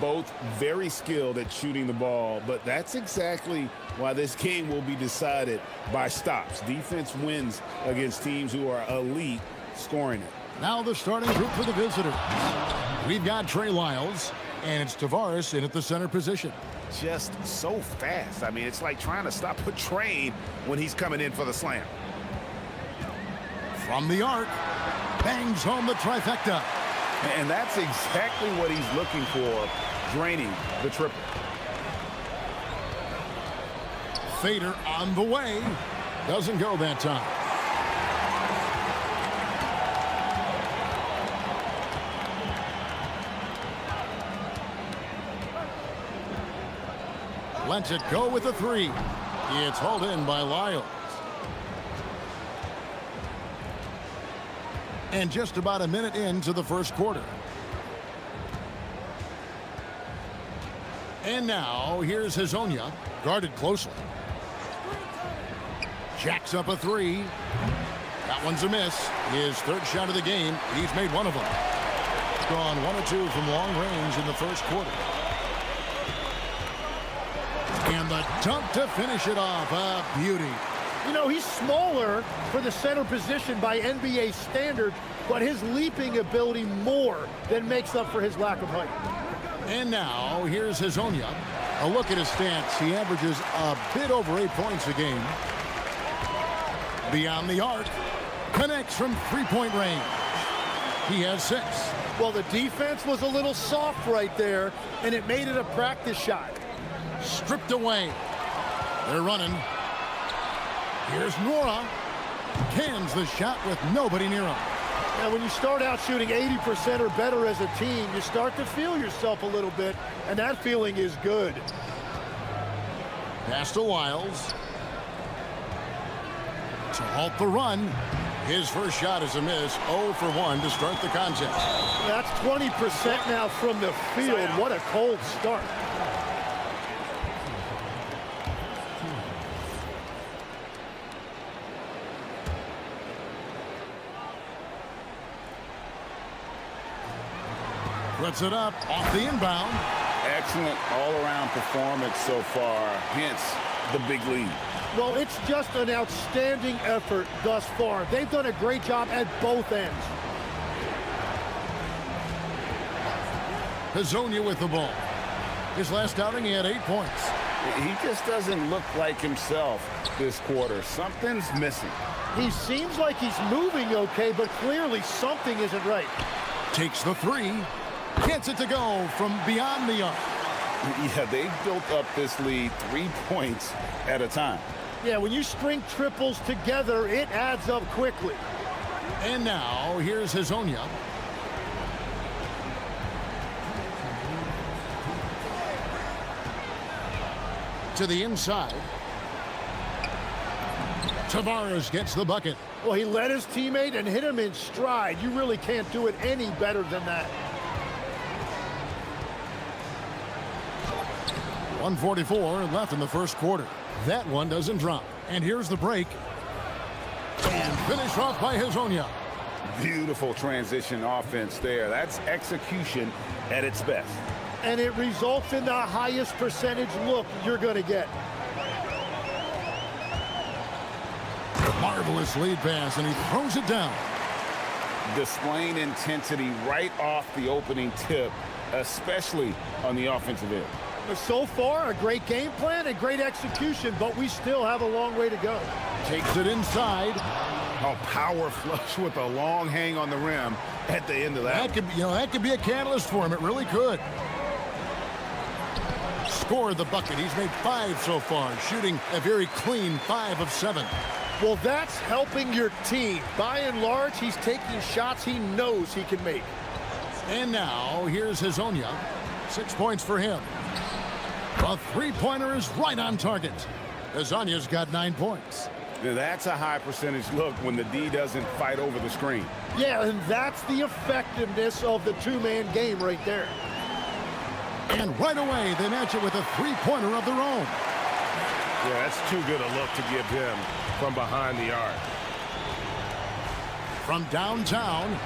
Both very skilled at shooting the ball, but that's exactly why this game will be decided by stops. Defense wins against teams who are elite scoring it. Now the starting group for the visitors. We've got Trey Lyles, and it's Tavares in at the center position. Just so fast. I mean, it's like trying to stop a train when he's coming in for the slam. From the arc, bangs home the trifecta. And that's exactly what he's looking for, draining the triple. Fader on the way. Doesn't go that time. Lets it go with a three. It's hauled in by Lyles. And just about a minute into the first quarter. And now here's Hazonia, guarded closely. Jacks up a three. That one's a miss. His third shot of the game. He's made one of them. Gone 1 or 2 from long range in the first quarter. And the dunk to finish it off. A beauty. You know, he's smaller for the center position by NBA standard, but his leaping ability more than makes up for his lack of height. And now, here's Hazonia. A look at his stats. He averages a bit over 8 points a game. Beyond the arc. Connects from three-point range. He has 6. Well, the defense was a little soft right there, and it made it a practice shot. Stripped away. They're running. Here's Nora. Cans the shot with nobody near him. Now, when you start out shooting 80% or better as a team, you start to feel yourself a little bit, and that feeling is good. Pass to Lyles. To halt the run. His first shot is a miss. 0 for 1 to start the contest. That's 20% now from the field. What a cold start. Puts it up off the inbound. Excellent all-around performance so far, hence the big lead. Well, it's just an outstanding effort thus far. They've done a great job at both ends. Hazonia with the ball. His last outing, he had 8 points. He just doesn't look like himself this quarter. Something's missing. He seems like he's moving okay, but clearly something isn't right. Takes the three. Gets it to go from beyond the arc. Yeah, they've built up this lead 3 points at a time. Yeah, when you string triples together, it adds up quickly. And now, here's Hazonia. To the inside. Tavares gets the bucket. Well, he led his teammate and hit him in stride. You really can't do it any better than that. 1:44 left in the first quarter. That one doesn't drop. And here's the break. And finish off by Hazonia. Beautiful transition offense there. That's execution at its best. And it results in the highest percentage look you're going to get. Marvelous lead pass, and he throws it down. Displaying intensity right off the opening tip, especially on the offensive end. So far, a great game plan and great execution, but we still have a long way to go. Takes it inside. A power flush with a long hang on the rim at the end of that. That could be a catalyst for him. It really could. Scored the bucket. He's made 5 so far, shooting a very clean 5 of 7. Well, that's helping your team. By and large, he's taking shots he knows he can make. And now, here's Hazonia. 6 points for him. A three-pointer is right on target. Hazonia's got 9 points. Now that's a high percentage look when the D doesn't fight over the screen. Yeah, and that's the effectiveness of the two-man game right there. And right away, they match it with a three-pointer of their own. Yeah, that's too good a look to give him from behind the arc. From downtown,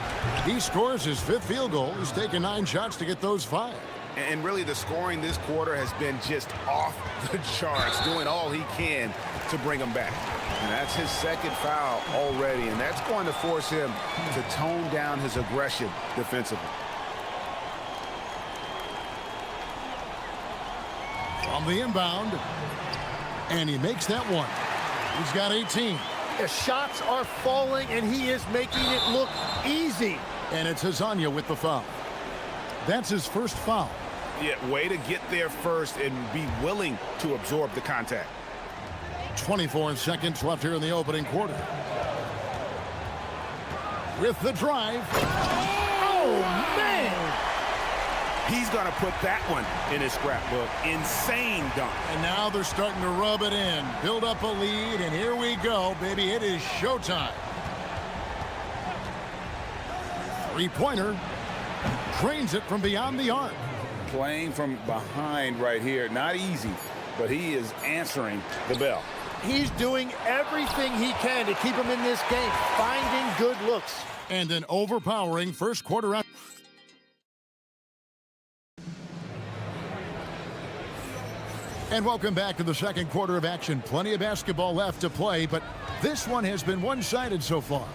he scores his 5th field goal. He's taken 9 shots to get those 5. And really, the scoring this quarter has been just off the charts, doing all he can to bring them back. And that's his 2nd foul already, and that's going to force him to tone down his aggression defensively. On the inbound, and he makes that one. He's got 18. The shots are falling, and he is making it look easy. And it's Hezonja with the foul. That's his 1st foul. Yeah, way to get there first and be willing to absorb the contact. 24 seconds left here in the opening quarter. With the drive. Oh, man! He's going to put that one in his scrapbook. Insane dunk. And now they're starting to rub it in. Build up a lead, and here we go, baby. It is showtime. 3-pointer. Drains it from beyond the arc. Playing from behind right here. Not easy, but he is answering the bell. He's doing everything he can to keep him in this game, finding good looks. And an overpowering first quarter out. And welcome back to the second quarter of action. Plenty of basketball left to play, but this one has been one-sided so far.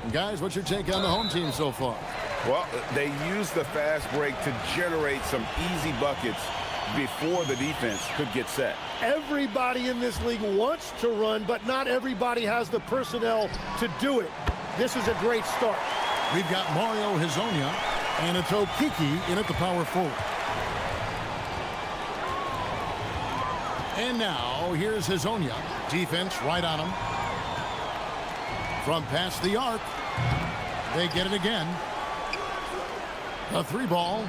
And guys, what's your take on the home team so far? Well, they used the fast break to generate some easy buckets before the defense could get set. Everybody in this league wants to run, but not everybody has the personnel to do it. This is a great start. We've got Mario Hezonja, and it's Okiki in at the power forward. And now, here's Hezonja. Defense right on him. From past the arc, they get it again. A 3-ball.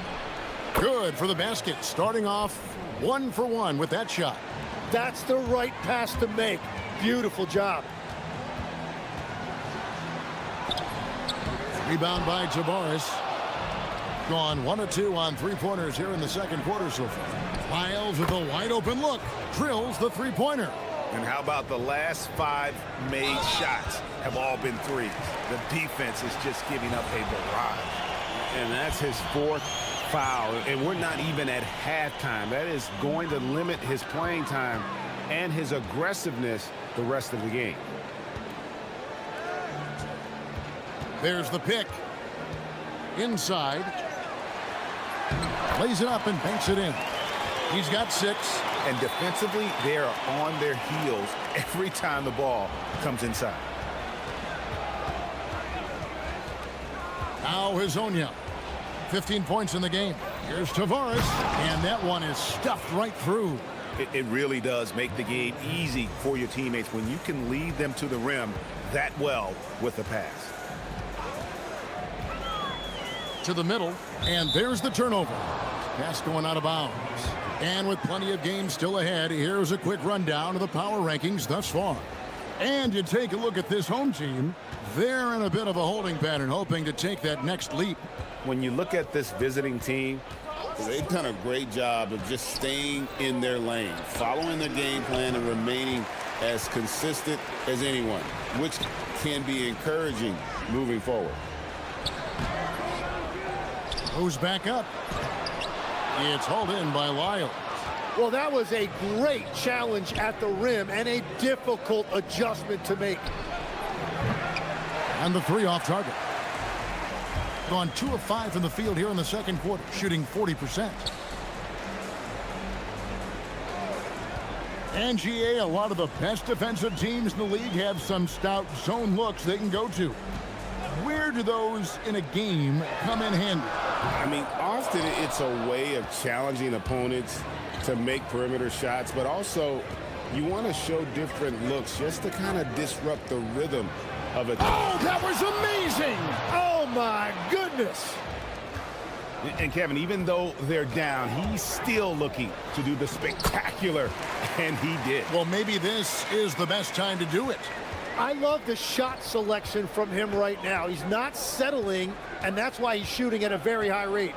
Good for the basket. Starting off 1 for 1 with that shot. That's the right pass to make. Beautiful job. Rebound by Tavares. Gone 1 of 2 on 3-pointers here in the second quarter so far. Miles with a wide open look. Drills the 3-pointer. And how about the last 5 made shots have all been threes? The defense is just giving up a barrage. And that's his 4th foul. And we're not even at halftime. That is going to limit his playing time and his aggressiveness the rest of the game. There's the pick. Inside. Plays it up and banks it in. He's got 6. And defensively, they are on their heels every time the ball comes inside. Now Hezonja. 15 points in the game. Here's Tavares. And that one is stuffed right through. It really does make the game easy for your teammates when you can lead them to the rim that well with the pass. To the middle. And there's the turnover. Pass going out of bounds. And with plenty of games still ahead, here's a quick rundown of the power rankings thus far. And you take a look at this home team, they're in a bit of a holding pattern, hoping to take that next leap. When you look at this visiting team, they've done a great job of just staying in their lane, following their game plan and remaining as consistent as anyone, which can be encouraging moving forward. Goes back up. It's hauled in by Lyles. Well, that was a great challenge at the rim and a difficult adjustment to make. And the 3 off target. Gone 2 of 5 from the field here in the second quarter, shooting 40%. And GA, a lot of the best defensive teams in the league have some stout zone looks they can go to. Where do those in a game come in handy? I mean, often it's a way of challenging opponents to make perimeter shots, but also you want to show different looks just to kind of disrupt the rhythm of a team. Oh, that was amazing! Oh, my goodness! And Kevin, even though they're down, he's still looking to do the spectacular, and he did. Well, maybe this is the best time to do it. I love the shot selection from him right now. He's not settling, and that's why he's shooting at a very high rate.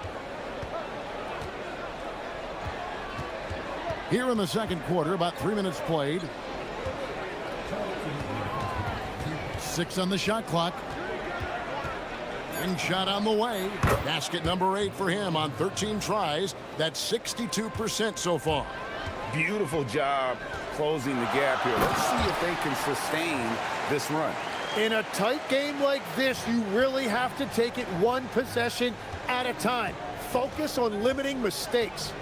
Here in the second quarter, about 3 minutes played. 6 on the shot clock. And shot on the way. Basket number 8 for him on 13 tries. That's 62% so far. Beautiful job closing the gap here. Let's see if they can sustain this run. In a tight game like this, you really have to take it one possession at a time. Focus on limiting mistakes.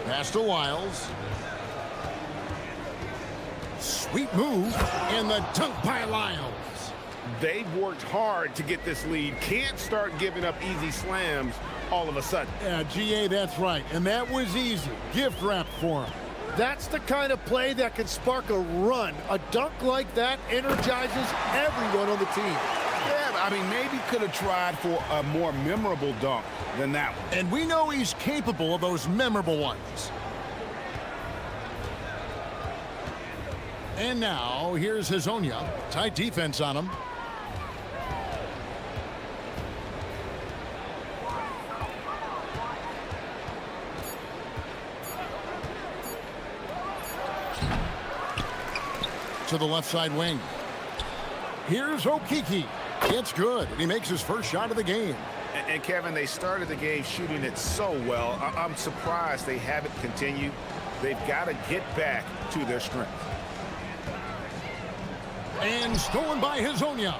Pass to Wiles. Sweet move, and the dunk by Lyles. They've worked hard to get this lead. Can't start giving up easy slams all of a sudden. Yeah, GA, that's right. And that was easy. Gift wrap for him. That's the kind of play that can spark a run. A dunk like that energizes everyone on the team. Yeah, I mean, maybe could have tried for a more memorable dunk than that one. And we know he's capable of those memorable ones. And now, here's Hezonja. Tight defense on him. To the left side wing. Here's Okiki. It's good, and he makes his first shot of the game. And Kevin, they started the game shooting it so well. I'm surprised they haven't continued. They've got to get back to their strength. And stolen by Hezonja.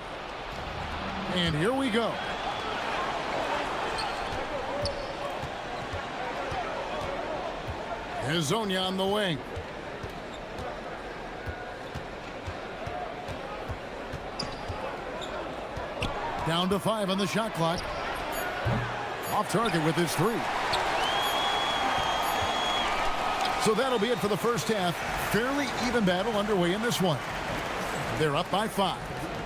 And here we go. Hezonja on the wing. Down to 5 on the shot clock. Off target with his 3. So that'll be it for the first half. Fairly even battle underway in this one. They're up by 5.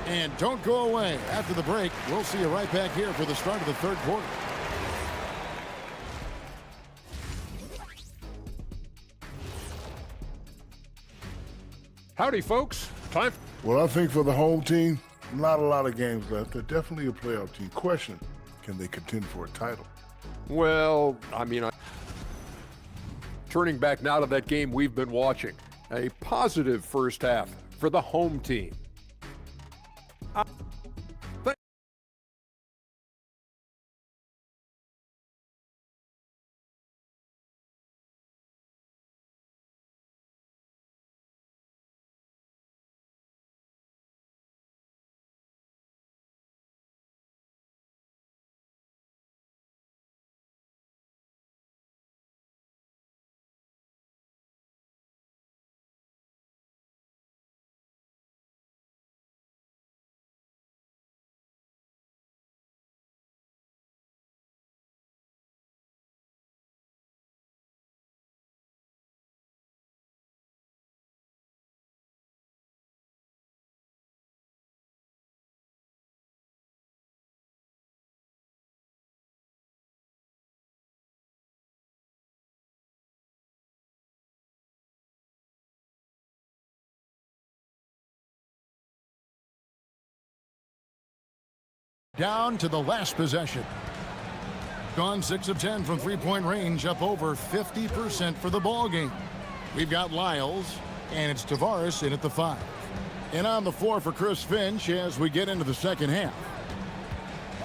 And don't go away. After the break, we'll see you right back here for the start of the third quarter. Howdy, folks. Time. Well, I think for the home team, not a lot of games left. They're definitely a playoff team. Question, can they contend for a title? Well, I mean, turning back now to that game we've been watching. A positive first half for the home team. Down to the last possession. Gone 6 of 10 from three-point range, up over 50% for the ball game. We've got Lyles, and it's Tavares in at the 5. And on the floor for Chris Finch as we get into the second half.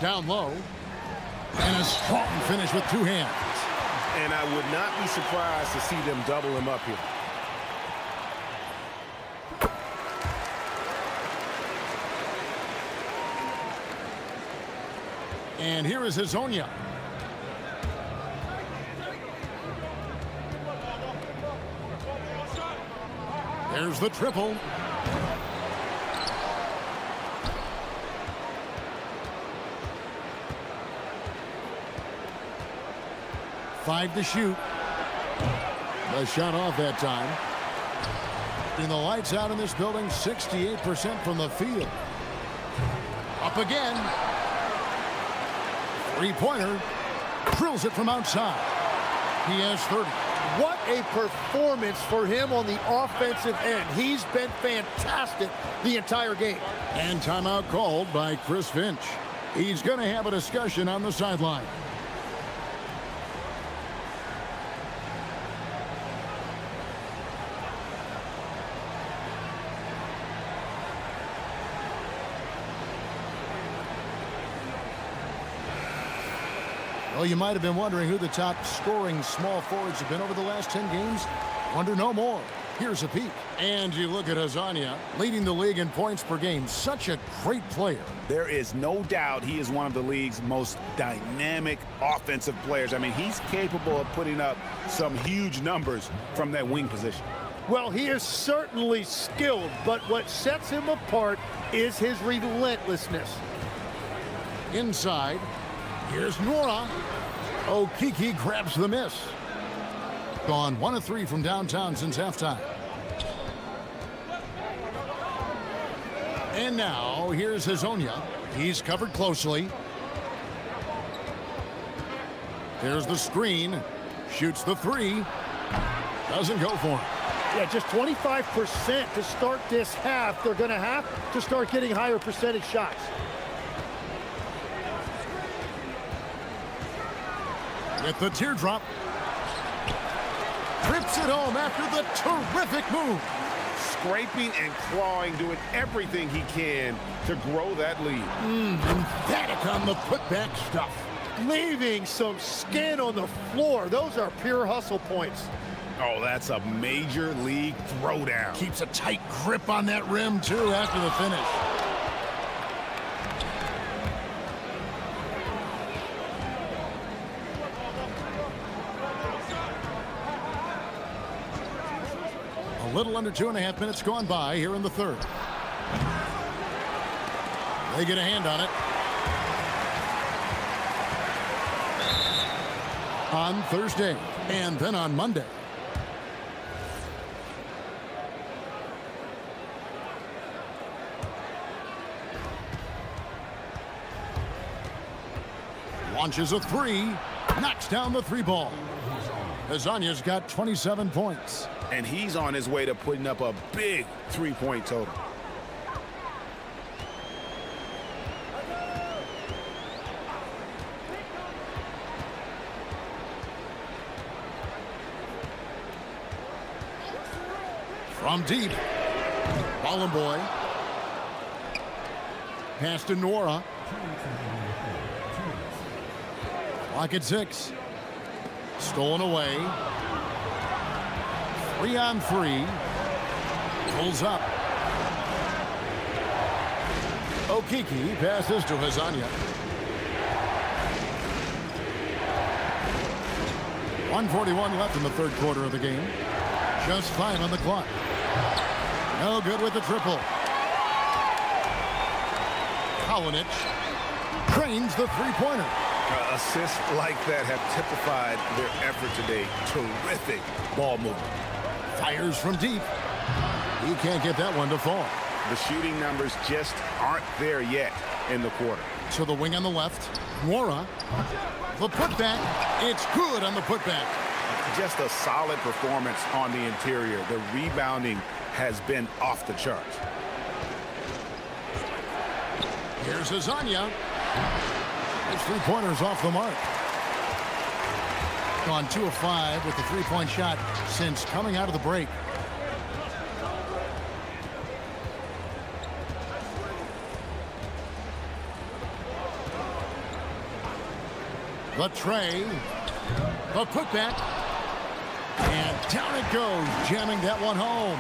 Down low, and a strong finish with 2 hands. And I would not be surprised to see them double him up here. And here is Hezonja. There's the triple. Five to shoot. The shot off that time. And the lights out in this building, 68% from the field. Up again. Three-pointer, drills it from outside. He has 30. What a performance for him on the offensive end. He's been fantastic the entire game. And timeout called by Chris Finch. He's going to have a discussion on the sideline. Well, you might have been wondering who the top scoring small forwards have been over the last 10 games. Wonder no more. Here's a peek. And you look at Azania, leading the league in points per game. Such a great player. There is no doubt he is one of the league's most dynamic offensive players. I mean, he's capable of putting up some huge numbers from that wing position. Well, he is certainly skilled, but what sets him apart is his relentlessness. Inside, here's Nora. Okiki grabs the miss. Gone 1 of 3 from downtown since halftime. And now, here's Hazonia. He's covered closely. There's the screen. Shoots the 3. Doesn't go for him. Yeah, just 25% to start this half. They're going to have to start getting higher percentage shots. With the teardrop. Rips it home after the terrific move. Scraping and clawing, doing everything he can to grow that lead. Emphatic on the putback stuff. Leaving some skin on the floor. Those are pure hustle points. Oh, that's a major league throwdown. Keeps a tight grip on that rim, too, after the finish. A little under 2.5 minutes gone by here in the third. They get a hand on it. On Thursday and then on Monday. Launches a 3, knocks down the 3 ball. Azania's got 27 points. And he's on his way to putting up a big 3-point total. From deep, Ballin boy. Pass to Nora. Clock at 6. Stolen away. 3 on 3. Pulls up. Okiki passes to Hazania. 1:41 left in the third quarter of the game. Just 5 on the clock. No good with the triple. Kalinic trains the 3-pointer. Assists like that have typified their effort today. Terrific ball movement. Fires from deep. He can't get that one to fall. The shooting numbers just aren't there yet in the quarter. To the wing on the left. Nora. The putback. It's good on the putback. Just a solid performance on the interior. The rebounding has been off the charts. Here's Azania. His 3-pointer's off the mark. Gone 2 of 5 with the 3-point shot since coming out of the break. The tray. The putback. And down it goes, jamming that one home.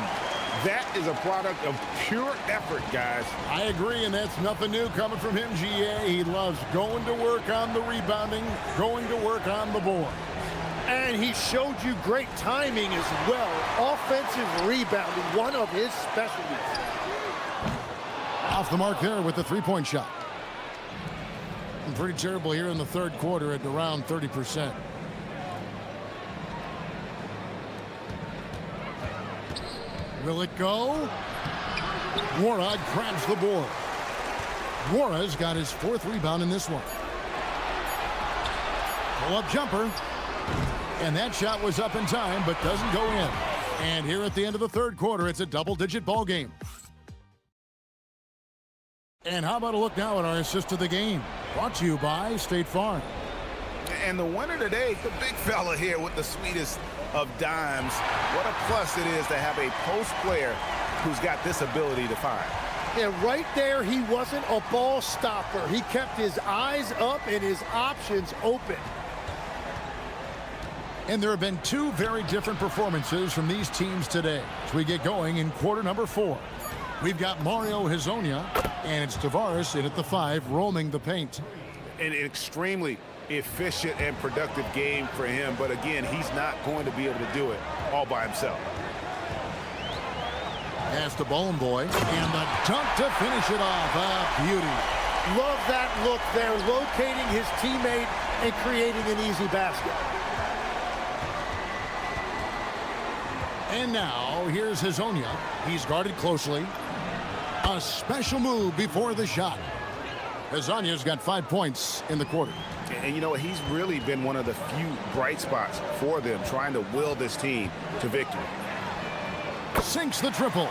That is a product of pure effort, guys. I agree, and that's nothing new coming from him, GA. He loves going to work on the rebounding, going to work on the board. And he showed you great timing as well. Offensive rebounding, one of his specialties. Off the mark there with the 3-point shot. Pretty terrible here in the third quarter at around 30%. Will it go? Wara grabs the board. Wara's got his 4th rebound in this one. Pull-up jumper. And that shot was up in time, but doesn't go in. And here at the end of the third quarter, it's a double-digit ball game. And how about a look now at our assist of the game? Brought to you by State Farm. And the winner today, the big fella here with the sweetest of dimes. What a plus it is to have a post player who's got this ability to find. And right there, he wasn't a ball stopper. He kept his eyes up and his options open. And there have been two very different performances from these teams today as we get going in quarter number 4. We've got Mario Hezonja, and it's Tavares in at the 5, roaming the paint. An extremely efficient and productive game for him, but again, he's not going to be able to do it all by himself. Pass to Bone Boy, and the dunk to finish it off. A beauty. Love that look there, locating his teammate and creating an easy basket. And now, here's Hezonja. He's guarded closely. A special move before the shot. Hezonja's got 5 points in the quarter. And you know, he's really been one of the few bright spots for them, trying to will this team to victory. Sinks the triple.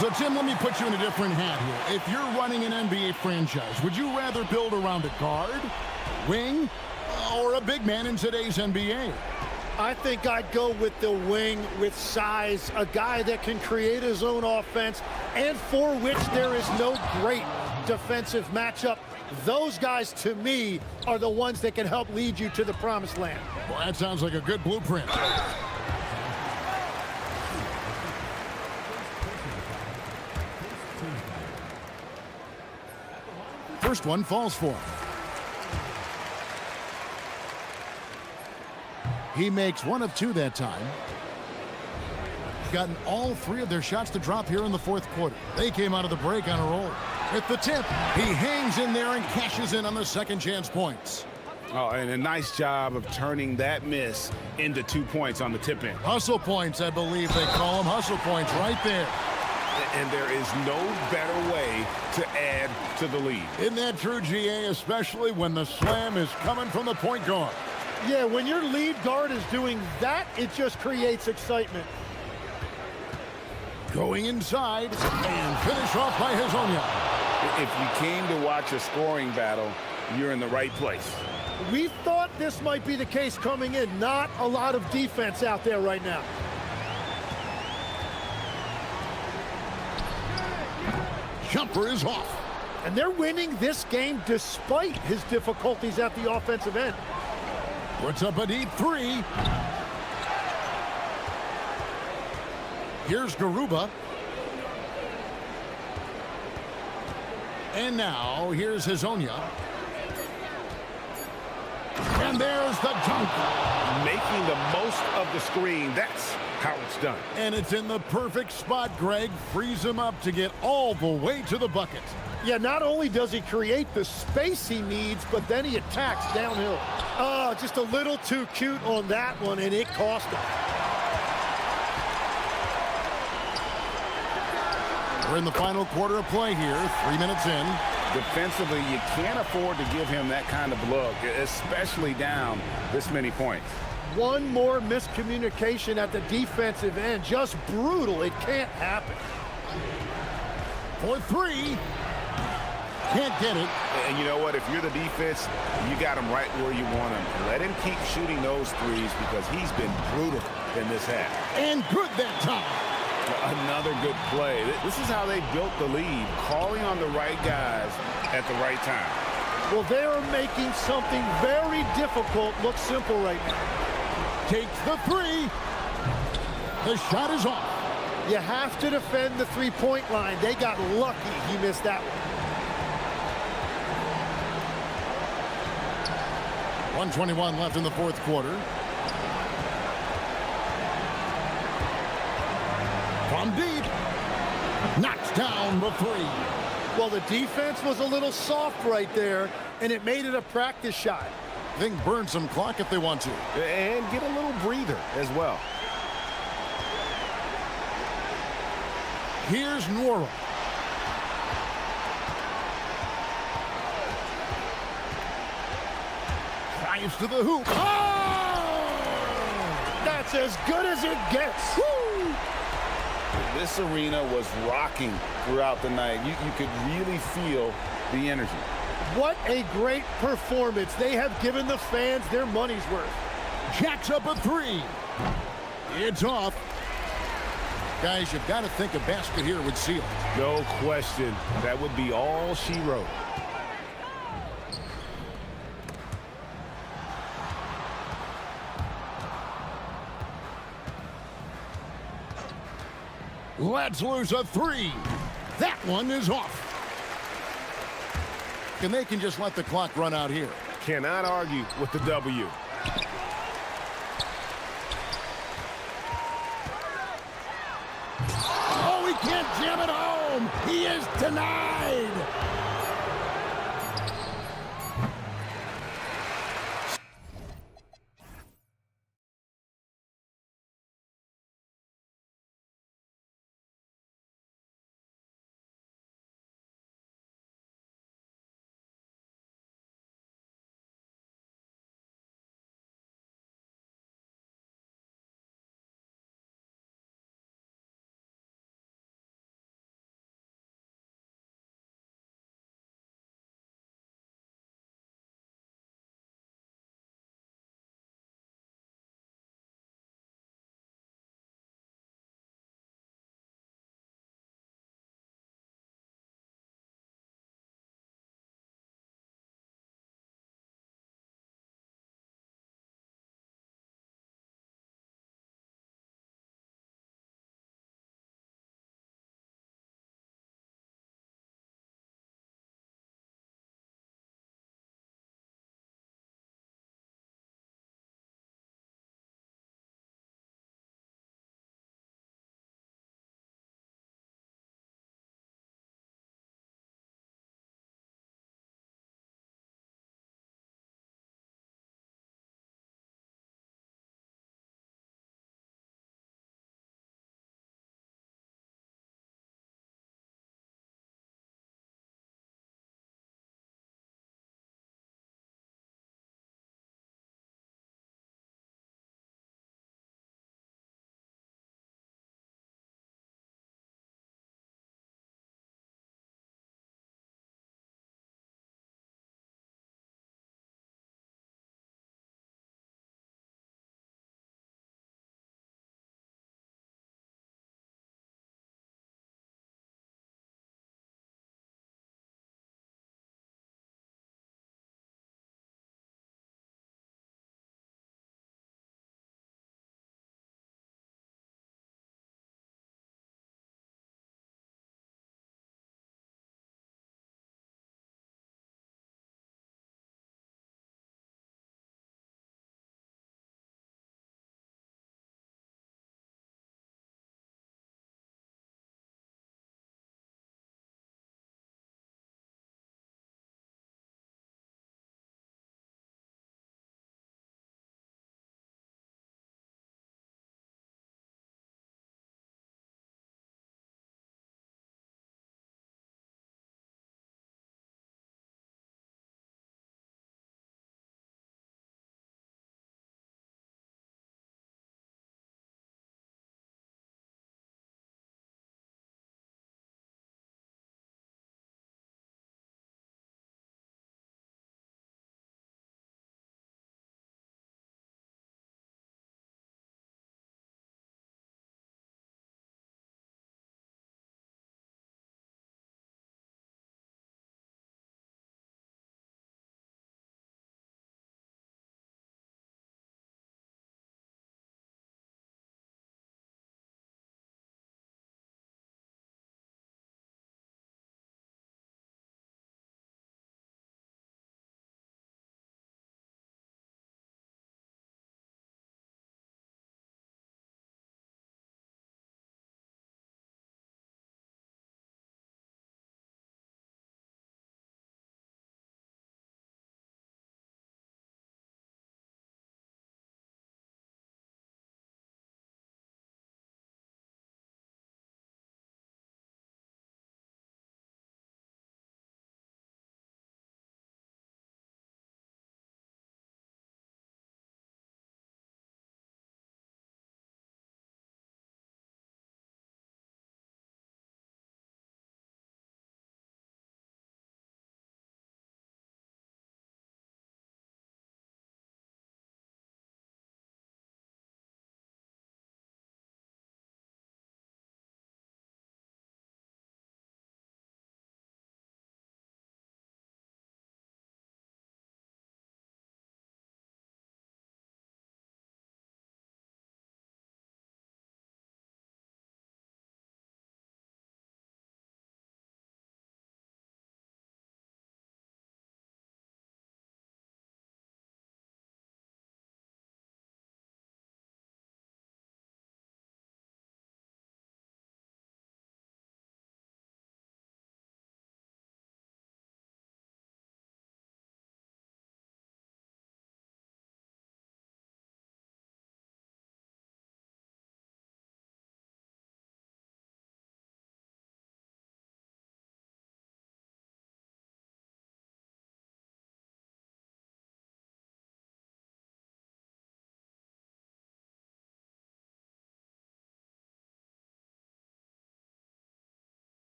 So, Tim, let me put you in a different hat here. If you're running an NBA franchise, would you rather build around a guard, wing, or a big man in today's NBA? I think I'd go with the wing with size, a guy that can create his own offense and for which there is no great defensive matchup. Those guys, to me, are the ones that can help lead you to the promised land. Well, that sounds like a good blueprint. First one falls for him. He makes 1 of 2 that time. Gotten all 3 of their shots to drop here in the 4th quarter. They came out of the break on a roll. At the tip, he hangs in there and cashes in on the second chance points. Oh, and a nice job of turning that miss into 2 points on the tip in. Hustle points, I believe they call them. Hustle points right there. And there is no better way to add to the lead. Isn't that true, GA, especially when the slam is coming from the point guard? Yeah, when your lead guard is doing that, it just creates excitement. Going inside and finish off by Hezonja. If you came to watch a scoring battle, you're in the right place. We thought this might be the case coming in. Not a lot of defense out there right now. Jumper is off. And they're winning this game despite his difficulties at the offensive end. Puts up a deep 3. Here's Garuba. And now, here's Hezonja. And there's the dunk. Making the most of the screen. That's how it's done. And it's in the perfect spot, Greg. Frees him up to get all the way to the bucket. Yeah, not only does he create the space he needs, but then he attacks downhill. Oh, just a little too cute on that one, and it cost him. We're in the final quarter of play here, 3 minutes in. Defensively, you can't afford to give him that kind of look, especially down this many points. One more miscommunication at the defensive end. Just brutal. It can't happen. For 3. Can't get it. And you know what? If you're the defense, you got him right where you want him. Let him keep shooting those threes because he's been brutal in this half. And good that time. Another good play. This is how they built the lead, calling on the right guys at the right time. Well, they are making something very difficult look simple right now. Takes the 3. The shot is off. You have to defend the three-point line. They got lucky he missed that one. 1:21 left in the 4th quarter. From deep. Knocks down the 3. Well, the defense was a little soft right there, and it made it a practice shot. I think burn some clock if they want to. And get a little breather as well. Here's Nwora. Drives to the hoop. Oh! That's as good as it gets. Woo! This arena was rocking throughout the night. You could really feel the energy. What a great performance. They have given the fans their money's worth. Jacks up a 3. It's off. Guys, you've got to think a basket here would seal it. No question. That would be all she wrote. Let's lose a 3. That one is off. And they can just let the clock run out here. Cannot argue with the W. Oh, he can't jam it home. He is denied.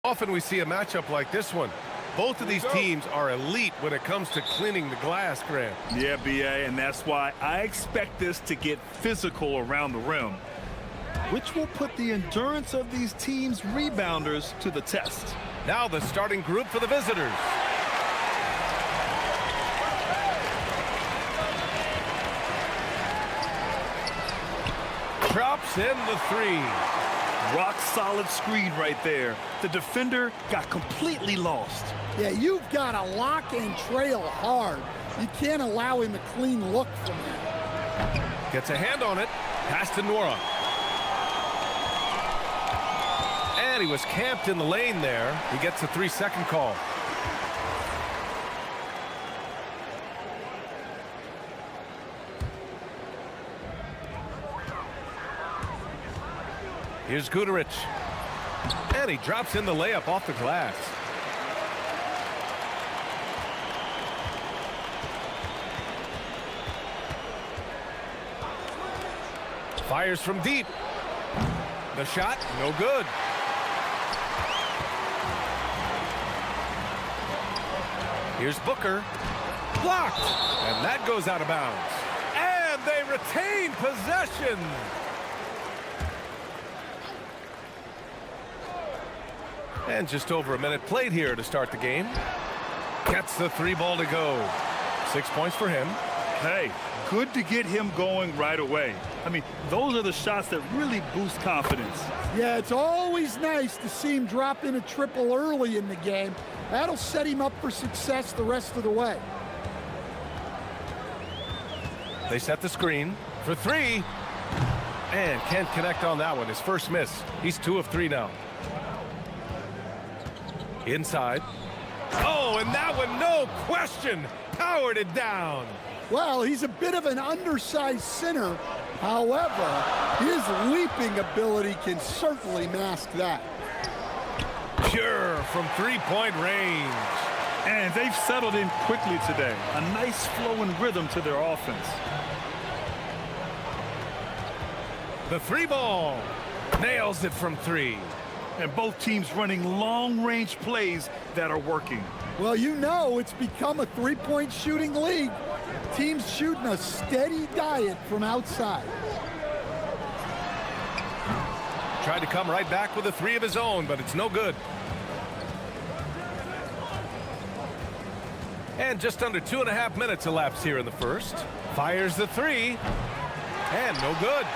Often we see a matchup like this one. Both of these teams are elite when it comes to cleaning the glass, Grant. Yeah, BA, and that's why I expect this to get physical around the rim, which will put the endurance of these teams' rebounders to the test. Now the starting group for the visitors. Drops in the three. Rock solid screen right there. The defender got completely lost. Yeah, you've got to lock and trail hard. You can't allow him a clean look from that. Gets a hand on it. Pass to Nora. And he was camped in the lane there. He gets a 3-second call. Here's Guterich. And he drops in the layup off the glass. Fires from deep. The shot, no good. Here's Booker. Blocked. And that goes out of bounds. And they retain possession. And just over a minute played here to start the game. Gets the 3 ball to go. 6 points for him. Hey, good to get him going right away. I mean, those are the shots that really boost confidence. Yeah, it's always nice to see him drop in a triple early in the game. That'll set him up for success the rest of the way. They set the screen for 3. And can't connect on that one. His first miss. He's 2 of 3 now. Inside. Oh, and that one, no question, powered it down. Well, he's a bit of an undersized center. However, his leaping ability can certainly mask that. Pure from 3-point range. And they've settled in quickly today. A nice flow and rhythm to their offense. The 3 ball. Nails it from 3. And both teams running long-range plays that are working. Well, you know it's become a 3-point shooting league. Teams shooting a steady diet from outside. Tried to come right back with a 3 of his own, but it's no good. And just under 2.5 minutes elapsed here in the first. Fires the 3. And no good.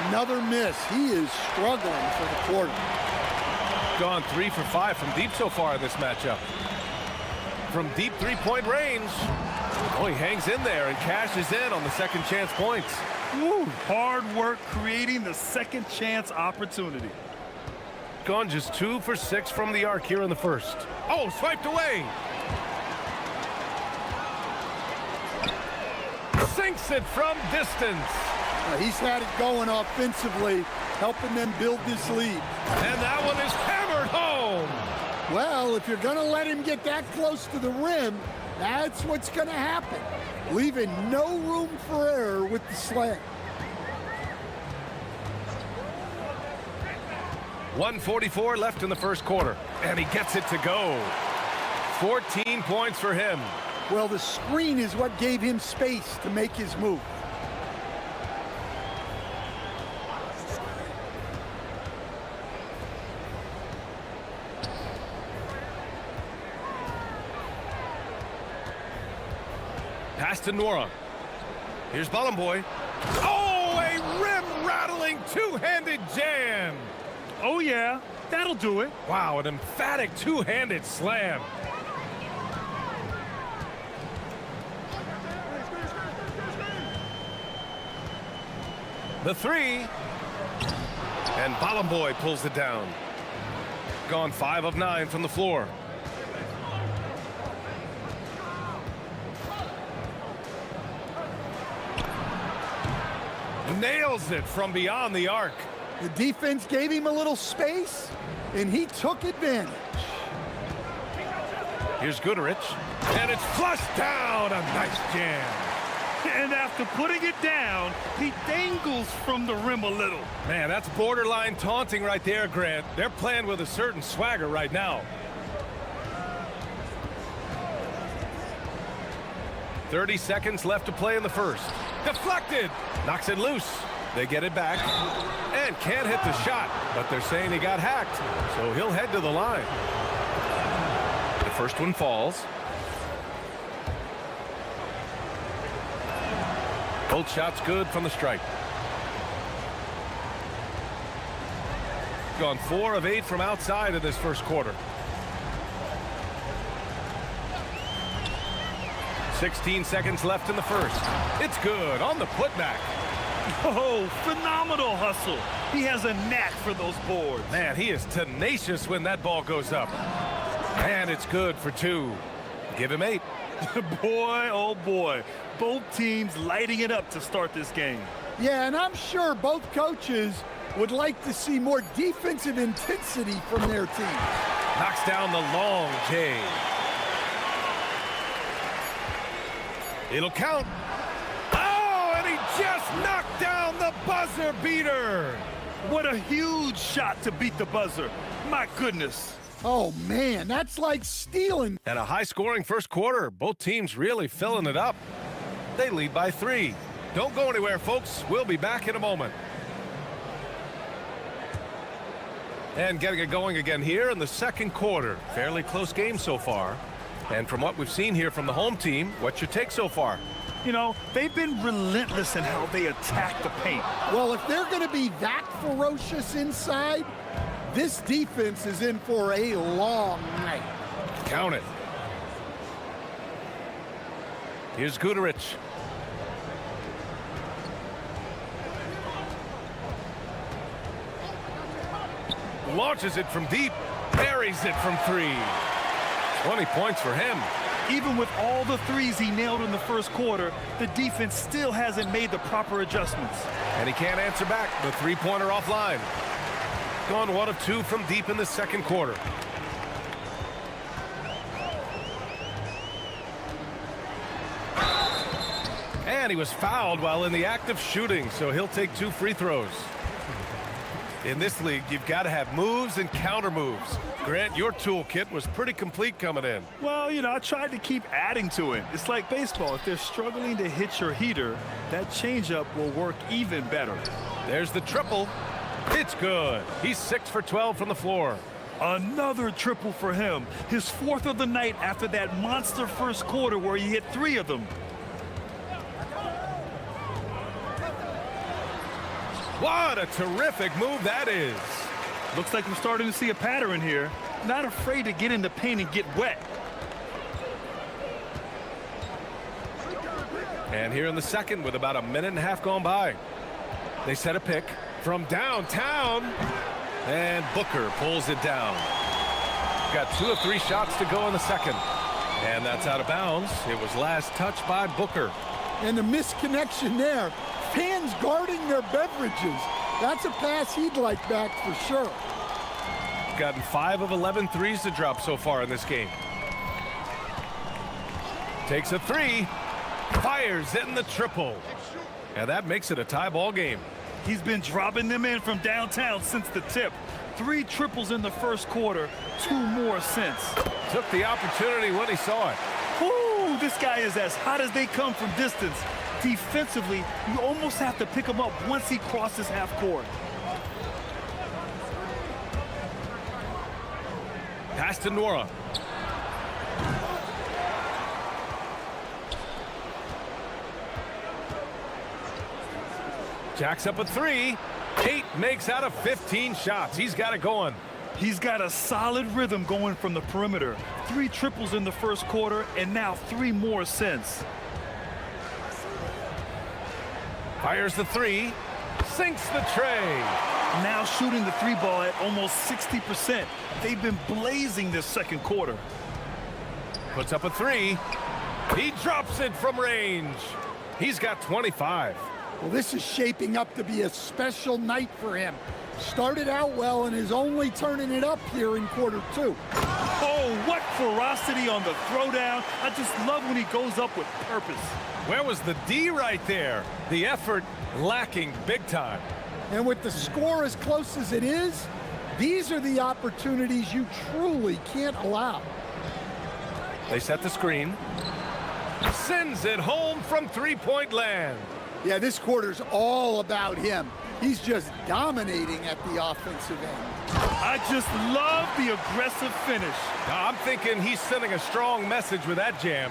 Another miss. He is struggling for the quarter. Gone 3 for 5 from deep so far in this matchup. From deep 3-point range. Oh, he hangs in there and cashes in on the second chance points. Woo, hard work creating the second chance opportunity. Gone just 2 for 6 from the arc here in the first. Oh, swiped away. Sinks it from distance. He's had it going offensively, helping them build this lead. And that one is hammered home. Well, if you're going to let him get that close to the rim, that's what's going to happen. Leaving no room for error with the slam. 1:44 left in the first quarter. And he gets it to go. 14 points for him. Well, the screen is what gave him space to make his move. Pass to Nora. Here's Bollenboy. Oh, a rim-rattling two-handed jam. Oh, yeah, that'll do it. Wow, an emphatic two-handed slam. The 3. And Bollenboy pulls it down. Gone 5 of 9 from the floor. Nails it from beyond the arc. The defense gave him a little space, and he took advantage. Here's Guterich, and it's flushed down. A nice jam. And after putting it down, he dangles from the rim a little. Man, that's borderline taunting right there, Grant. They're playing with a certain swagger right now. 30 seconds left to play in the first. Deflected. Knocks it loose. They get it back. And can't hit the shot. But they're saying he got hacked. So he'll head to the line. The first one falls. Both shots good from the stripe. Gone 4 of 8 from outside in this first quarter. 16 seconds left in the first. It's good on the putback. Oh, phenomenal hustle. He has a knack for those boards. Man, he is tenacious when that ball goes up. And it's good for 2. Give him 8. Boy, oh boy. Both teams lighting it up to start this game. Yeah, and I'm sure both coaches would like to see more defensive intensity from their team. Knocks down the long J. It'll count. Oh, and he just knocked down the buzzer beater. What a huge shot to beat the buzzer. My goodness. Oh, man, that's like stealing. And a high-scoring first quarter. Both teams really filling it up. They lead by 3. Don't go anywhere, folks. We'll be back in a moment. And getting it going again here in the second quarter. Fairly close game so far. And from what we've seen here from the home team, what's your take so far? You know, they've been relentless in how they attack the paint. Well, if they're going to be that ferocious inside, this defense is in for a long night. Count it. Here's Guterich. Launches it from deep. Buries it from 3. 20 points for him. Even with all the threes he nailed in the first quarter, the defense still hasn't made the proper adjustments. And he can't answer back. The three-pointer offline. Gone 1 of 2 from deep in the second quarter. And he was fouled while in the act of shooting, so he'll take 2 free throws. In this league, you've got to have moves and counter moves. Grant, your toolkit was pretty complete coming in. Well, you know, I tried to keep adding to it. It's like baseball. If they're struggling to hit your heater, that changeup will work even better. There's the triple. It's good. He's 6 for 12 from the floor. Another triple for him. His 4th of the night after that monster first quarter where he hit 3 of them. What a terrific move that is. Looks like we're starting to see a pattern here. Not afraid to get in the paint and get wet. And here in the second with about a minute and a half gone by. They set a pick from downtown. And Booker pulls it down. Got 2 of 3 shots to go in the second. And that's out of bounds. It was last touched by Booker. And the misconnection there. Fans guarding their beverages. That's a pass he'd like back for sure. Gotten 5 of 11 threes to drop so far in this game. Takes a 3. Fires in the triple. And that makes it a tie ball game. He's been dropping them in from downtown since the tip. 3 triples in the first quarter, 2 more since. Took the opportunity when he saw it. Woo, this guy is as hot as they come from distance. Defensively, you almost have to pick him up once he crosses half court. Pass to Nora. Jacks up a 3. 8 makes out of 15 shots. He's got it going. He's got a solid rhythm going from the perimeter. 3 triples in the first quarter, and now 3 more since. Fires the 3. Sinks the tray. Now shooting the 3 ball at almost 60%. They've been blazing this second quarter. Puts up a 3. He drops it from range. He's got 25. Well, this is shaping up to be a special night for him. Started out well and is only turning it up here in quarter two. Oh, what ferocity on the throwdown. I just love when he goes up with purpose. Where was the D right there? The effort lacking big time. And with the score as close as it is, these are the opportunities you truly can't allow. They set the screen. Sends it home from three-point land. Yeah, this quarter's all about him. He's just dominating at the offensive end. I just love the aggressive finish. I'm thinking he's sending a strong message with that jam.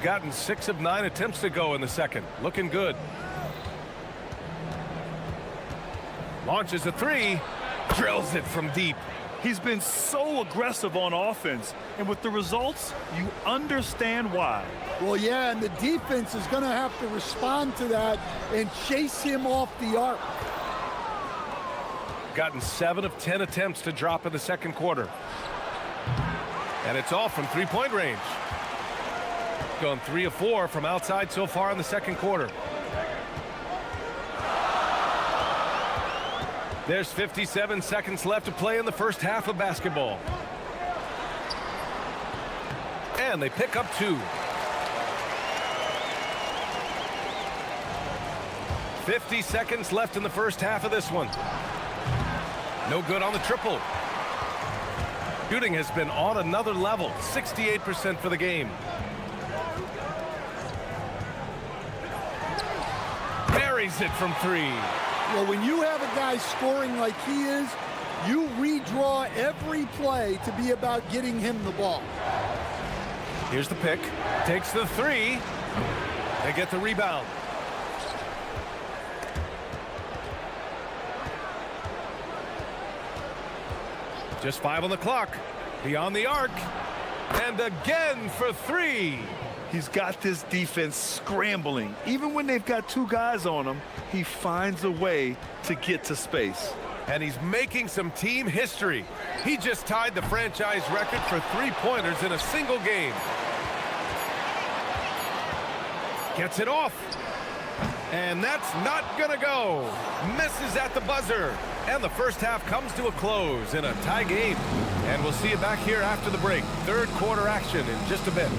Gotten 6 of 9 attempts to go in the second. Looking good. Launches a three. Drills it from deep. He's been so aggressive on offense, and with the results, you understand why. Well, yeah, and the defense is going to have to respond to that and chase him off the arc. Gotten 7 of 10 attempts to drop in the second quarter. And it's all from three-point range. Gone 3 of 4 from outside so far in the second quarter. There's 57 seconds left to play in the first half of basketball. And they pick up 2. 50 seconds left in the first half of this one. No good on the triple. Shooting has been on another level. 68% for the game. Buries it from 3. Well, when you have a guy scoring like he is, you redraw every play to be about getting him the ball. Here's the pick. Takes the 3. They get the rebound. Just 5 on the clock. Beyond the arc. And again for 3. He's got this defense scrambling. Even when they've got 2 guys on him, he finds a way to get to space. And he's making some team history. He just tied the franchise record for three-pointers in a single game. Gets it off. And that's not gonna go. Misses at the buzzer. And the first half comes to a close in a tie game. And we'll see you back here after the break. Third quarter action in just a bit.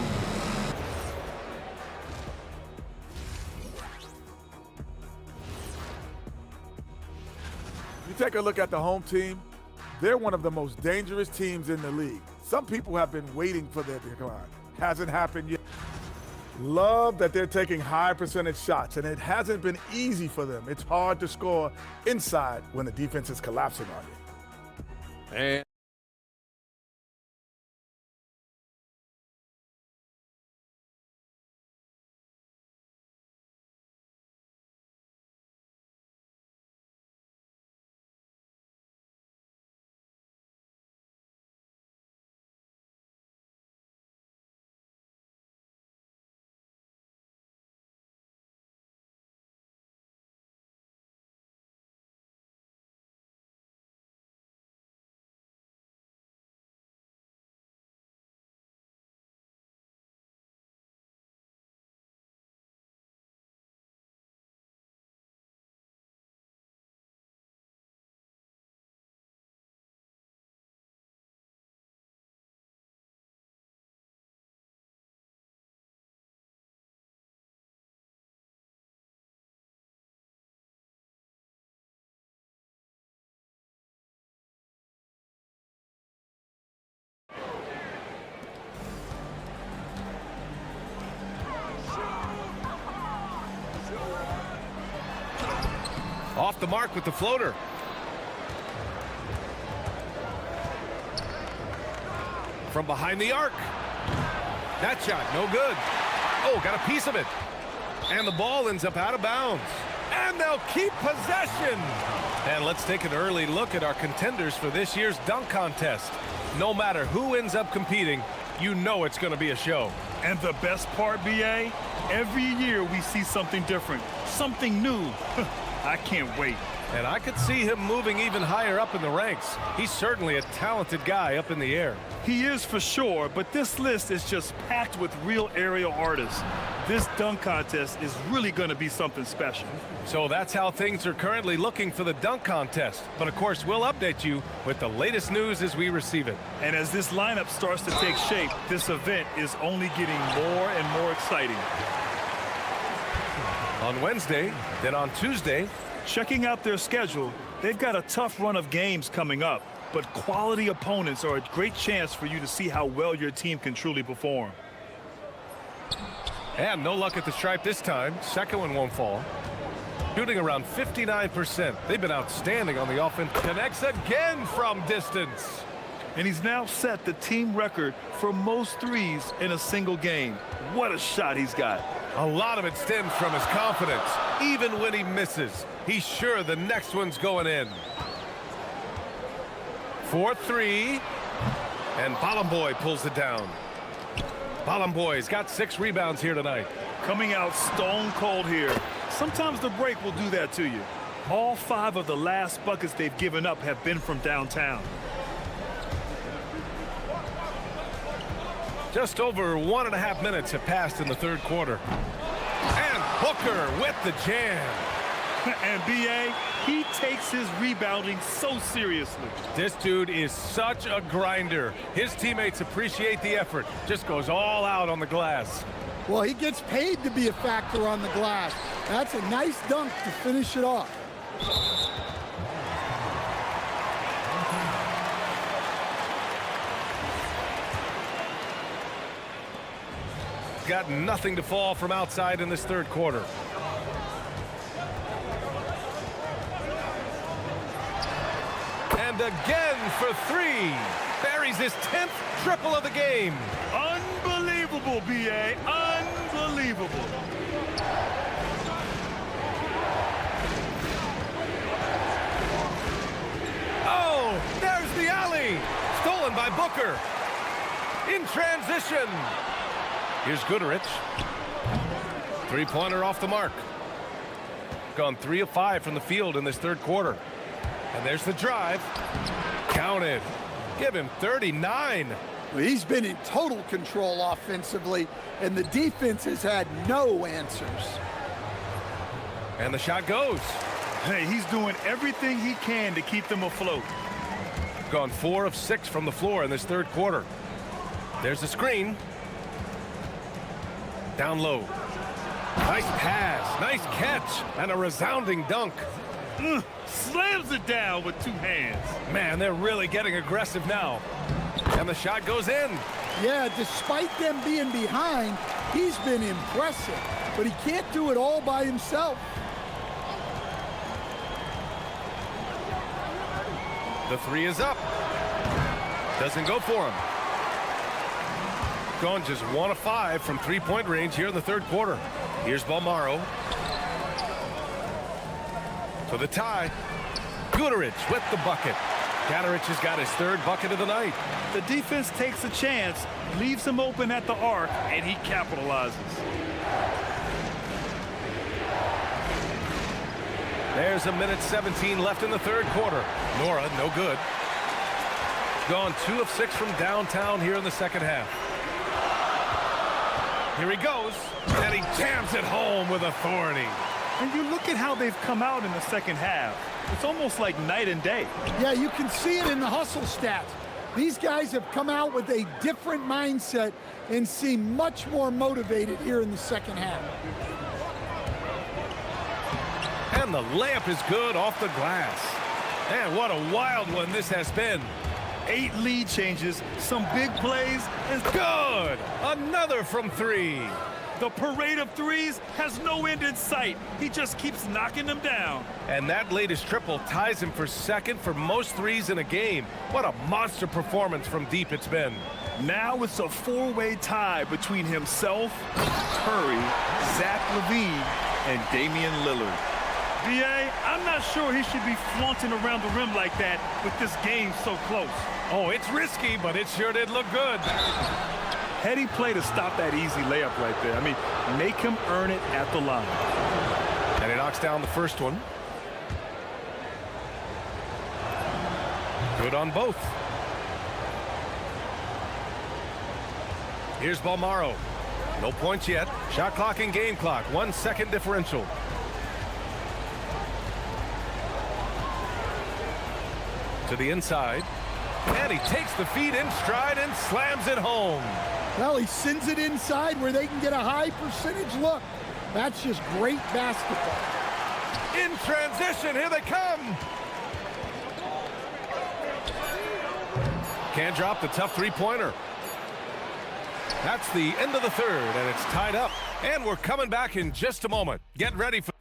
Take a look at the home team. They're one of the most dangerous teams in the league. Some people have been waiting for their decline. Hasn't happened yet. Love that they're taking high percentage shots, and it hasn't been easy for them. It's hard to score inside when the defense is collapsing on you. And off the mark with the floater. From behind the arc. That shot, no good. Oh, got a piece of it. And the ball ends up out of bounds. And they'll keep possession. And let's take an early look at our contenders for this year's dunk contest. No matter who ends up competing, you know it's going to be a show. And the best part, BA, every year we see something different, something new. I can't wait. And I could see him moving even higher up in the ranks. He's certainly a talented guy up in the air. He is for sure, but this list is just packed with real aerial artists. This dunk contest is really going to be something special. So that's how things are currently looking for the dunk contest. But of course, we'll update you with the latest news as we receive it. And as this lineup starts to take shape, this event is only getting more and more exciting. On Wednesday, then on Tuesday, checking out their schedule, they've got a tough run of games coming up, but quality opponents are a great chance for you to see how well your team can truly perform. And no luck at the stripe this time. Second one won't fall. Shooting around 59%. They've been outstanding on the offense. Connects again from distance. And he's now set the team record for most threes in a single game. What a shot he's got. A lot of it stems from his confidence. Even when he misses, he's sure the next one's going in. 4-3. And Balamboy pulls it down. Balamboy's got 6 rebounds here tonight. Coming out stone cold here. Sometimes the break will do that to you. All 5 of the last buckets they've given up have been from downtown. Just over 1.5 minutes have passed in the third quarter. And Booker with the jam. And B.A., he takes his rebounding so seriously. This dude is such a grinder. His teammates appreciate the effort. Just goes all out on the glass. Well, he gets paid to be a factor on the glass. That's a nice dunk to finish it off. Got nothing to fall from outside in this third quarter. And again for 3. Buries his 10th triple of the game. Unbelievable, B.A. Unbelievable. Oh, there's the alley. Stolen by Booker. In transition. Here's Goodrich. Three-pointer off the mark. Gone 3 of 5 from the field in this third quarter. And there's the drive. Counted. Give him 39. Well, he's been in total control offensively, and the defense has had no answers. And the shot goes. Hey, he's doing everything he can to keep them afloat. Gone 4 of 6 from the floor in this third quarter. There's the screen. Down low. Nice pass, nice catch, and a resounding dunk. Slams it down with 2 hands. Man, they're really getting aggressive now. And the shot goes in. Yeah, despite them being behind, he's been impressive. But he can't do it all by himself. The 3 is up. Doesn't go for him. Gone just 1 of 5 from 3-point range here in the third quarter. Here's Balmaro. For the tie. Goodrich with the bucket. Goodrich has got his 3rd bucket of the night. The defense takes a chance, leaves him open at the arc, and he capitalizes. There's 1:17 left in the third quarter. Nora, no good. Gone 2 of 6 from downtown here in the second half. Here he goes, and he jams it home with authority. And you look at how they've come out in the second half. It's almost like night and day. Yeah, you can see it in the hustle stats. These guys have come out with a different mindset and seem much more motivated here in the second half. And the layup is good off the glass. Man, what a wild one this has been. 8 lead changes, some big plays, and good. Another from 3. The parade of threes has no end in sight. He just keeps knocking them down. And that latest triple ties him for 2nd for most threes in a game. What a monster performance from deep it's been. Now it's a 4-way tie between himself, Curry, Zach LaVine, and Damian Lillard. B.A., I'm not sure he should be flaunting around the rim like that with this game so close. Oh, it's risky, but it sure did look good. Heady play to stop that easy layup right there. I mean, make him earn it at the line. And he knocks down the first one. Good on both. Here's Balmaro. No points yet. Shot clock and game clock. 1 second differential. To the inside. And he takes the feed in stride and slams it home. Well, he sends it inside where they can get a high percentage look. That's just great basketball. In transition, here they come. Can't drop the tough three-pointer. That's the end of the third, and it's tied up. And we're coming back in just a moment. Get ready for...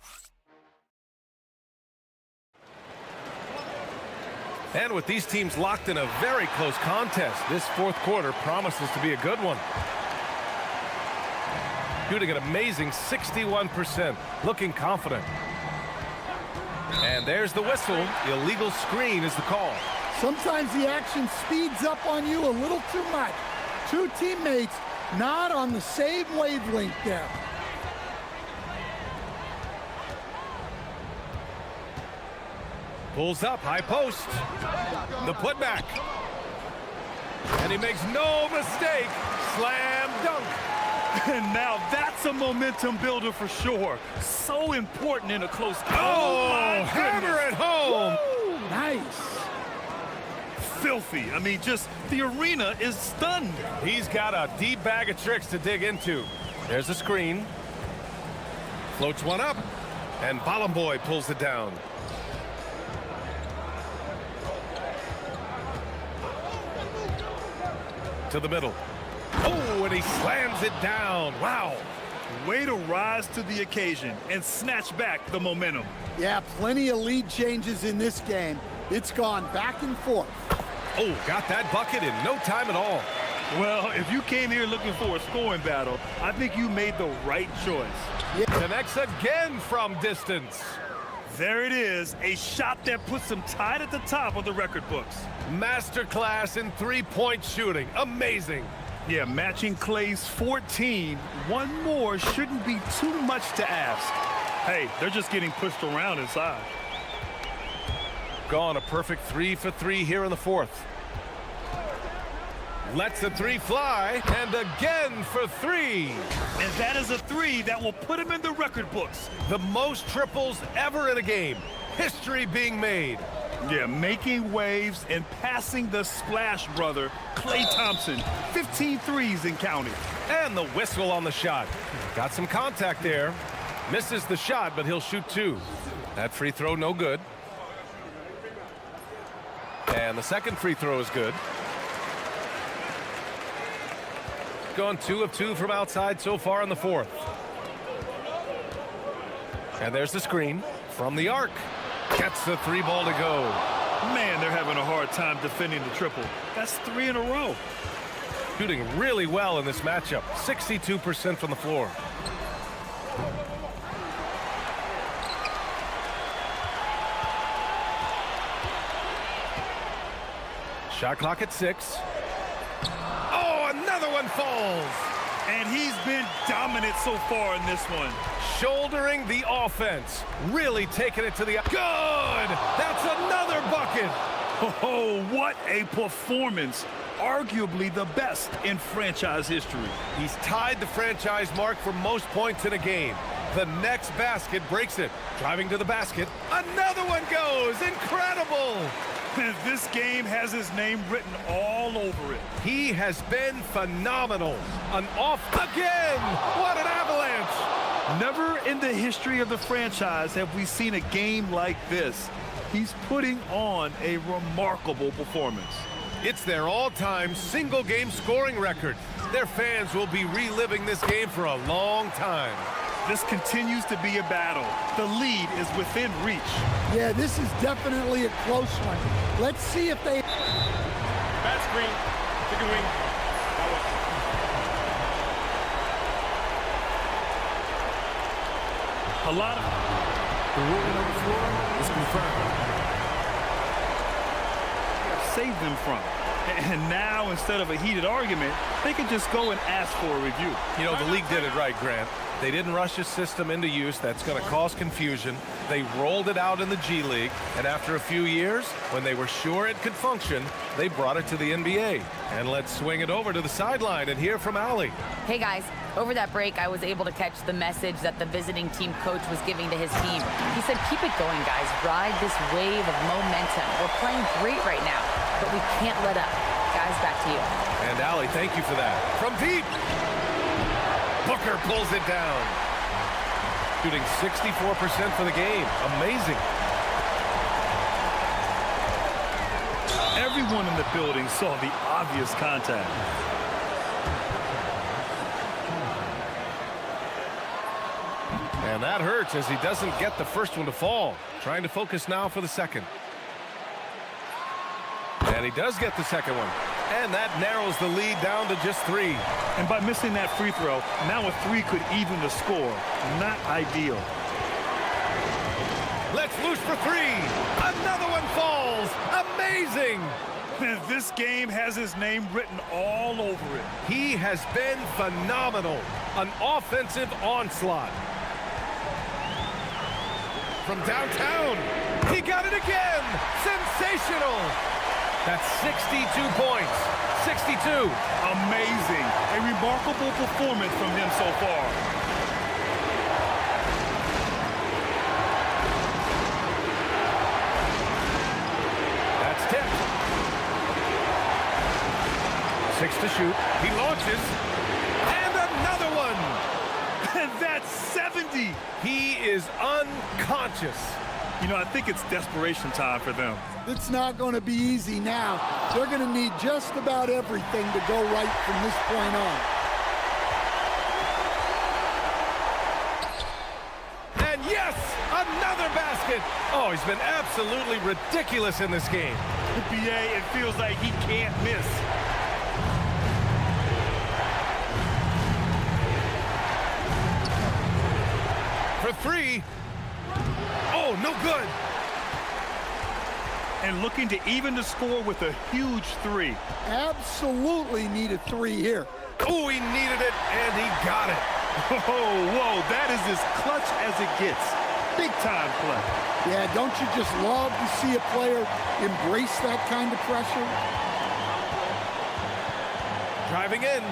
And with these teams locked in a very close contest, this fourth quarter promises to be a good one. Shooting an amazing 61%, looking confident. And there's the whistle. Illegal screen is the call. Sometimes the action speeds up on you a little too much. Two teammates not on the same wavelength there. Pulls up, high post. The putback. And he makes no mistake. Slam dunk. And now that's a momentum builder for sure. So important in a close game. Oh, hammer it home. Woo, nice. Filthy. I mean, just the arena is stunned. He's got a deep bag of tricks to dig into. There's a screen. Floats one up. And Bolomboy pulls it down. To the middle. Oh, and he slams it down. Wow. Way to rise to the occasion and snatch back the momentum. Yeah, plenty of lead changes in this game. It's gone back and forth. Oh, got that bucket in no time at all. Well, if you came here looking for a scoring battle, I think you made the right choice. Yeah. Connects again from distance. There it is, a shot that puts him tied at the top of the record books. Masterclass in three-point shooting. Amazing. Yeah, matching Clay's 14. One more shouldn't be too much to ask. Hey, they're just getting pushed around inside. Gone a perfect 3 for 3 here in the fourth. Lets the three fly, and again for 3. And that is a 3 that will put him in the record books. The most triples ever in a game. History being made. Yeah, making waves and passing the splash brother, Klay Thompson. 15 threes and counting. And the whistle on the shot. Got some contact there. Misses the shot, but he'll shoot 2. That free throw no good. And the second free throw is good. Gone 2 of 2 from outside so far in the fourth. And there's the screen from the arc. Gets the 3 ball to go. Man, they're having a hard time defending the triple. That's 3 in a row. Shooting really well in this matchup. 62% from the floor. Shot clock at 6. Oh, another one falls. And he's been dominant so far in this one. Shouldering the offense. Really taking it to the... Good! That's another bucket! Oh, what a performance. Arguably the best in franchise history. He's tied the franchise mark for most points in a game. The next basket breaks it. Driving to the basket. Another one goes! Incredible! This game has his name written all over it. He has been phenomenal. An off again! What an avalanche! Never in the history of the franchise have we seen a game like this. He's putting on a remarkable performance. It's their all-time single-game scoring record. Their fans will be reliving this game for a long time. This continues to be a battle. The lead is within reach. Yeah, this is definitely a close one. Let's see if they... Bad screen. Chicken wing. A lot of... The ruling on the floor is confirmed. Save them from. And now, instead of a heated argument, they can just go and ask for a review. You know, the league did it right, Grant. They didn't rush a system into use that's going to cause confusion. They rolled it out in the G League, and after a few years, when they were sure it could function, they brought it to the NBA. And let's swing it over to the sideline and hear from Allie. Hey guys, over that break, I was able to catch the message that the visiting team coach was giving to his team. He said, keep it going, guys. Ride this wave of momentum. We're playing great right now, but we can't let up. Guys, back to you. And Allie, thank you for that. From deep. Booker pulls it down. Shooting 64% for the game. Amazing. Everyone in the building saw the obvious contact. And that hurts as he doesn't get the first one to fall. Trying to focus now for the second. And he does get the second one. And that narrows the lead down to just 3. And by missing that free throw, now a 3 could even the score. Not ideal. Let's loose for 3. Another one falls. Amazing. And this game has his name written all over it. He has been phenomenal. An offensive onslaught. From downtown. He got it again. Sensational. That's 62 points. 62. Amazing. A remarkable performance from him so far. That's tipped. 6 to shoot. He launches. And another one. And that's 70. He is unconscious. You know, I think it's desperation time for them. It's not going to be easy now. They're going to need just about everything to go right from this point on. And yes, another basket. Oh, he's been absolutely ridiculous in this game. BA, it feels like he can't miss. For 3. Oh, no good. And looking to even the score with a huge 3. Absolutely need a 3 here. Oh, he needed it, and he got it. Oh, whoa, that is as clutch as it gets. Big time play. Yeah, don't you just love to see a player embrace that kind of pressure? Driving in.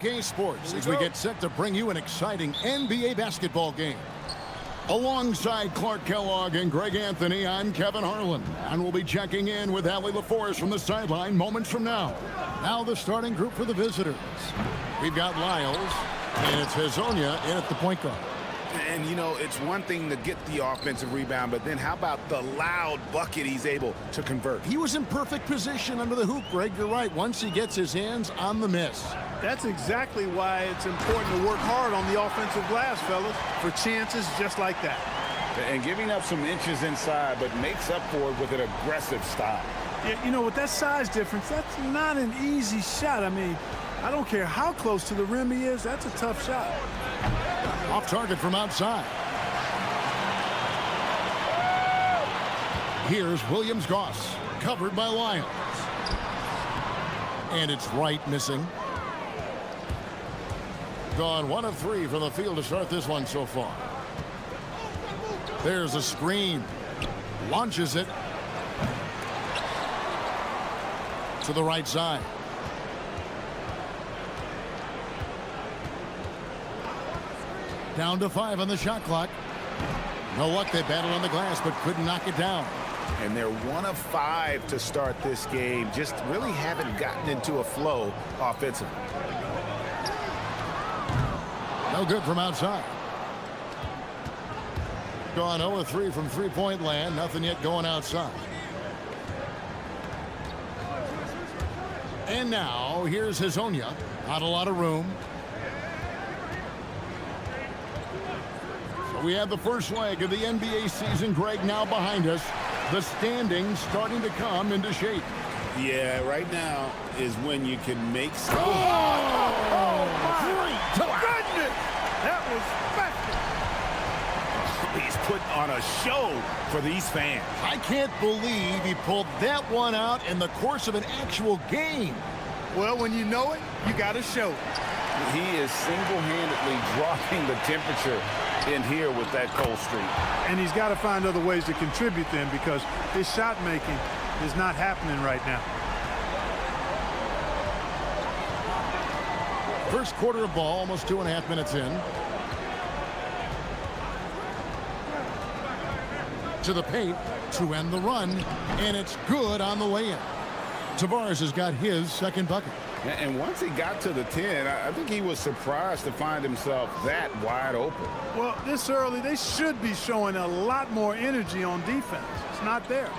eSports as we get set to bring you an exciting NBA basketball game. Alongside Clark Kellogg and Greg Anthony, I'm Kevin Harlan, and we'll be checking in with Allie LaForce from the sideline moments from now. Now the starting group for the visitors. We've got Lyles, and it's Hazonia in at the point guard. And, you know, it's one thing to get the offensive rebound, but then how about the loud bucket he's able to convert? He was in perfect position under the hoop, Greg. You're right. Once he gets his hands on the miss. That's exactly why it's important to work hard on the offensive glass, fellas, for chances just like that. And giving up some inches inside, but makes up for it with an aggressive style. Yeah, you know, with that size difference, that's not an easy shot. I mean, I don't care how close to the rim he is, that's a tough shot. Off target from outside. Here's Williams-Goss, covered by Lyles. And it's Wright missing. Gone 1 of 3 from the field to start this one so far. There's a screen. Launches it to the right side. Down to 5 on the shot clock. No luck, they battled on the glass, but couldn't knock it down. And they're 1 of 5 to start this game. Just really haven't gotten into a flow offensively. No good from outside. Gone 0 of 3 from three-point land. Nothing yet going outside. And now, here's Hazonia. Not a lot of room. We have the first leg of the NBA season, Greg, now behind us. The standings starting to come into shape. Yeah, right now is when you can make some. Oh, my goodness! That was special. He's putting on a show for these fans. I can't believe he pulled that one out in the course of an actual game. Well, when you know it, you got to show it. He is single-handedly dropping the temperature in here with that cold streak. And he's got to find other ways to contribute then, because his shot making is not happening right now. First quarter of ball, almost 2.5 minutes in. To the paint to end the run, and it's good on the way in. Tavares has got his second bucket. And once he got to the 10, I think he was surprised to find himself that wide open. Well, this early, they should be showing a lot more energy on defense. It's not there.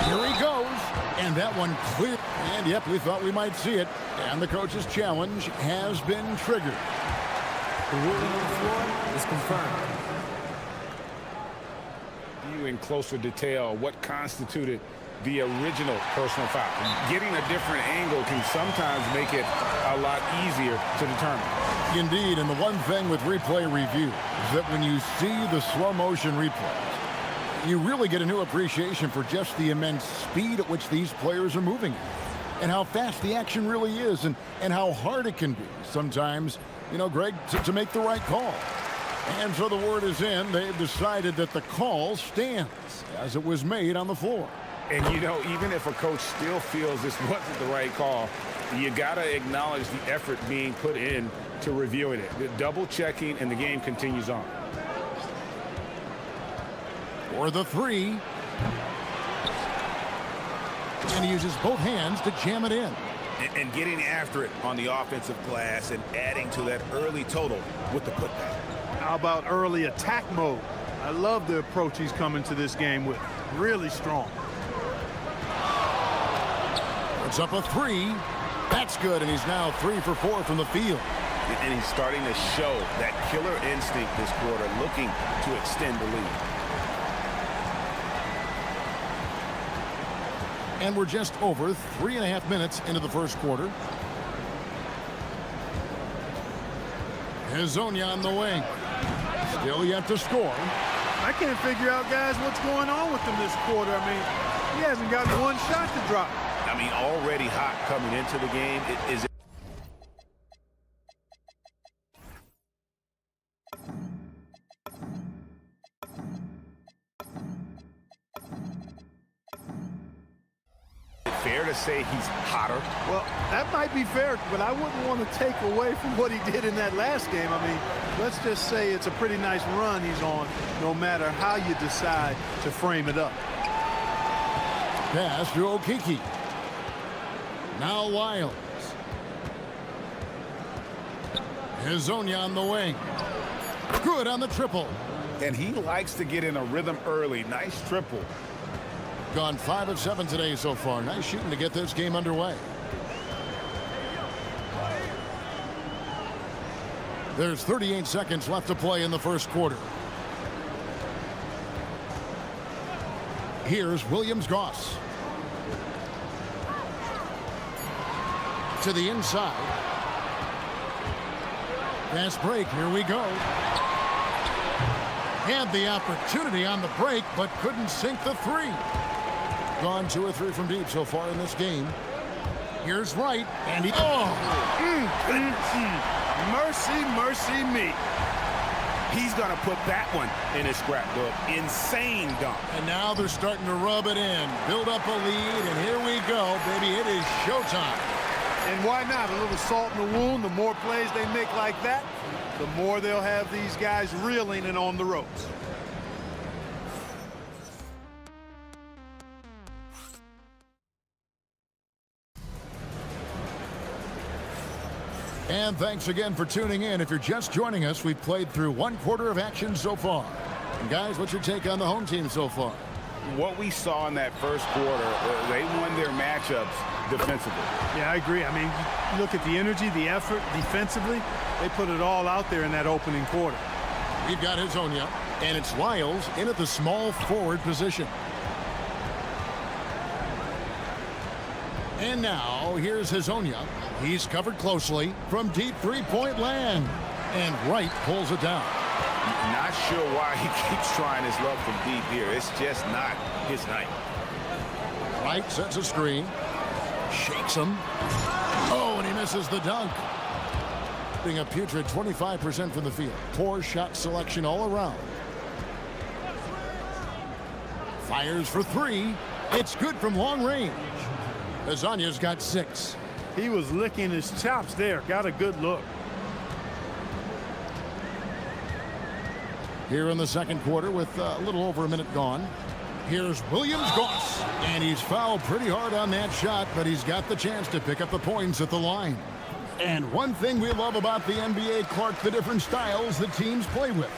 Here he goes, and that one clear. And yep, we thought we might see it. And the coach's challenge has been triggered. The ruling on the floor is confirmed. You in closer detail what constituted the original personal foul. Getting a different angle can sometimes make it a lot easier to determine. Indeed, and the one thing with replay review is that when you see the slow motion replays, you really get a new appreciation for just the immense speed at which these players are moving at, and how fast the action really is, and how hard it can be sometimes, you know, Greg, to make the right call. And so the word is in. They've decided that the call stands as it was made on the floor. And, you know, even if a coach still feels this wasn't the right call, you got to acknowledge the effort being put in to reviewing it. The double checking, and the game continues on. For the 3. And he uses both hands to jam it in. And getting after it on the offensive glass and adding to that early total with the putback. How about early attack mode? I love the approach he's coming to this game with. Really strong. It's up a 3. That's good, and he's now 3 for 4 from the field. And he's starting to show that killer instinct this quarter, looking to extend the lead. And we're just over 3.5 minutes into the first quarter. Hazonia on the wing. Still yet to score. I can't figure out, guys, what's going on with him this quarter. I mean, he hasn't gotten one shot to drop. I mean, already hot coming into the game. It fair to say he's hotter? Well, that might be fair, but I wouldn't want to take away from what he did in that last game. I mean, let's just say it's a pretty nice run he's on, no matter how you decide to frame it up. Pass to Okiki. Now Wiles. Hazonia on the wing. Good on the triple. And he likes to get in a rhythm early. Nice triple. Gone 5 of 7 today so far. Nice shooting to get this game underway. There's 38 seconds left to play in the first quarter. Here's Williams-Goss. To the inside. Fast break. Here we go. Had the opportunity on the break, but couldn't sink the three. Gone 2 or 3 from deep so far in this game. Here's Wright, and he... Mercy, mercy me. He's going to put that one in his scrapbook. Insane dunk. And now they're starting to rub it in. Build up a lead, and here we go, baby. It is showtime. And why not? A little salt in the wound. The more plays they make like that, the more they'll have these guys reeling and on the ropes. And thanks again for tuning in. If you're just joining us, we've played through 1 quarter of action so far. And guys, what's your take on the home team so far? What we saw in that first quarter, they won their matchups defensively. Yeah, I agree. I mean, you look at the energy, the effort defensively, they put it all out there in that opening quarter. We've got Hazonia, and it's Wiles in at the small forward position. And now, here's Hazonia. He's covered closely from deep three-point land. And Wright pulls it down. Not sure why he keeps trying his luck from deep here. It's just not his night. Wright sets a screen. Shakes him. Oh, and he misses the dunk. Being a putrid 25% from the field. Poor shot selection all around. Fires for 3. It's good from long range. Hazonia's got 6. He was licking his chops there. Got a good look. Here in the second quarter with a little over a minute gone. Here's Williams-Goss. And he's fouled pretty hard on that shot, but he's got the chance to pick up the points at the line. And one thing we love about the NBA, Clark, the different styles that teams play with.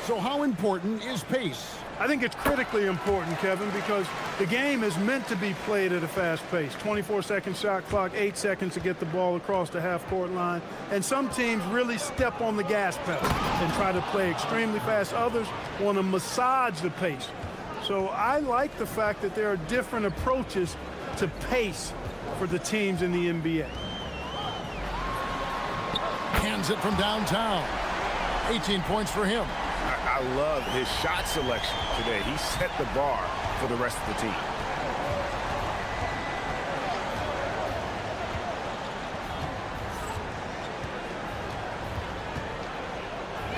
So how important is pace? I think it's critically important, Kevin, because the game is meant to be played at a fast pace. 24-second shot clock, 8 seconds to get the ball across the half-court line. And some teams really step on the gas pedal and try to play extremely fast. Others want to massage the pace. So I like the fact that there are different approaches to pace for the teams in the NBA. Hands it from downtown. 18 points for him. I love his shot selection today. He set the bar for the rest of the team.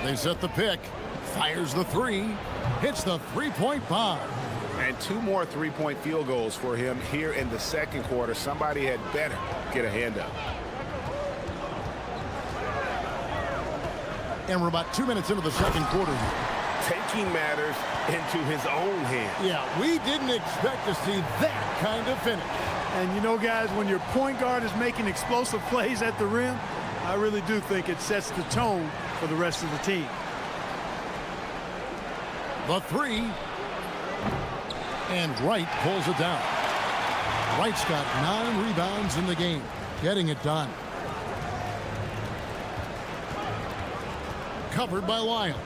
They set the pick. Fires the 3. Hits the three-point bomb. And 2 more three-point field goals for him here in the second quarter. Somebody had better get a hand up. And we're about 2 minutes into the second quarter here. Taking matters into his own hands. Yeah, we didn't expect to see that kind of finish. And you know, guys, when your point guard is making explosive plays at the rim, I really do think it sets the tone for the rest of the team. The 3. And Wright pulls it down. Wright's got 9 rebounds in the game. Getting it done. Covered by Lyons.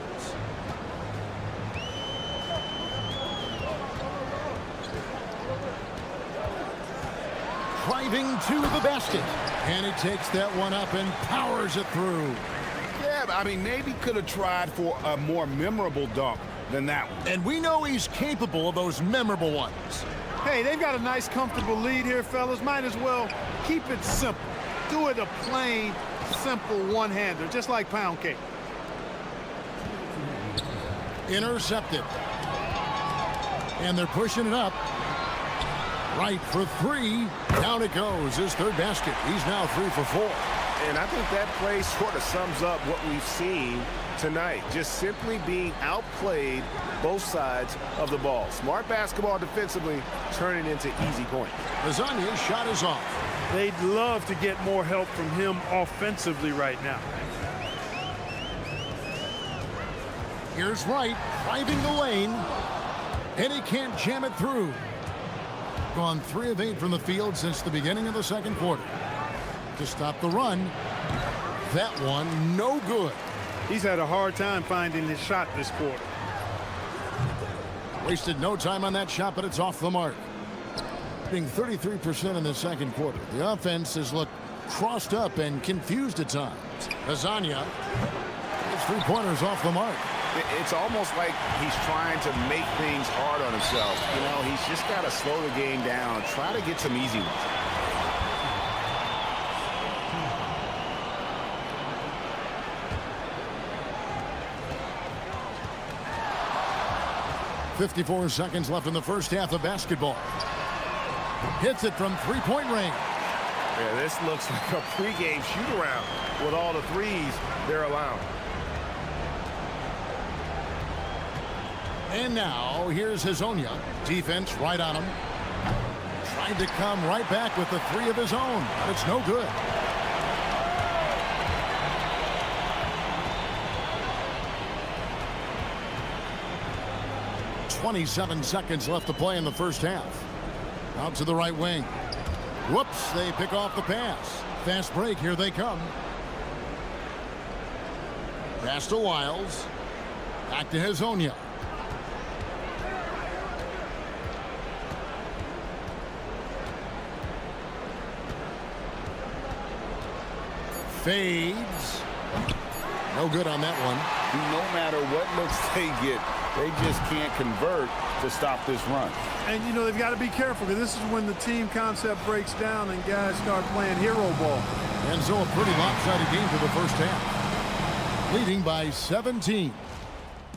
Driving to the basket. And he takes that one up and powers it through. Yeah, but I mean, maybe could have tried for a more memorable dunk than that one. And we know he's capable of those memorable ones. Hey, they've got a nice, comfortable lead here, fellas. Might as well keep it simple. Do it a plain, simple one-hander, just like pound cake. Intercepted. And they're pushing it up. Right for three. Down it goes. His third basket. He's now 3 for 4. And I think that play sort of sums up what we've seen tonight. Just simply being outplayed both sides of the ball. Smart basketball defensively, turning into easy points. Lasagna's shot is off. They'd love to get more help from him offensively right now. Here's Wright driving the lane, and he can't jam it through. Gone 3 of 8 from the field since the beginning of the second quarter. To stop the run, that one no good. He's had a hard time finding his shot this quarter. Wasted no time on that shot, but it's off the mark. Being 33% in the second quarter. The offense has looked crossed up and confused at times. Lasagna, his 3-pointers off the mark. It's almost like he's trying to make things hard on himself. You know, he's just got to slow the game down, try to get some easy ones. 54 seconds left in the first half of basketball. Hits it from 3-point range. Yeah, this looks like a pregame shoot-around with all the threes they're allowing. And now, here's Hezonja. Defense right on him. Tried to come right back with the 3 of his own. But it's no good. .27 seconds left to play in the first half. Out to the right wing. Whoops, they pick off the pass. Fast break, here they come. Pass to Wiles. Back to Hezonja. Fades. No good on that one. No matter what looks they get, they just can't convert to stop this run. And, you know, they've got to be careful because this is when the team concept breaks down and guys start playing hero ball. And so a pretty lopsided game for the first half. Leading by 17.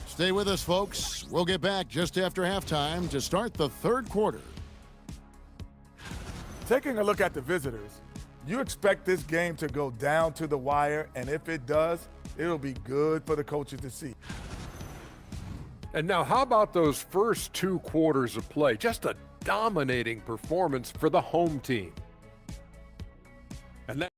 Stay with us, folks. We'll get back just after halftime to start the third quarter. Taking a look at the visitors, you expect this game to go down to the wire, and if it does, it'll be good for the coaches to see. And now, how about those first 2 quarters of play? Just a dominating performance for the home team. And that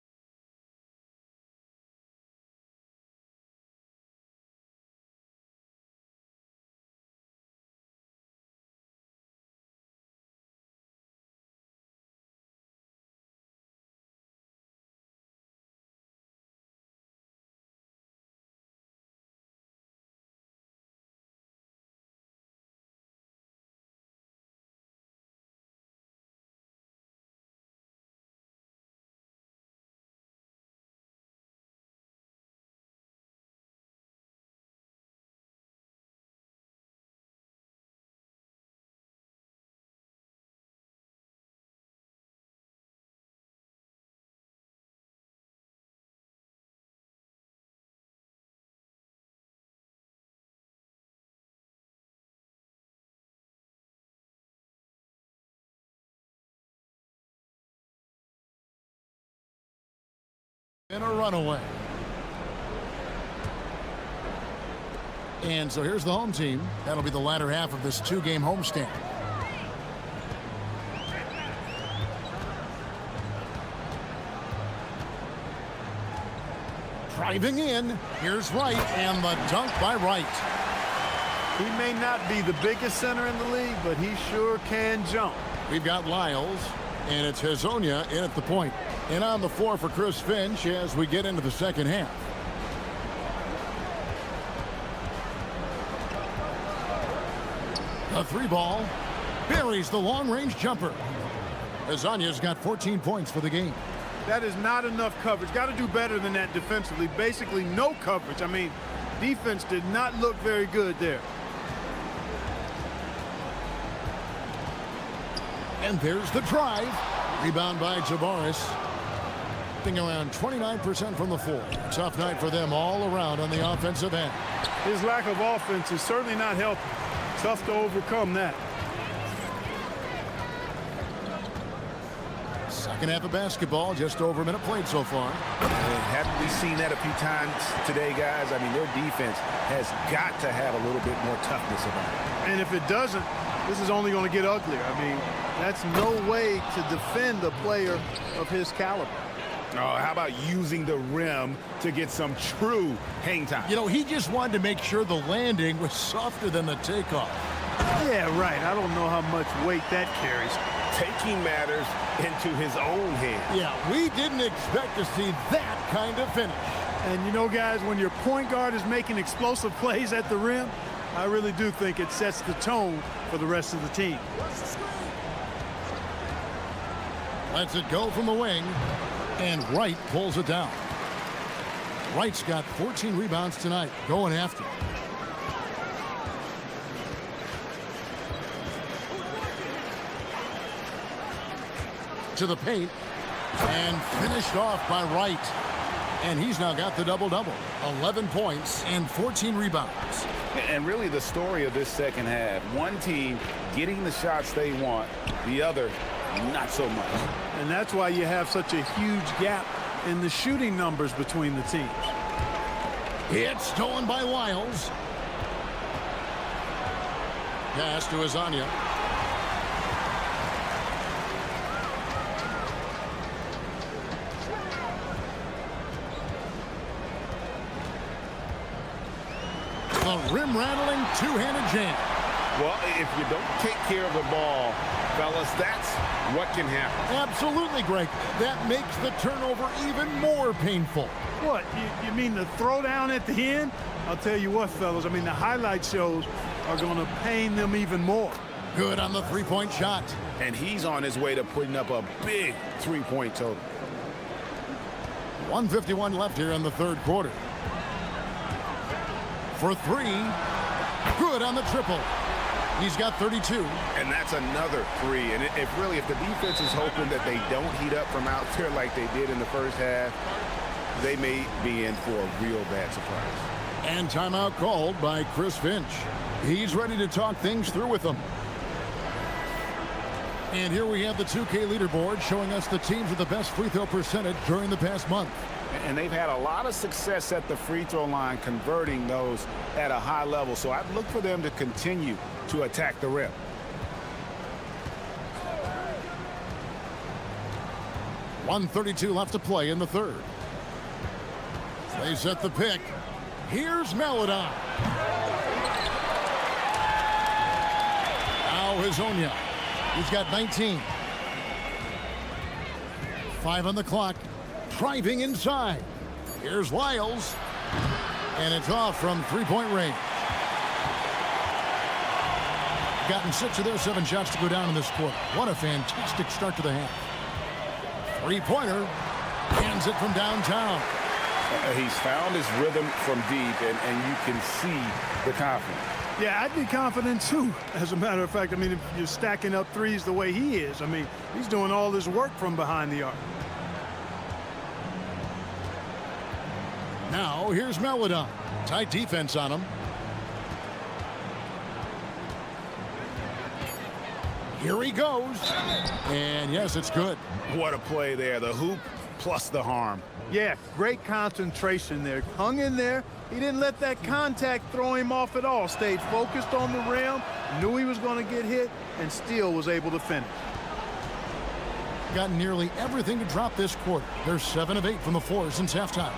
And a runaway. And so here's the home team. That'll be the latter half of this 2-game homestand. Driving in. Here's Wright, and the dunk by Wright. He may not be the biggest center in the league, but he sure can jump. We've got Lyles, and it's Hezonja in at the point. And on the floor for Chris Finch as we get into the second half. The 3-ball buries the long-range jumper. Hezonja's got 14 points for the game. That is not enough coverage. Got to do better than that defensively. Basically no coverage. I mean, defense did not look very good there. And there's the drive. Rebound by Tavares. Around 29% from the floor. Tough night for them all around on the offensive end. His lack of offense is certainly not helping. Tough to overcome that. Second half of basketball, just over a minute played so far. And haven't we seen that a few times today, guys? I mean, their defense has got to have a little bit more toughness about it. And if it doesn't, this is only going to get uglier. I mean, that's no way to defend a player of his caliber. Oh, how about using the rim to get some true hang time? You know, he just wanted to make sure the landing was softer than the takeoff. Yeah, right. I don't know how much weight that carries. Taking matters into his own hands. Yeah, we didn't expect to see that kind of finish. And you know, guys, when your point guard is making explosive plays at the rim, I really do think it sets the tone for the rest of the team. Lets it go from the wing, and Wright pulls it down. Wright's got 14 rebounds tonight, going after. To the paint, and finished off by Wright. And he's now got the double-double. 11 points and 14 rebounds. And really the story of this second half, one team getting the shots they want, the other not so much. And that's why you have such a huge gap in the shooting numbers between the teams. It's stolen by Wiles. Pass to Azania. The rim-rattling two-handed jam. Well, if you don't take care of the ball, fellas, that's what can happen. Absolutely, Greg. That makes the turnover even more painful. What, you mean the throwdown at the end? I'll tell you what, fellas, I mean, the highlight shows are going to pain them even more. Good on the three-point shot. And he's on his way to putting up a big three-point total. 1:51 left here in the third quarter. For three, good on the triple. He's got 32. And that's another three. And if the defense is hoping that they don't heat up from out there like they did in the first half, they may be in for a real bad surprise. And timeout called by Chris Finch. He's ready to talk things through with them. And here we have the 2K leaderboard showing us the teams with the best free throw percentage during the past month. And they've had a lot of success at the free throw line, converting those at a high level. So I'd look for them to continue to attack the rim. .132 left to play in the third. They set the pick. Here's Maladon. Now Hazonia. He's got 19. 5 on the clock. Driving inside. Here's Wiles. And it's off from three-point range. Gotten 6 of their 7 shots to go down in this quarter. What a fantastic start to the half. Three-pointer. Hands it from downtown. He's found his rhythm from deep, and you can see the confidence. Yeah, I'd be confident too. As a matter of fact, I mean, if you're stacking up threes the way he is, I mean, he's doing all this work from behind the arc. Now, here's Maladon. Tight defense on him. Here he goes. And yes, it's good. What a play there. The hoop plus the harm. Yeah, great concentration there. Hung in there. He didn't let that contact throw him off at all. Stayed focused on the rim, knew he was going to get hit, and still was able to finish. Got nearly everything to drop this quarter. They're 7 of 8 from the floor since halftime.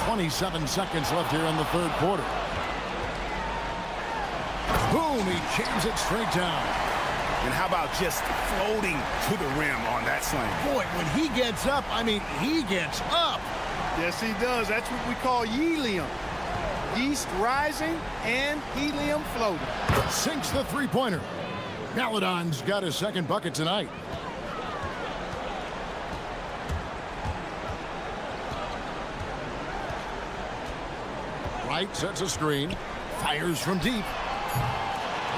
27 seconds left here in the third quarter. Boom, he jams it straight down. And how about just floating to the rim on that slam? Boy, when he gets up, I mean, he gets up. Yes, he does. That's what we call helium. Yeast rising and helium floating. Sinks the three-pointer. Maladon's got his second bucket tonight. Wright sets a screen. Fires from deep.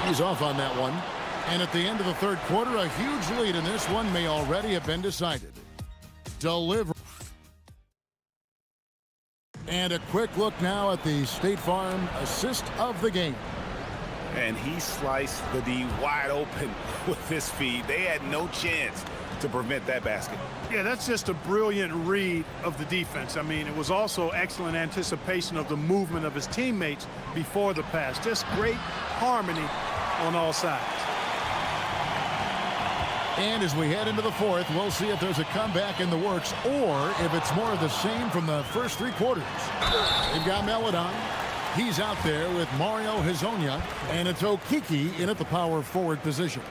He's off on that one. And at the end of the third quarter, a huge lead in this one may already have been decided. Deliver. And a quick look now at the State Farm assist of the game. And he sliced the D wide open with his feed. They had no chance to prevent that basket. Yeah, that's just a brilliant read of the defense. I mean, it was also excellent anticipation of the movement of his teammates before the pass. Just great harmony on all sides. And as we head into the fourth, we'll see if there's a comeback in the works or if it's more of the same from the first three quarters. They've got Melodon. He's out there with Mario Hezonja, and it's Okiki in at the power forward position.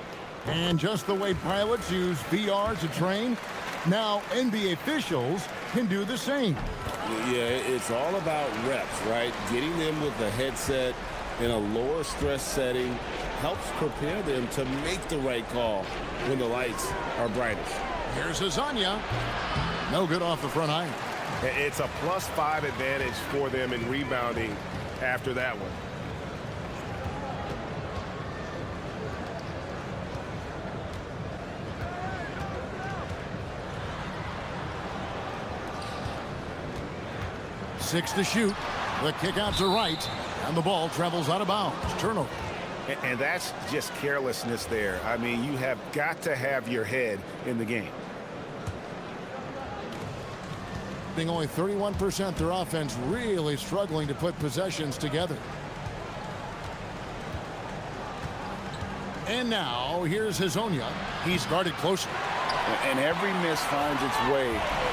And just the way pilots use VR to train, now NBA officials can do the same. Yeah, it's all about reps, right? Getting them with the headset in a lower stress setting helps prepare them to make the right call when the lights are brightest. Here's Hezonja. No good off the front iron. It's a +5 advantage for them in rebounding after that one. Six to shoot. The kick out to right, and the ball travels out of bounds. Turnover. And that's just carelessness there. I mean, you have got to have your head in the game. Being only 31%, their offense really struggling to put possessions together. And now, here's Hezonja. He's guarded closely. And every miss finds its way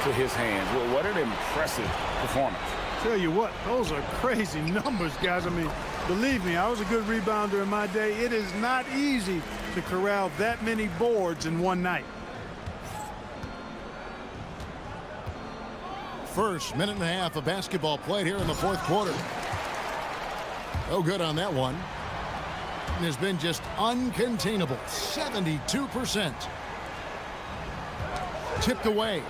to his hands. Well, what an impressive performance. Tell you what, those are crazy numbers, guys. I mean, believe me, I was a good rebounder in my day. It is not easy to corral that many boards in one night. First minute and a half of basketball played here in the fourth quarter. No good on that one. And has been just uncontainable. 72%. Tipped away.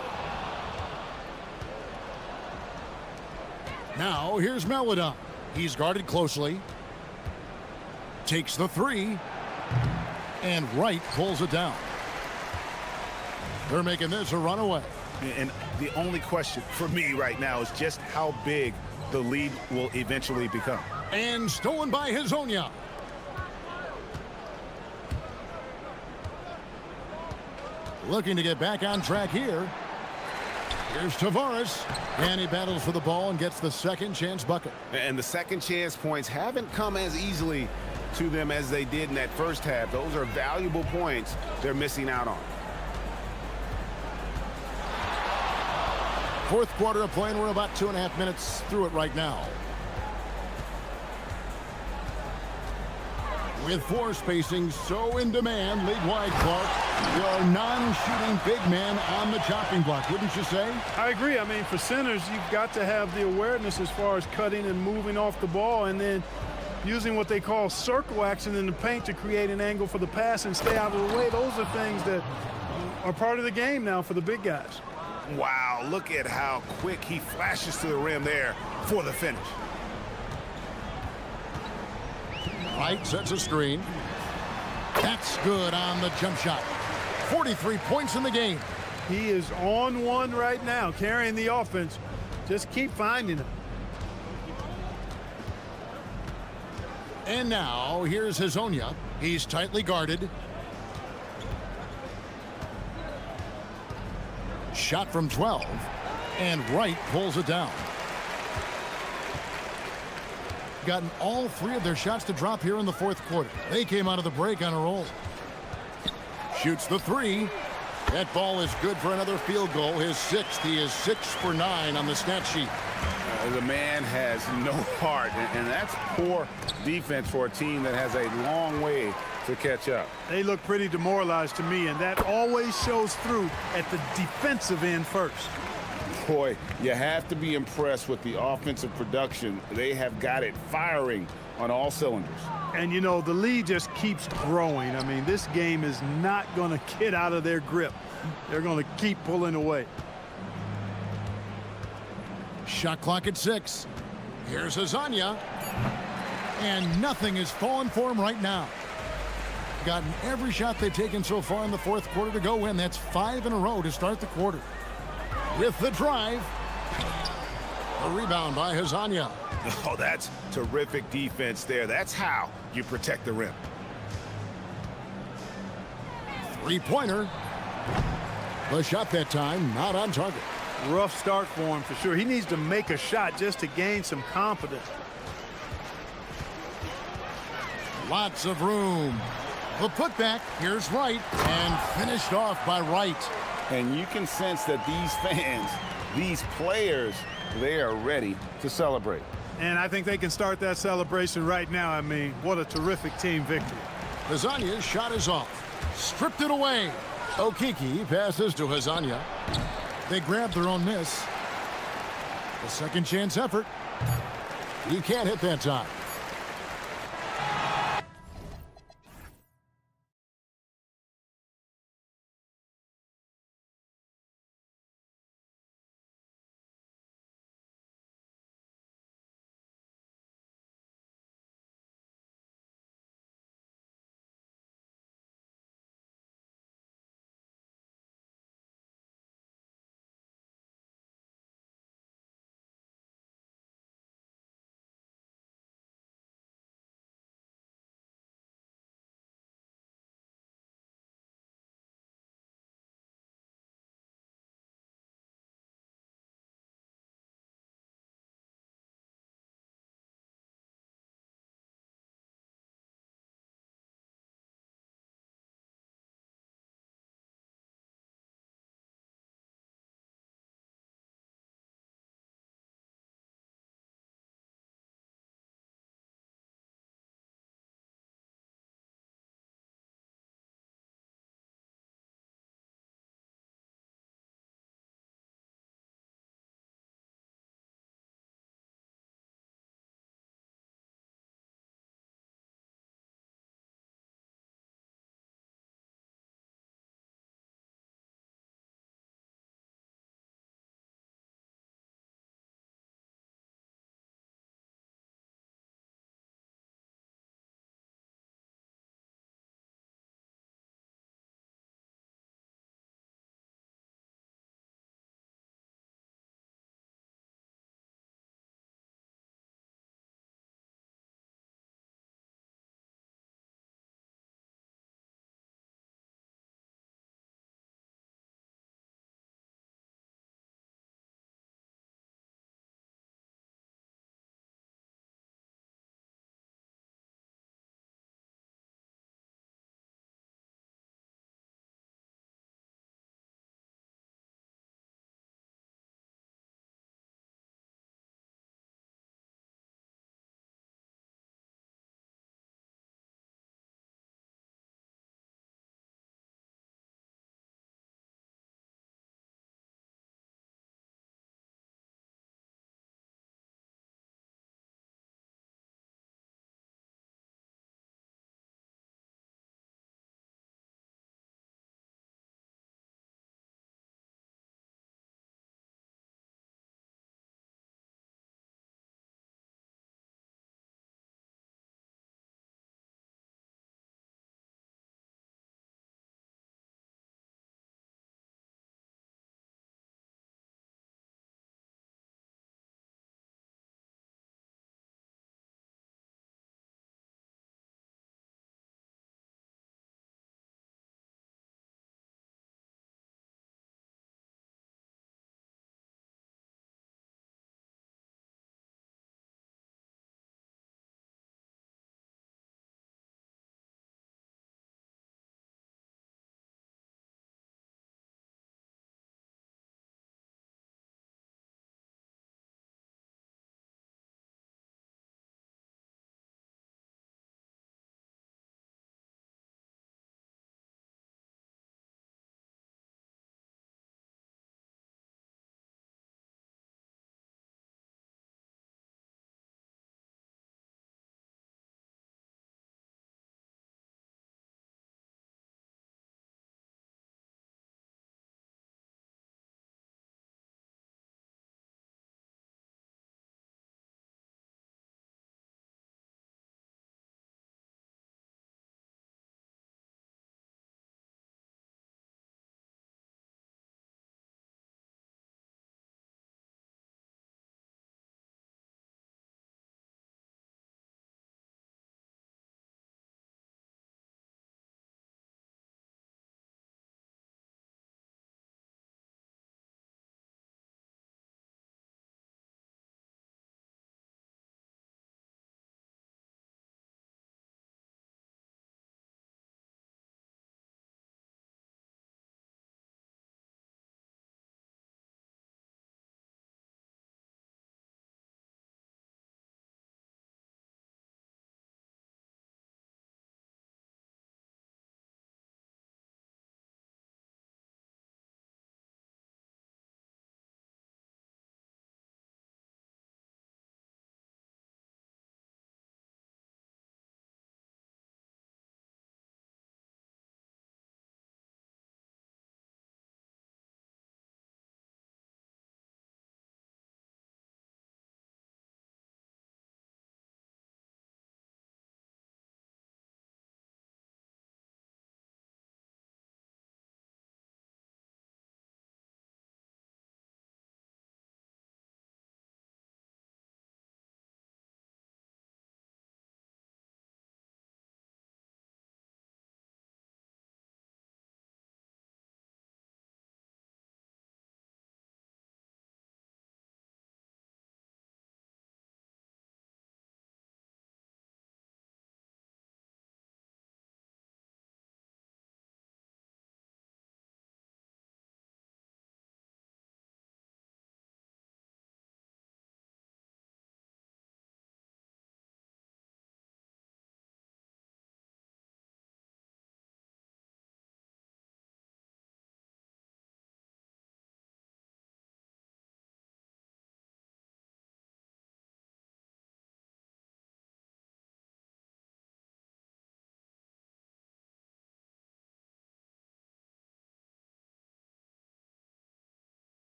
Now here's Melodon. He's guarded closely. Takes the three. And Wright pulls it down. They're making this a runaway. And the only question for me right now is just how big the lead will eventually become. And stolen by Hezonja. Looking to get back on track here. Here's Tavares, and he battles for the ball and gets the second chance bucket. And the second chance points haven't come as easily to them as they did in that first half. Those are valuable points they're missing out on. Fourth quarter of play, and we're about 2.5 minutes through it right now. With four spacing so in demand, league wide, Clark, your non-shooting big man on the chopping block, wouldn't you say? I agree. I mean, for centers, you've got to have the awareness as far as cutting and moving off the ball, and then using what they call circle action in the paint to create an angle for the pass and stay out of the way. Those are things that are part of the game now for the big guys. Wow, look at how quick he flashes to the rim there for the finish. Wright sets a screen. That's good on the jump shot. 43 points in the game. He is on one right now, carrying the offense. Just keep finding him. And now, here's Hezonja. He's tightly guarded. Shot from 12, and Wright pulls it down. Gotten all three of their shots to drop here in the fourth quarter. They came out of the break on a roll. Shoots the three. That ball is good for another field goal. His sixth. He is 6 for 9 on the stat sheet. The man has no heart, and that's poor defense for a team that has a long way to catch up. They look pretty demoralized to me, and that always shows through at the defensive end first. Boy, you have to be impressed with the offensive production. They have got it firing on all cylinders. And, you know, the lead just keeps growing. I mean, this game is not going to get out of their grip. They're going to keep pulling away. Shot clock at 6. Here's Hezonja. And nothing is falling for him right now. Gotten every shot they've taken so far in the fourth quarter to go in. That's 5 in a row to start the quarter. With the drive. A rebound by Hazanya. Oh, that's terrific defense there. That's how you protect the rim. Three-pointer. The shot that time, not on target. Rough start for him for sure. He needs to make a shot just to gain some confidence. Lots of room. The putback, here's Wright, and finished off by Wright. And you can sense that these fans, these players, they are ready to celebrate. And I think they can start that celebration right now. I mean, what a terrific team victory. Hazanya's shot is off. Stripped it away. Okiki passes to Hazanya. They grab their own miss. A second chance effort. He can't hit that time.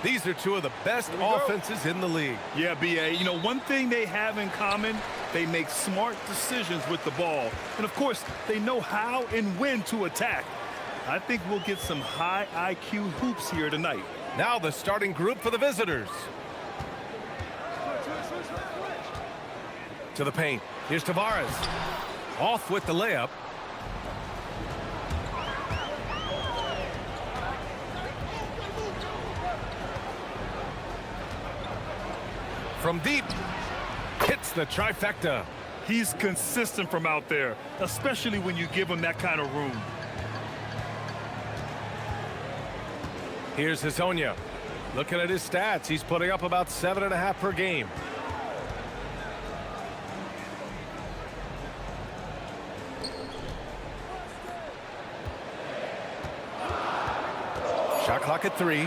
These are two of the best offenses in the league. Yeah, B.A., you know, one thing they have in common, they make smart decisions with the ball. And, of course, they know how and when to attack. I think we'll get some high IQ hoops here tonight. Now the starting group for the visitors. To the paint. Here's Tavares. Off with the layup. From deep. Hits the trifecta. He's consistent from out there, especially when you give him that kind of room. Here's Hezonja. Looking at his stats, he's putting up about 7.5 per game. Shot clock at 3.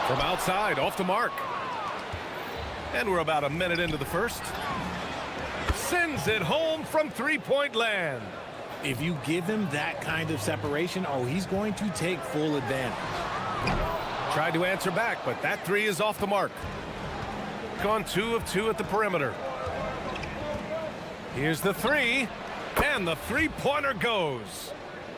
From outside, off the mark. And we're about a minute into the first. Sends it home from three-point land. If you give him that kind of separation, oh, he's going to take full advantage. Tried to answer back, but that 3 is off the mark. Gone 2 of 2 at the perimeter. Here's the 3, and the three-pointer goes.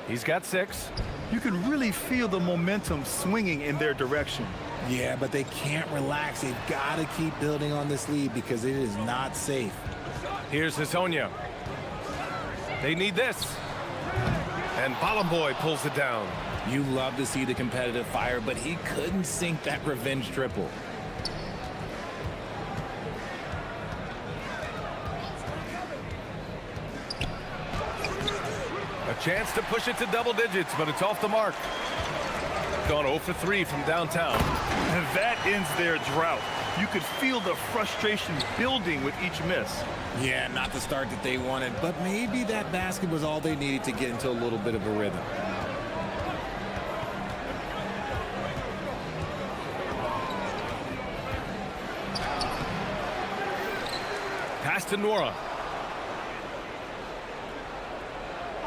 He's got 6. You can really feel the momentum swinging in their direction. Yeah, but they can't relax. They've got to keep building on this lead because it is not safe. Here's Hezonja. They need this. And Balamboy pulls it down. You love to see the competitive fire, but he couldn't sink that revenge triple. A chance to push it to double digits, but it's off the mark. Gone 0 for 3 from downtown. And that ends their drought. You could feel the frustration building with each miss. Yeah, not the start that they wanted, but maybe that basket was all they needed to get into a little bit of a rhythm. Pass to Nora.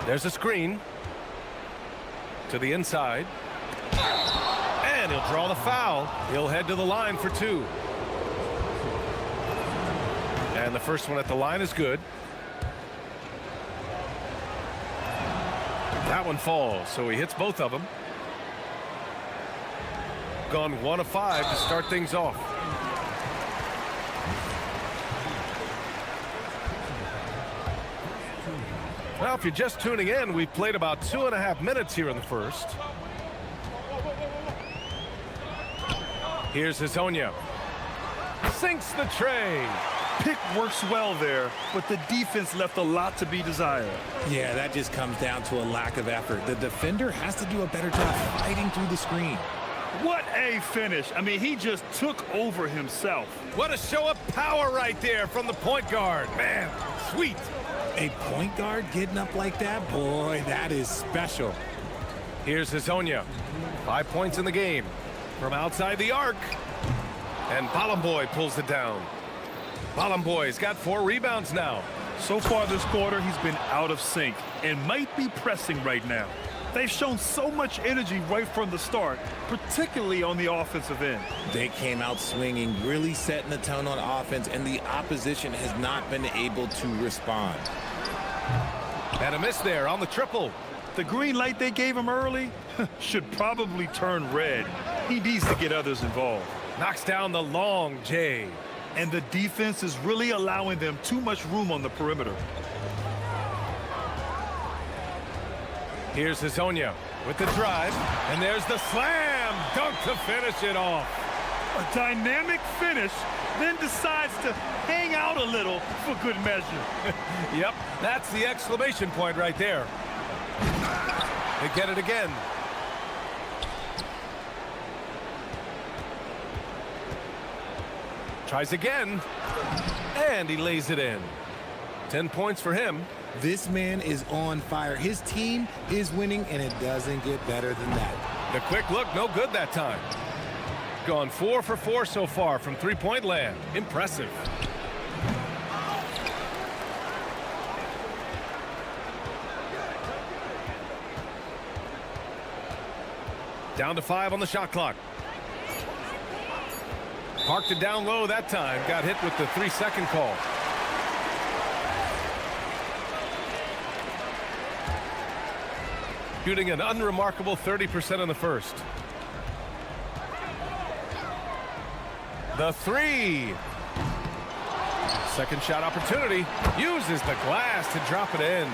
There's a screen. To the inside. And he'll draw the foul. He'll head to the line for 2. And the first one at the line is good. That one falls, so he hits both of them. Gone 1 of 5 to start things off. Well, if you're just tuning in, we've played about 2.5 minutes here in the first. Here's Hezonja. Sinks the tray. Pick works well there, but the defense left a lot to be desired. Yeah, that just comes down to a lack of effort. The defender has to do a better job fighting through the screen. What a finish. I mean, he just took over himself. What a show of power right there from the point guard. Man, sweet. A point guard getting up like that? Boy, that is special. Here's Hezonja. 5 points in the game. From outside the arc. And Balamboy pulls it down. Balamboy's got 4 rebounds now. So far this quarter, he's been out of sync and might be pressing right now. They've shown so much energy right from the start, particularly on the offensive end. They came out swinging, really setting the tone on offense, and the opposition has not been able to respond. And a miss there on the triple. The green light they gave him early should probably turn red. He needs to get others involved. Knocks down the long J. And the defense is really allowing them too much room on the perimeter. Here's Hezonja with the drive, and there's the slam dunk to finish it off. A dynamic finish, then decides to hang out a little for good measure. Yep, that's the exclamation point right there. They get it again. Tries again, and he lays it in. 10 points for him. This man is on fire. His team is winning, and it doesn't get better than that. The quick look, no good that time. Gone 4 for 4 so far from three-point land. Impressive. Down to 5 on the shot clock. Parked it down low that time. Got hit with the 3-second call. Shooting an unremarkable 30% in the first. The 3. Second shot opportunity. Uses the glass to drop it in.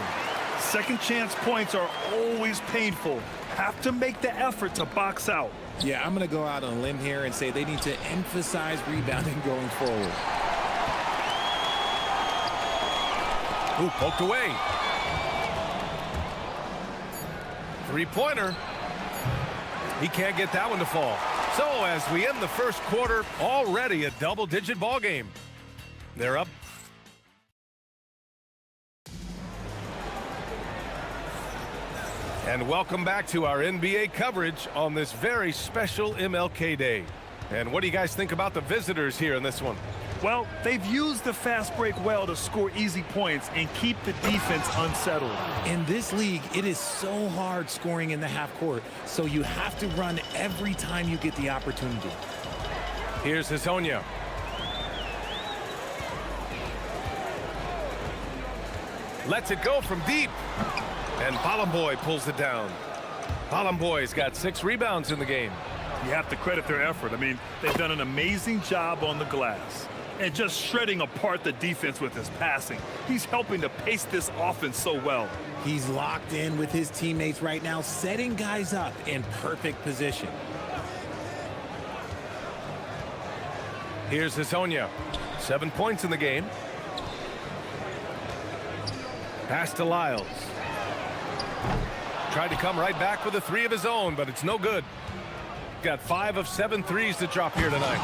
Second chance points are always painful. Have to make the effort to box out. Yeah, I'm going to go out on a limb here and say they need to emphasize rebounding going forward. Ooh, poked away. Three-pointer. He can't get that one to fall. So as we end the first quarter, already a double-digit ball game. They're up. And welcome back to our NBA coverage on this very special MLK Day. And what do you guys think about the visitors here in this one? Well, they've used the fast break well to score easy points and keep the defense unsettled. In this league, it is so hard scoring in the half court, so you have to run every time you get the opportunity. Here's Hezonja. Lets it go from deep. And Balamboy pulls it down. Balamboy's got 6 rebounds in the game. You have to credit their effort. I mean, they've done an amazing job on the glass. And just shredding apart the defense with his passing. He's helping to pace this offense so well. He's locked in with his teammates right now, setting guys up in perfect position. Here's Hezonja. 7 points in the game. Pass to Lyles. Tried to come right back with a 3 of his own, but it's no good. Got 5 of 7 threes to drop here tonight.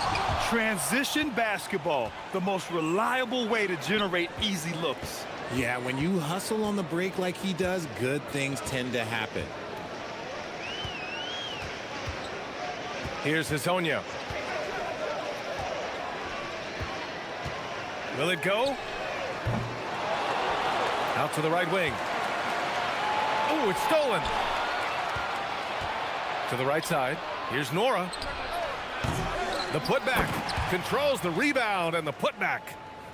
Transition basketball, the most reliable way to generate easy looks. Yeah, when you hustle on the break like he does, good things tend to happen. Here's Hezonja. Will it go? Out to the right wing. Oh, it's stolen. To the right side. Here's Nora. The putback. Controls the rebound and the putback.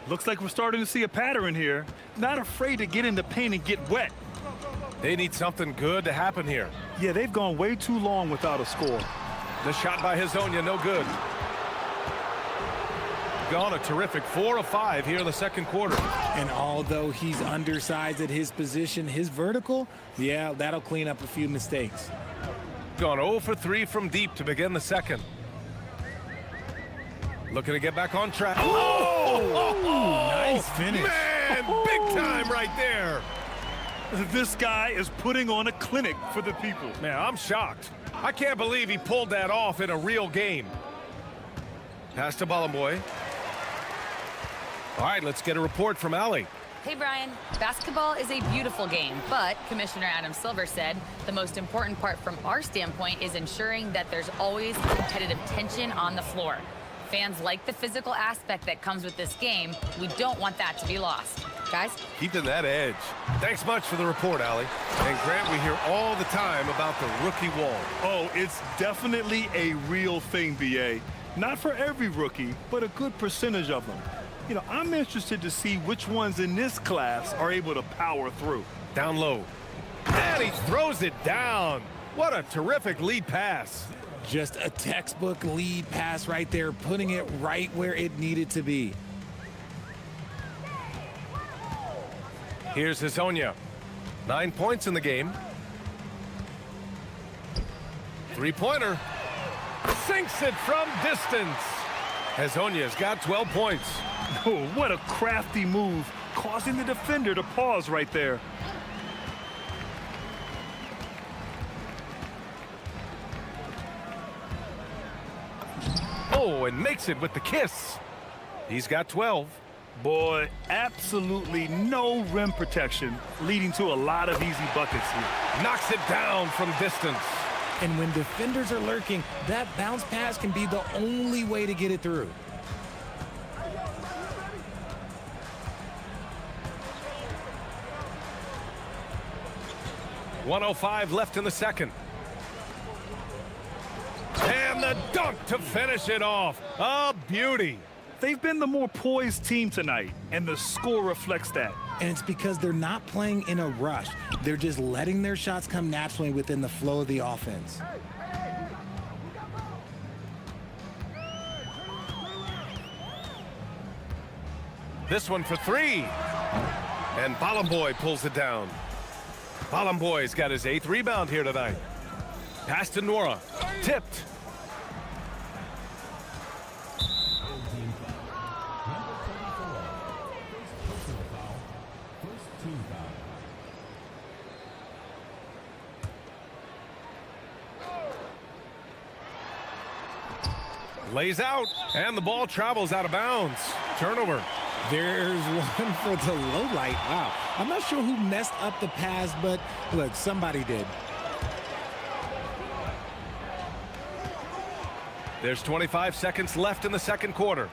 Looks like we're starting to see a pattern here. Not afraid to get in the paint and get wet. They need something good to happen here. Yeah, they've gone way too long without a score. The shot by Hezonja, no good. Gone a terrific 4 of 5 here in the second quarter. And although he's undersized at his position, his vertical, yeah, that'll clean up a few mistakes. Gone 0 for 3 from deep to begin the second. Looking to get back on track. Oh! Nice finish. Man, big time right there. This guy is putting on a clinic for the people. Man, I'm shocked. I can't believe he pulled that off in a real game. Pass to Balamboy. All right, let's get a report from Allie. Hey, Brian. Basketball is a beautiful game, but Commissioner Adam Silver said the most important part from our standpoint is ensuring that there's always competitive tension on the floor. Fans like the physical aspect that comes with this game. We don't want that to be lost. Guys? Keeping that edge. Thanks much for the report, Allie. And Grant, we hear all the time about the rookie wall. Oh, it's definitely a real thing, BA. Not for every rookie, but a good percentage of them. You know, I'm interested to see which ones in this class are able to power through. Down low. And he throws it down. What a terrific lead pass. Just a textbook lead pass right there, putting it right where it needed to be. Here's Hezonja. 9 points in the game. 3-pointer. Sinks it from distance. Hezonja's got 12 points. Oh, what a crafty move, causing the defender to pause right there. Oh, and makes it with the kiss. He's got 12. Boy, absolutely no rim protection, leading to a lot of easy buckets here. Knocks it down from distance. And when defenders are lurking, that bounce pass can be the only way to get it through. .105 left in the second. And the dunk to finish it off. A beauty. They've been the more poised team tonight, and the score reflects that. And it's because they're not playing in a rush. They're just letting their shots come naturally within the flow of the offense. This one for three. And Balamboy pulls it down. Balamboy's got his 8th rebound here tonight. Pass to Nora. Tipped. Lays out, and the ball travels out of bounds. Turnover. There's one for the low light. Wow. I'm not sure who messed up the pass, but look, somebody did. There's 25 seconds left in the second quarter.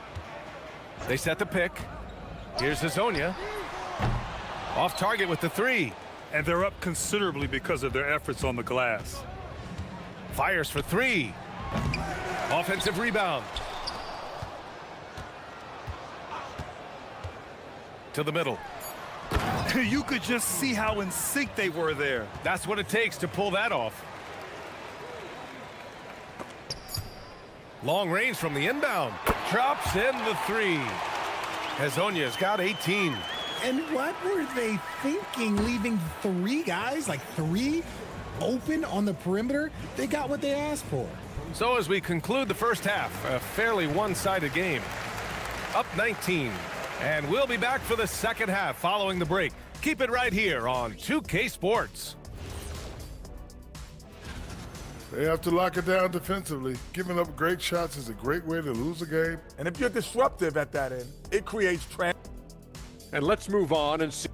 They set the pick. Here's Hazonia. Off target with the 3. And they're up considerably because of their efforts on the glass. Fires for 3. Offensive rebound. To the middle. You could just see how in sync they were there. That's what it takes to pull that off. Long range from the inbound. Drops in the 3. Hazonia's got 18. And what were they thinking, leaving 3 guys, like 3, open on the perimeter? They got what they asked for. So as we conclude the first half, a fairly one-sided game. Up 19. And we'll be back for the second half following the break. Keep it right here on 2K Sports. They have to lock it down defensively. Giving up great shots is a great way to lose a game. And if you're disruptive at that end, it creates And let's move on and see.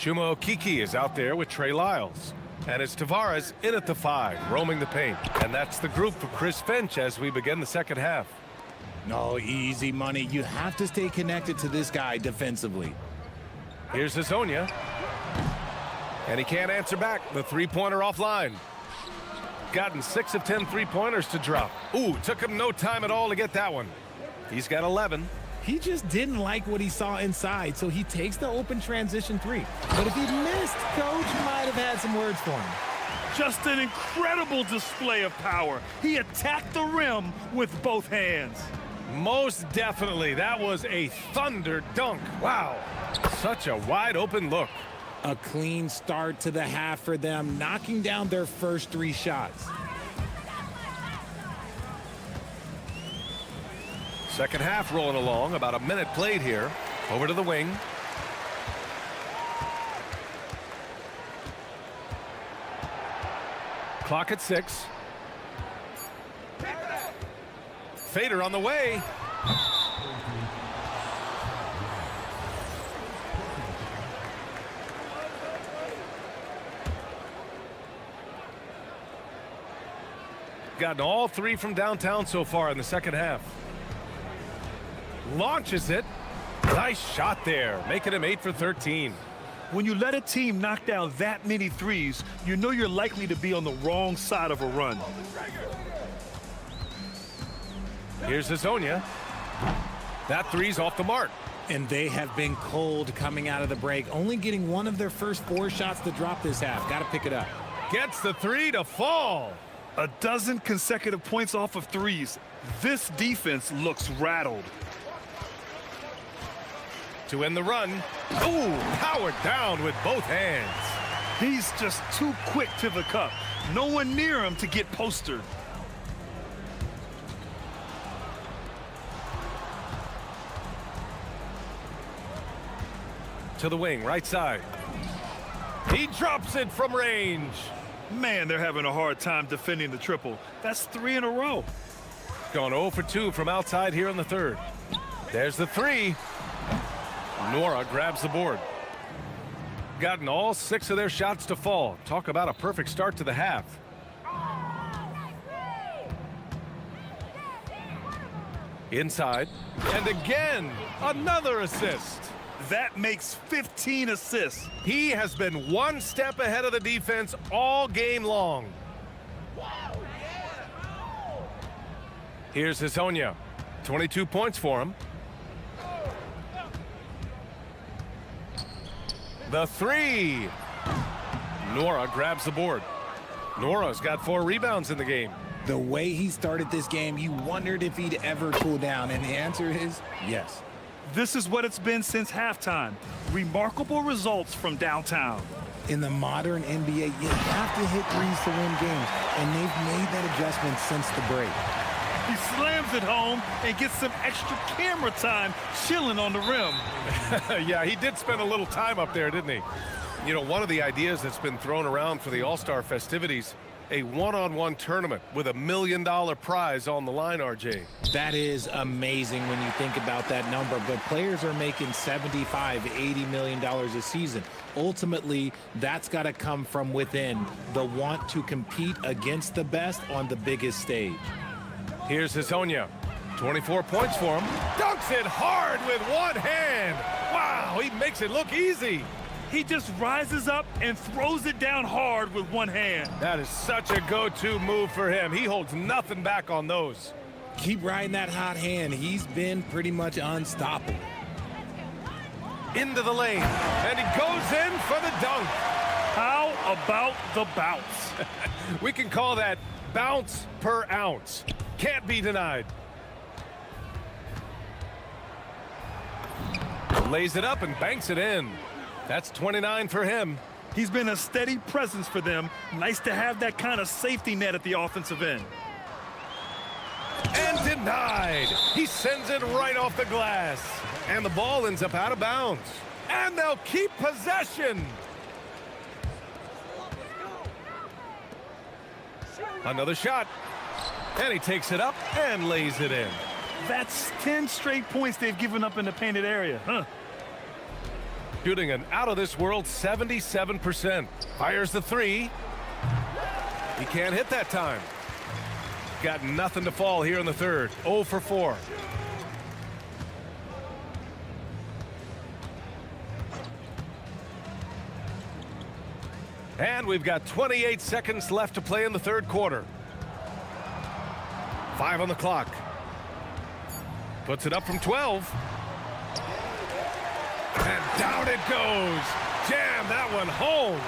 Chuma Okiki is out there with Trey Lyles. And it's Tavares in at the 5, roaming the paint. And that's the group for Chris Finch as we begin the second half. No, easy money. You have to stay connected to this guy defensively. Here's Hazonia. And he can't answer back. The 3-pointer offline. Gotten 6 of 10 3-pointers to drop. Ooh, took him no time at all to get that one. He's got 11. He just didn't like what he saw inside, so he takes the open transition 3. But if he missed, Coach might have had some words for him. Just an incredible display of power. He attacked the rim with both hands. Most definitely. That was a thunder dunk. Wow. Such a wide open look. A clean start to the half for them, knocking down their first 3 shots. Second half rolling along, about a minute played here. Over to the wing. Clock at 6. Fader on the way. Gotten all 3 from downtown so far in the second half. Launches it. Nice shot there, making him 8 for 13. When you let a team knock down that many threes, you know you're likely to be on the wrong side of a run. Here's Hazonia. That 3's off the mark. And they have been cold coming out of the break, only getting one of their first 4 shots to drop this half. Got to pick it up. Gets the 3 to fall. A dozen consecutive points off of threes. This defense looks rattled. To end the run. Ooh, powered down with both hands. He's just too quick to the cup. No one near him to get postered. To the wing, right side. He drops it from range. Man, they're having a hard time defending the triple. That's 3 in a row. Gone 0 for 2 from outside here in the third. There's the 3. Nora grabs the board. Gotten all 6 of their shots to fall. Talk about a perfect start to the half. Inside. And again, another assist. That makes 15 assists. He has been one step ahead of the defense all game long. Here's Hazonia. 22 points for him. The 3. Nora grabs the board. Nora's got 4 rebounds in the game. The way he started this game, you wondered if he'd ever cool down, and the answer is yes. This is what it's been since halftime. Remarkable results from downtown. In the modern NBA, you have to hit threes to win games, and they've made that adjustment since the break. He slams it home and gets some extra camera time chilling on the rim. Yeah, he did spend a little time up there, didn't he? You know, one of the ideas that's been thrown around for the All-Star festivities, a one-on-one tournament with $1 million prize on the line, RJ. That is amazing when you think about that number, but players are making $75, $80 million a season. Ultimately, that's got to come from within, the want to compete against the best on the biggest stage. Here's Hazonia. 24 points for him. Dunks it hard with one hand. Wow, he makes it look easy. He just rises up and throws it down hard with one hand. That is such a go-to move for him. He holds nothing back on those. Keep riding that hot hand. He's been pretty much unstoppable. Into the lane, and he goes in for the dunk. How about the bounce? We can call that bounce per ounce. Can't be denied. Lays it up and banks it in. That's 29 for him. He's been a steady presence for them. Nice to have that kind of safety net at the offensive end. And denied. He sends it right off the glass. And the ball ends up out of bounds. And they'll keep possession. Another shot. And he takes it up and lays it in. That's 10 straight points they've given up in the painted area, huh? Shooting an out-of-this-world 77%. Fires the 3. He can't hit that time. Got nothing to fall here in the third. 0 for 4. And we've got 28 seconds left to play in the third quarter. 5 on the clock. Puts it up from 12. And down it goes. Jam that one home.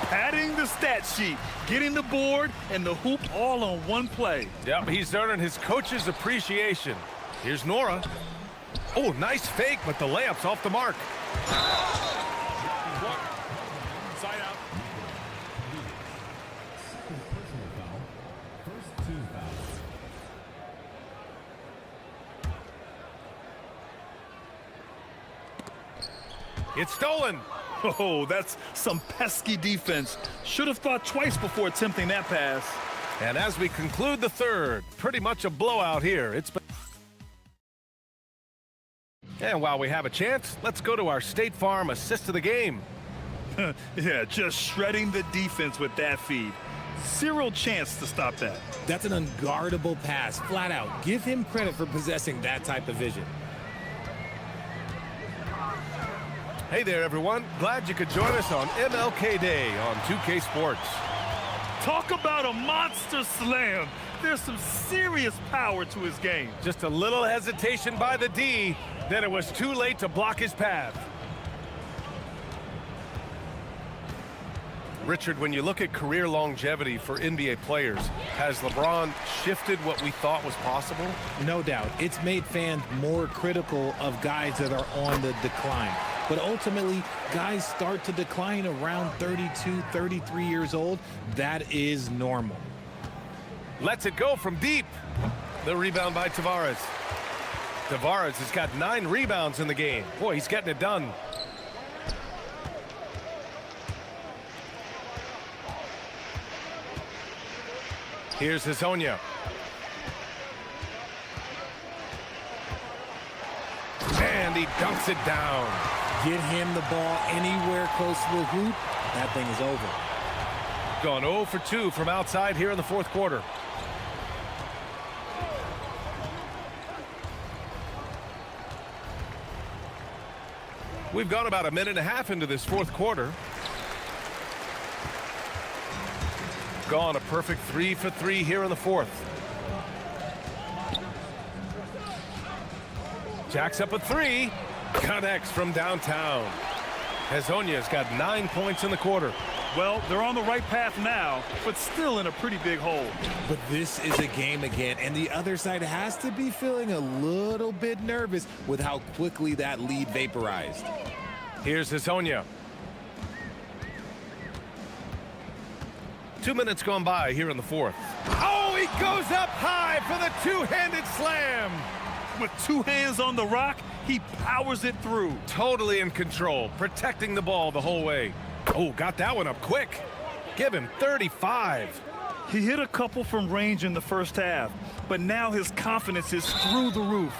Padding the stat sheet, getting the board and the hoop all on one play. Yep, he's earning his coach's appreciation. Here's Nora. Oh, nice fake, but the layup's off the mark. Side out. It's stolen. Oh, that's some pesky defense. Should have thought twice before attempting that pass. And as we conclude the third, pretty much a blowout here. It's been... And while we have a chance, let's go to our State Farm assist of the game. Yeah, just shredding the defense with that feed. Zero chance to stop that. That's an unguardable pass, flat out. Give him credit for possessing that type of vision. Hey there, everyone. Glad you could join us on MLK Day on 2K Sports. Talk about a monster slam. There's some serious power to his game. Just a little hesitation by the D, then it was too late to block his path. Richard, when you look at career longevity for NBA players, has LeBron shifted what we thought was possible? No doubt. It's made fans more critical of guys that are on the decline. But ultimately, guys start to decline around 32, 33 years old. That is normal. Lets it go from deep. The rebound by Tavares. Tavares has got 9 rebounds in the game. Boy, he's getting it done. Here's Hezonja. And he dunks it down. Get him the ball anywhere close to the hoop, that thing is over. Gone 0 for 2 from outside here in the fourth quarter. We've gone about a minute and a half into this fourth quarter. Gone a perfect 3 for 3 here in the fourth. Jacks up a 3. Connects from downtown. Hezonja's got 9 points in the quarter. Well, they're on the right path now, but still in a pretty big hole. But this is a game again, and the other side has to be feeling a little bit nervous with how quickly that lead vaporized. Here's Hezonja. 2 minutes gone by here in the fourth. Oh, he goes up high for the two-handed slam. With 2 hands on the rock, he powers it through. Totally in control, protecting the ball the whole way. Oh, got that one up quick. Give him 35. He hit a couple from range in the first half, but now his confidence is through the roof.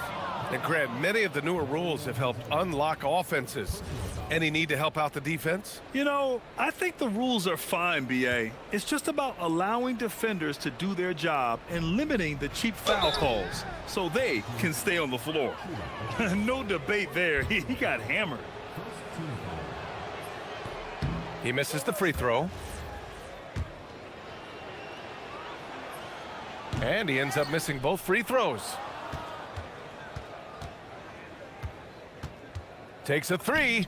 And Grant, many of the newer rules have helped unlock offenses. Any need to help out the defense? You know, I think the rules are fine, B.A. It's just about allowing defenders to do their job and limiting the cheap foul calls so they can stay on the floor. No debate there. He got hammered. He misses the free throw. And he ends up missing both free throws. Takes a 3.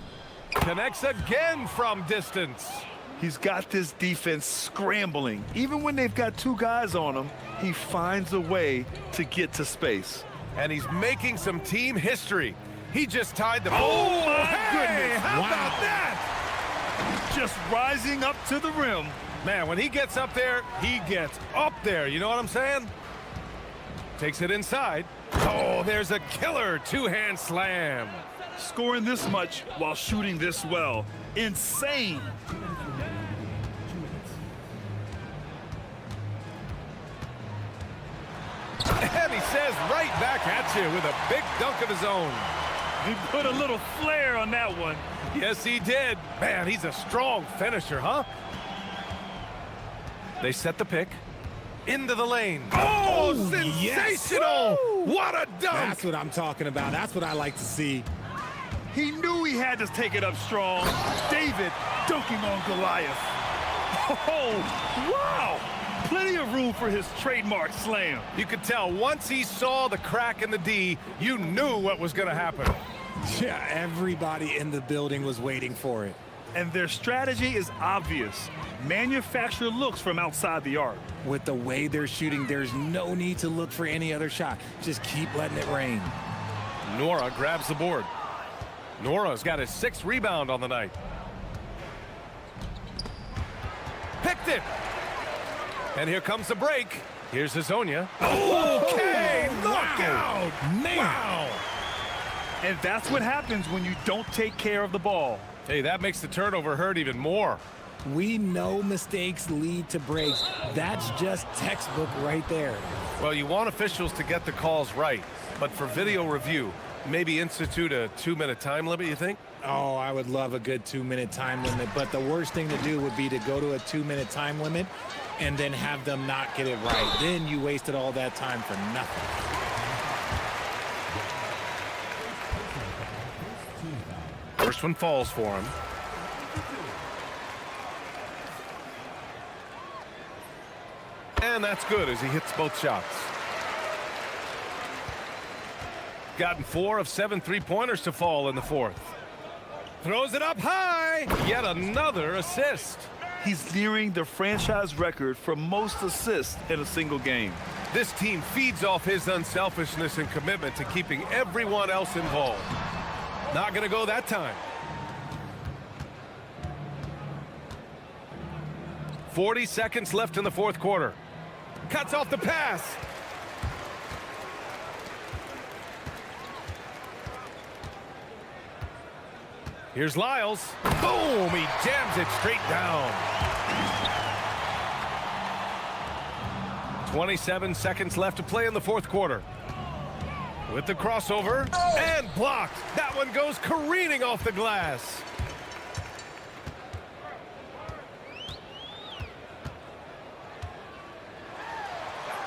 Connects again from distance. He's got this defense scrambling. Even when they've got 2 guys on him, he finds a way to get to space. And he's making some team history. He just tied the... Oh, my goodness. How about that? Just rising up to the rim. Man, when he gets up there, he gets up there. You know what I'm saying? Takes it inside. Oh, there's a killer 2-hand slam. Scoring this much while shooting this well. Insane. And he says right back at you with a big dunk of his own. He put a little flair on that one. Yes, he did. Man, he's a strong finisher, huh? They set the pick. Into the lane. Oh, sensational! Yes. What a dunk! That's what I'm talking about. That's what I like to see. He knew he had to take it up strong. David dunking on Goliath. Oh, wow! Plenty of room for his trademark slam. You could tell once he saw the crack in the D, you knew what was going to happen. Yeah, everybody in the building was waiting for it. And their strategy is obvious. Manufacture looks from outside the arc. With the way they're shooting, there's no need to look for any other shot. Just keep letting it rain. Nora grabs the board. Nora's got his 6th rebound on the night. Picked it. And here comes the break. Here's Hezonja. Okay, knockout. Man. Wow. And that's what happens when you don't take care of the ball. Hey, that makes the turnover hurt even more. We know mistakes lead to breaks. That's just textbook right there. Well, you want officials to get the calls right, but for video review, maybe institute a 2-minute time limit, you think? Oh, I would love a good 2-minute time limit, but the worst thing to do would be to go to a 2-minute time limit and then have them not get it right. Then you wasted all that time for nothing. First one falls for him. And that's good as he hits both shots. Gotten 4 of 7 3-pointers to fall in the fourth. Throws it up high. Yet another assist. He's nearing the franchise record for most assists in a single game. This team feeds off his unselfishness and commitment to keeping everyone else involved. Not going to go that time. 40 seconds left in the fourth quarter. Cuts off the pass. Here's Lyles. Boom! He jams it straight down. 27 seconds left to play in the fourth quarter. With the crossover and blocked. That one goes careening off the glass.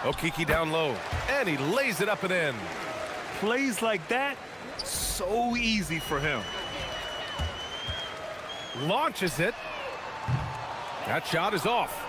Okiki down low, and he lays it up and in. Plays like that, so easy for him. Launches it. That shot is off.